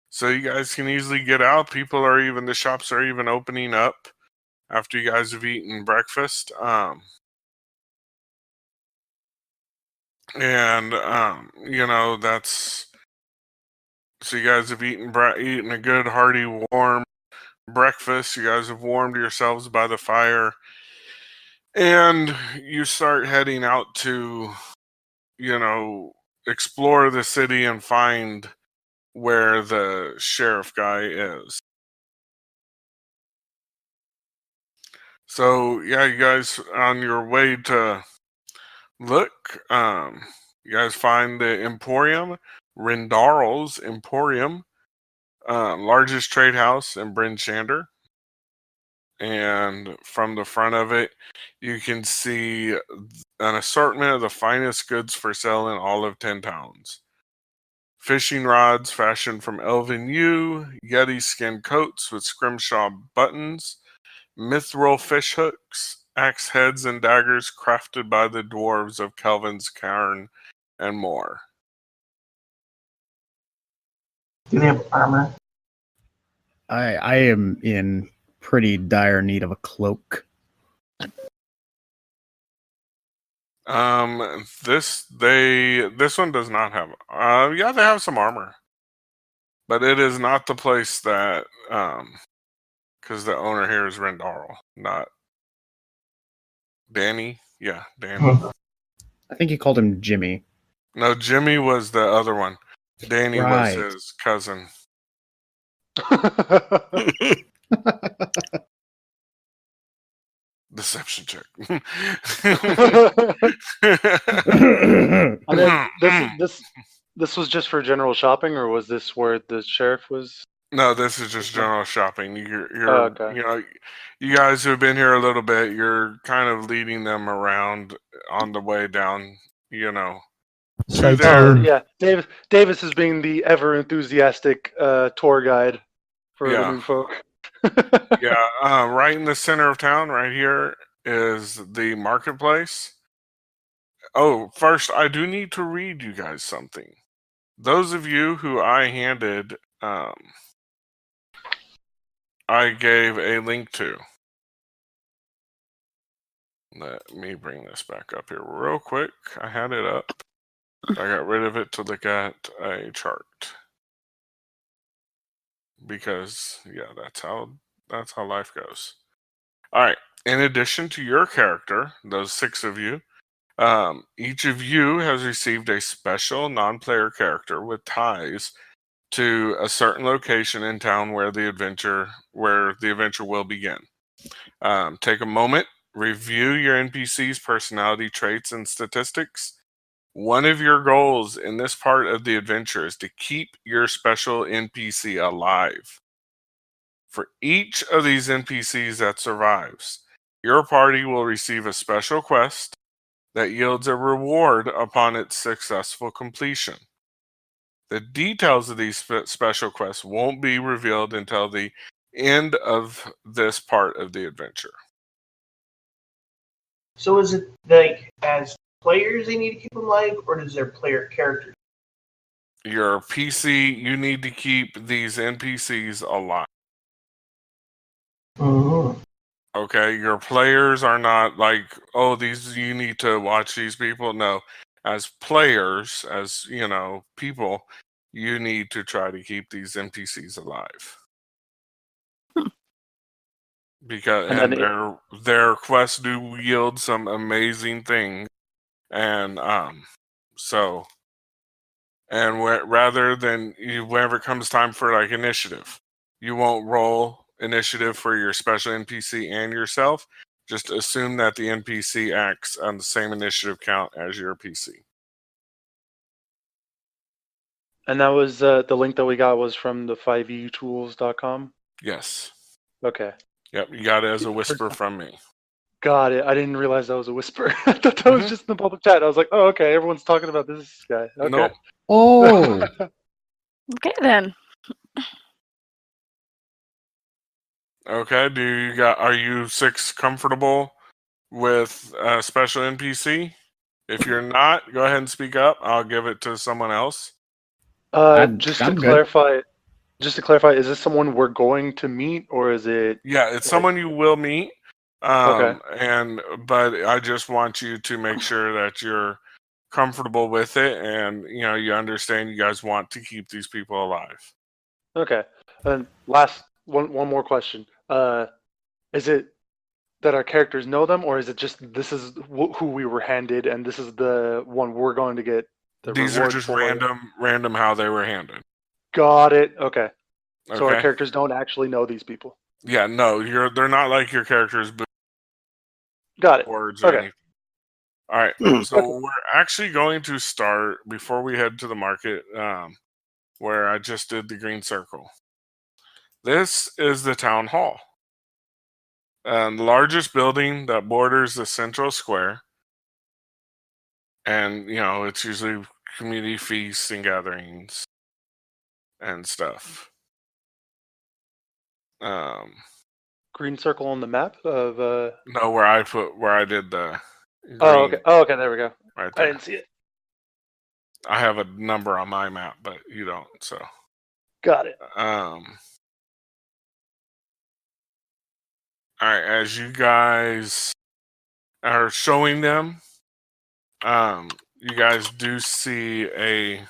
So you guys can easily get out. The shops are even opening up after you guys have eaten breakfast. That's so you guys have eaten a good hearty warm breakfast. You guys have warmed yourselves by the fire, and you start heading out to explore the city and find where the sheriff guy is. So yeah, you guys on your way to look, you guys find the Emporium, Rindarl's Emporium, largest trade house in Bryn Shander. And from the front of it, you can see an assortment of the finest goods for sale in all of 10 towns. Fishing rods fashioned from elven yew, yeti skin coats with scrimshaw buttons, mithril fish hooks, axe heads and daggers crafted by the dwarves of Kelvin's Cairn, and more. Do they have armor? I am in pretty dire need of a cloak. This one does not have. Yeah, they have some armor, but it is not the place that because the owner here is Rendarl, not Danny. Yeah, Danny. I think he called him Jimmy. No, Jimmy was the other one. Danny Right. was his cousin. Deception check. And this was just for general shopping, or was this where the sheriff was? No, this is just general shopping. Okay. You guys who have been here a little bit, you're kind of leading them around on the way down, To Oh, their Sightseeing. yeah. Davis is being the ever enthusiastic tour guide for the yeah new folk. yeah right in the center of town, right here is the marketplace. Oh, first I do need to read you guys something. Those of you who I handed, I gave a link to. Let me bring this back up here real quick. I had it up. I got rid of it to look at a chart. Because yeah, that's how life goes. All right. In addition to your character, those 6 of you, each of you has received a special non-player character with ties to a certain location in town where the adventure will begin. Take a moment, review your NPC's personality traits and statistics. One of your goals in this part of the adventure is to keep your special NPC alive. For each of these NPCs that survives, your party will receive a special quest that yields a reward upon its successful completion. The details of these special quests won't be revealed until the end of this part of the adventure. So is it like as players they need to keep them alive, or does their player character? Your PC, you need to keep these NPCs alive. Mm-hmm. Okay, your players are not like, oh, these you need to watch these people. No, as players, as people, you need to try to keep these NPCs alive because And then their quests do yield some amazing things, and so rather than whenever it comes time for like initiative, you won't roll initiative for your special NPC and yourself. Just assume that the NPC acts on the same initiative count as your PC. And that was the link that we got was from the 5etools.com. Yes. Okay. Yep, you got it as a whisper from me. Got it. I didn't realize that was a whisper. I thought that was Mhm. just in the public chat. I was like, oh, okay, everyone's talking about this guy. Okay. Nope. Oh, Okay then. Okay, are you 6 comfortable with a special NPC? If you're not, go ahead and speak up. I'll give it to someone else. I'm Just to good. clarify, is this someone we're going to meet, or is it Yeah, it's like someone you will meet. okay? But I just want you to make sure that you're comfortable with it, and you understand you guys want to keep these people alive. Okay. And last one more question. Is it that our characters know them, or is it just this is who we were handed, and this is the one we're going to get the These are reward just for? random how they were handed. Got it. Okay. So our Okay. characters don't actually know these people. Yeah, no, they're not like your characters' Got it. words or Okay. anything. All right. So Okay. we're actually going to start before we head to the market, where I just did the green circle. This is the town hall. The largest building that borders the central square. And, it's usually community feasts and gatherings and stuff. Green circle on the map of. No, where I did the green Oh, okay. Oh, okay. There we go. right I there. didn't see it. I have a number on my map, but you don't. So, Got it. all right. As you guys are showing them, you guys do see a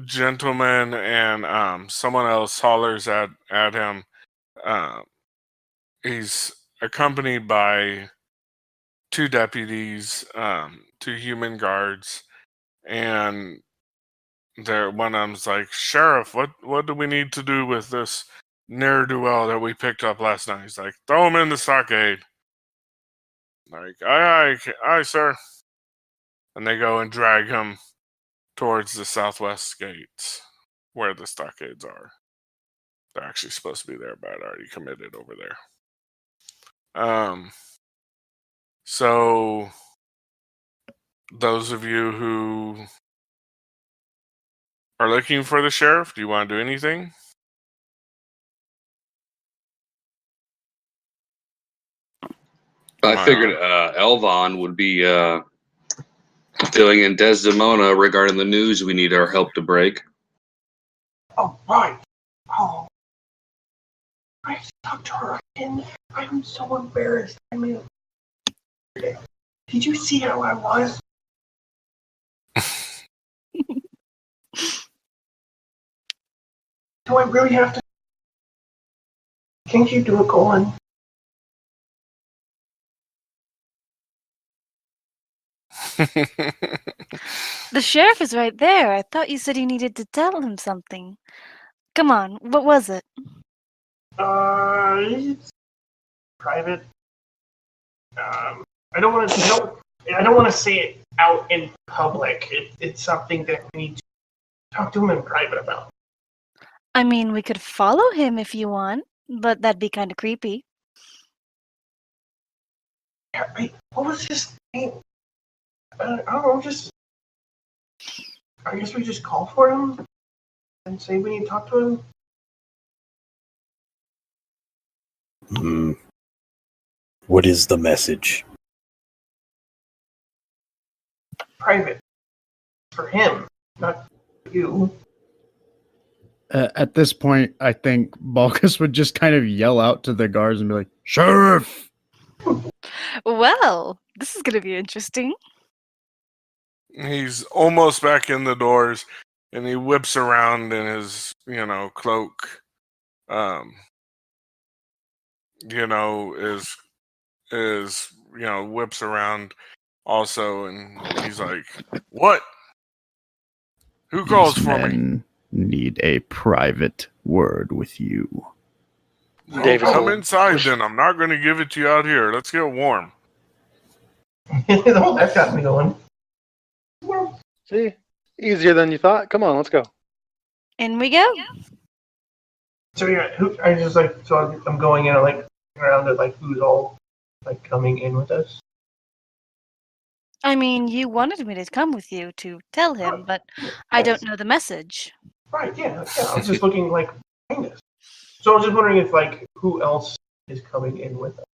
gentleman, and someone else hollers at him. He's accompanied by 2 deputies, 2 human guards, and one of them's like, "Sheriff, what do we need to do with this ne'er do well that we picked up last night?" He's like, "Throw him in the stockade." Like, aye, sir. And they go and drag him towards the southwest gates, where the stockades are. They're actually supposed to be there, but I'd already committed over there. So those of you who are looking for the sheriff, do you want to do anything? I figured Elvon would be filling in Desdemona regarding the news we need our help to break. Oh, right. Oh. I have to talk to her again. I'm so embarrassed. I mean, did you see how I was? Do I really have to? Can't you do it, Colin? The sheriff is right there. I thought you said you needed to tell him something. Come on, what was it? It's private. I don't want to. I don't want to say it out in public. It's something that we need to talk to him in private about. I mean, we could follow him if you want, but that'd be kind of creepy. What was his name? I don't know. I guess we just call for him and say we need to talk to him. What is the message? Private. For him, not you. At this point, I think Balkus would just kind of yell out to the guards and be like, "Sheriff!" Well, this is going to be interesting. He's almost back in the doors, and he whips around in his, cloak. Whips around also, and he's like, "What? Who calls These for me?" men need a private word with you. Well, Davis come will inside push- then. I'm not going to give it to you out here. Let's get warm. That got me going. See, easier than you thought. Come on, let's go. In we go. So yeah, I'm going in and like around at like who's all like coming in with us. I mean, you wanted me to come with you to tell him, but I don't know the message. Right, yeah. I was just looking like behind us. So I was just wondering if like who else is coming in with us.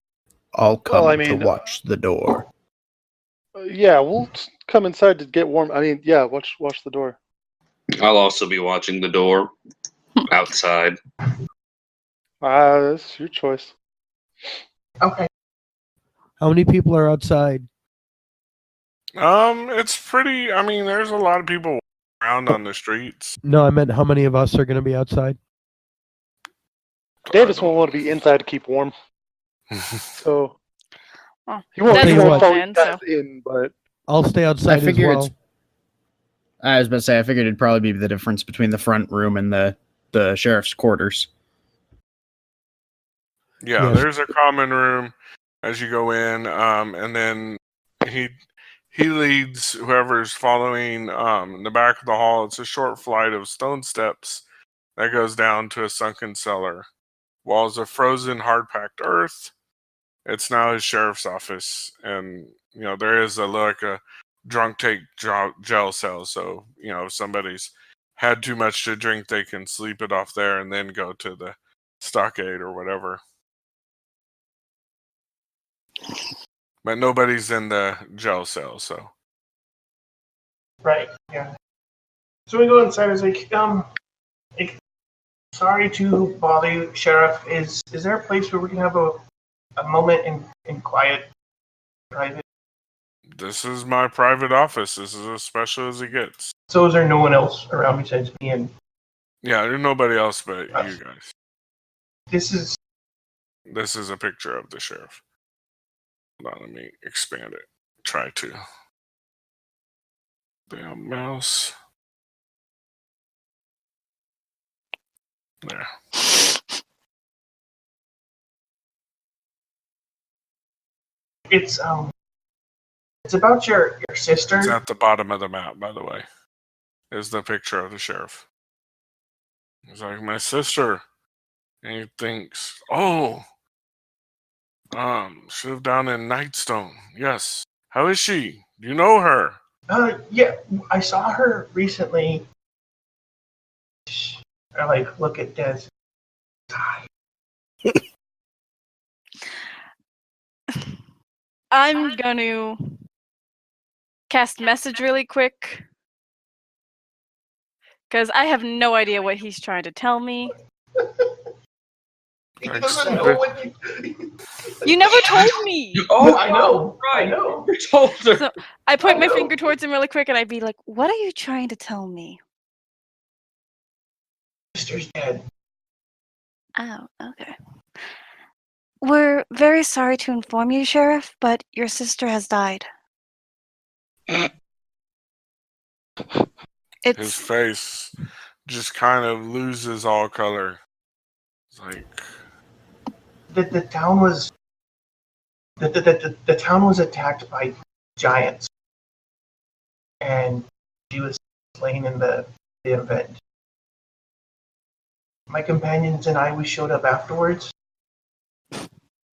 I'll come Well, I to mean, watch the door. Yeah, we'll come inside to get warm. I mean, yeah, watch the door. I'll also be watching the door outside. That's your choice. Okay. How many people are outside? It's pretty. I mean, there's a lot of people around on the streets. No, I meant how many of us are going to be outside? Davis won't want to be inside to keep warm, so Well, he won't. that's He his won't follow plan, you guys so. in, but I'll stay I outside as figure well. I was about to say, I figured it'd probably be the difference between the front room and the sheriff's quarters. Yeah, Yes. there's a common room as you go in, and then he leads whoever's following in the back of the hall. It's a short flight of stone steps that goes down to a sunken cellar. Walls of frozen, hard-packed earth. It's now his sheriff's office, and there is a drunk take jail cell. So if somebody's had too much to drink, they can sleep it off there and then go to the stockade or whatever. But nobody's in the jail cell, so. Right, yeah. So we go inside. I was like, sorry to bother you, Sheriff. Is there a place where we can have a moment in quiet, private? This is my private office. This is as special as it gets. So is there no one else around besides me and Yeah, there's nobody else but you guys. this is This is a picture of the sheriff. Hold on, let me expand it. Try to. Damn mouse. There. it's about your sister. It's at the bottom of the map, by the way. Is the picture of the sheriff. He's like, my sister. And he thinks, oh, she lived down in Nightstone. Yes. How is she? Do you know her? Yeah, I saw her recently. I like look at Des. I'm gonna cast message really quick because I have no idea what he's trying to tell me. He Like, doesn't know what You never told me. Oh, I know. I right. know. You told her. So I point I my know. finger towards him really quick and I'd be like, "What are you trying to tell me?" Sister's dead. Oh, okay. We're very sorry to inform you, Sheriff, but your sister has died. his It's face just kind of loses all color. It's like, The town was the town was attacked by giants, and she was slain in the event. My companions and I, we showed up afterwards.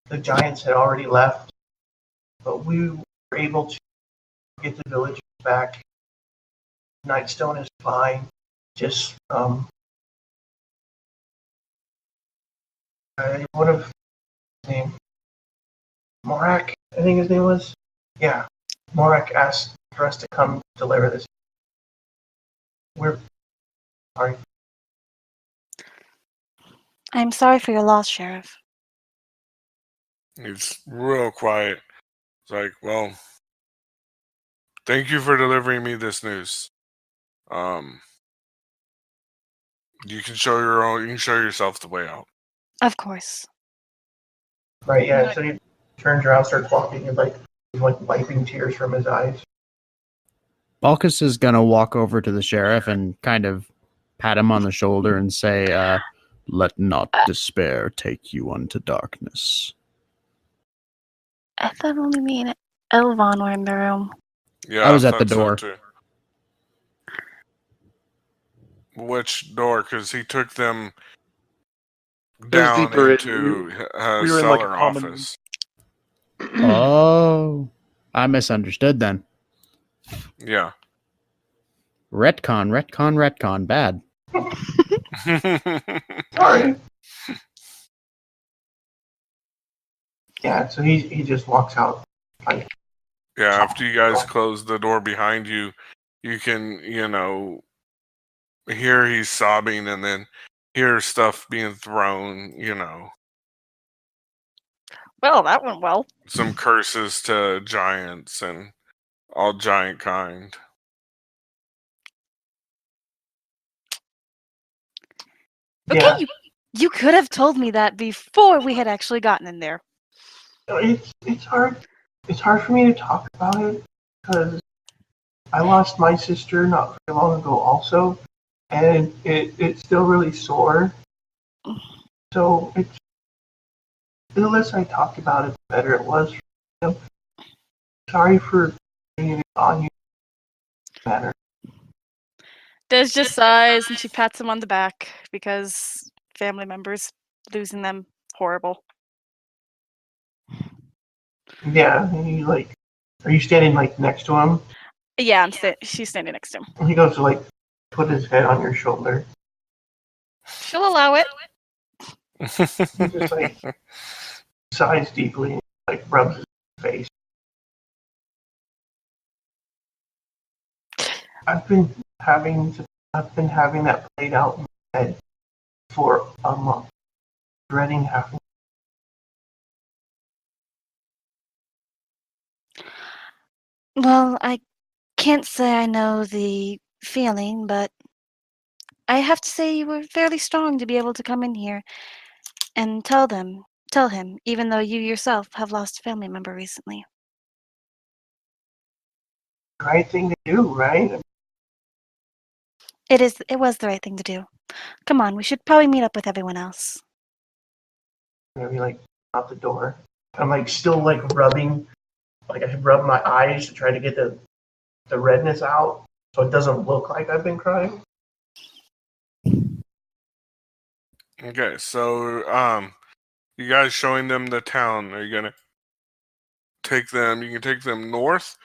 The giants had already left, but we were able to get the villagers back. Nightstone is fine. Just one of his name, Morak, I think his name was. Yeah, Morak asked for us to come deliver this. We're sorry. I'm sorry for your loss, Sheriff. he's real quiet. It's like, well, thank you for delivering me this news. You can show yourself the way out. Of course. Right, yeah. So he turns around, starts walking, and he's like wiping tears from his eyes. Balkus is gonna walk over to the sheriff and kind of pat him on the shoulder and say, "Let not despair take you unto darkness." I thought only me and Elvon were in the room. Yeah, I was at the thought so, door. too. Which door? Because he took them was down deeper in. into a we were in, like, a cellar common- office. Oh, I misunderstood then. Yeah. Retcon, bad. Sorry. Yeah, so he just walks out. Like, Yeah, after you guys close the door behind you, you can, hear he's sobbing and then hear stuff being thrown, Well, that went well. some curses to giants and all giant kind. Okay, yeah, you could have told me that before we had actually gotten in there. it's hard. It's hard for me to talk about it because I lost my sister not very long ago, also, and it's still really sore. So the less I talked about it, the better it was. Sorry for bringing it on you. Matter. Des just sighs and she pats him on the back because family members, losing them, horrible. Yeah, and are you standing next to him? Yeah, she's standing next to him. He goes to put his head on your shoulder. She'll allow it. He just sighs deeply and rubs his face. I've been having that played out in my head for a month, dreading having. Well, I can't say I know the feeling, but I have to say you were fairly strong to be able to come in here and tell him, even though you yourself have lost a family member recently. Right thing to do, right? It was the right thing to do. Come on, we should probably meet up with everyone else. Maybe out the door. I'm still rubbing, I rub my eyes to try to get the redness out, so it doesn't look like I've been crying. Okay, so you guys showing them the town. Are you gonna take them? You can take them north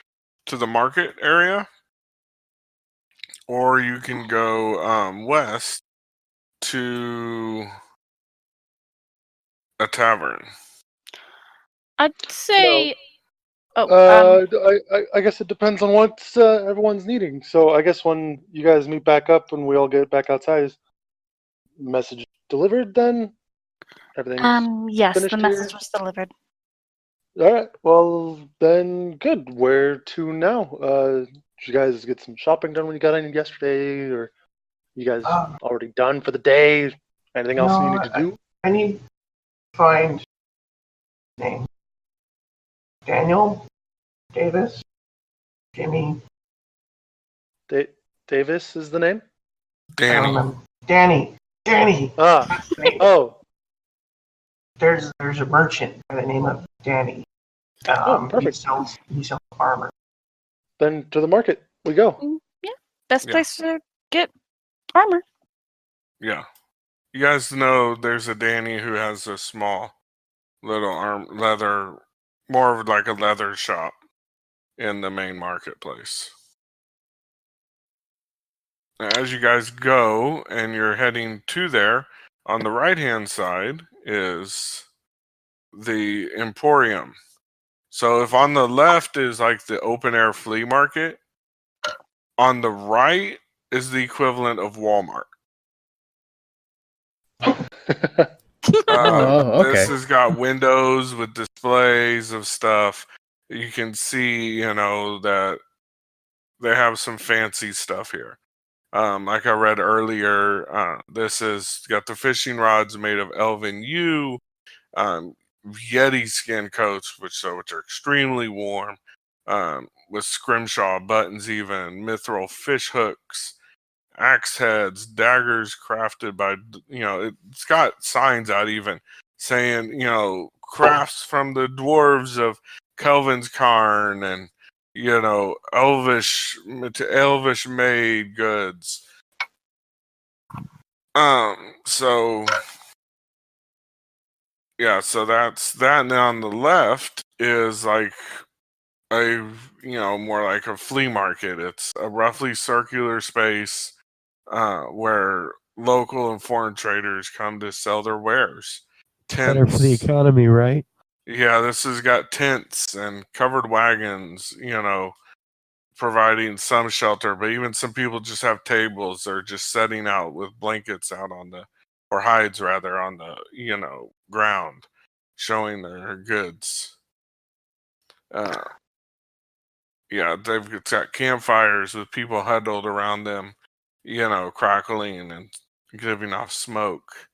to the market area, or you can go west to a tavern. I'd say. I guess it depends on what everyone's needing. So I guess when you guys meet back up and we all get back outside, is message delivered then? Everything's Yes, finished the message here? was delivered. All right. Well, then good. Where to now? Did you guys get some shopping done when you got in yesterday, or you guys Um, already done for the day? Anything else you need to do? I need to find his name. Daniel Davis, Jimmy. Davis is the name. I don't Danny. remember. Danny. Ah. That's the name. Oh. There's a merchant by the name of Danny. Perfect. He sells armor. Then to the market we go. Yeah, best Yeah. place to get armor. Yeah. You guys know there's a Danny who has a small little leather, more of like a leather shop in the main marketplace. As you guys go and you're heading to there, on the right hand side is the Emporium. So if on the left is like the open air flea market, on the right is the equivalent of Walmart. Oh, This okay. has got windows with displays of stuff. You can see, that they have some fancy stuff here. Like I read earlier, this has got the fishing rods made of elven yew, Yeti skin coats, which are extremely warm, with scrimshaw buttons, even mithril fish hooks, axe heads, daggers crafted by, it's got signs out even saying, crafts from the dwarves of Kelvin's Cairn, and elvish made goods. So yeah, so that's that. And then on the left is like a more like a flea market. It's a roughly circular space where local and foreign traders come to sell their wares. Better for the Tents. economy, right? Yeah, this has got tents and covered wagons, providing some shelter, but even some people just have tables. They're just setting out with blankets out or hides rather, on the, ground, showing their goods. Yeah, they've got campfires with people huddled around them, crackling and giving off smoke.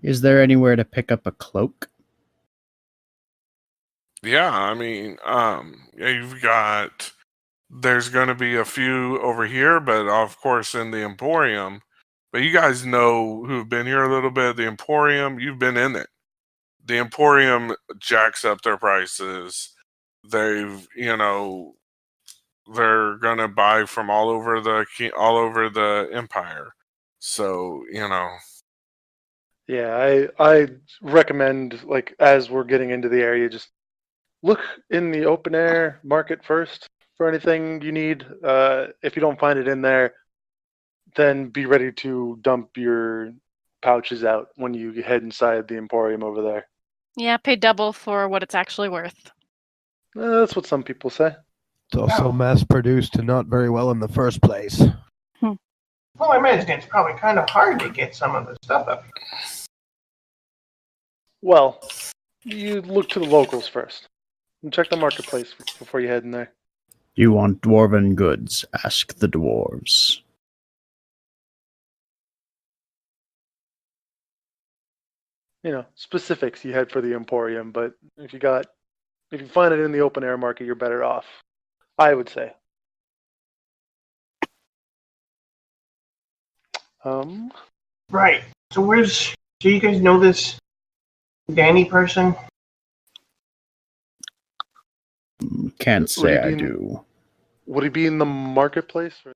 Is there anywhere to pick up a cloak? Yeah, I mean, there's going to be a few over here, but of course in the Emporium. But you guys know who've been here a little bit. The Emporium, you've been in it. The Emporium jacks up their prices. They've, they're gonna buy from all over the empire. So, Yeah, I recommend, like, as we're getting into the area, just look in the open air market first for anything you need. If you don't find it in there, then be ready to dump your pouches out when you head inside the Emporium over there. Yeah, pay double for what it's actually worth. That's what some people say. It's also mass produced and not very well in the first place. Well, I imagine it's probably kind of hard to get some of the stuff up here. Well, you look to the locals first. And check the marketplace before you head in there. You want dwarven goods? Ask the dwarves. Specifics, you head for the Emporium, but if you find it in the open air market, you're better off, I would say. Right. So you guys know this Danny person? Can't say I Would he be do. Would he be in the marketplace? Or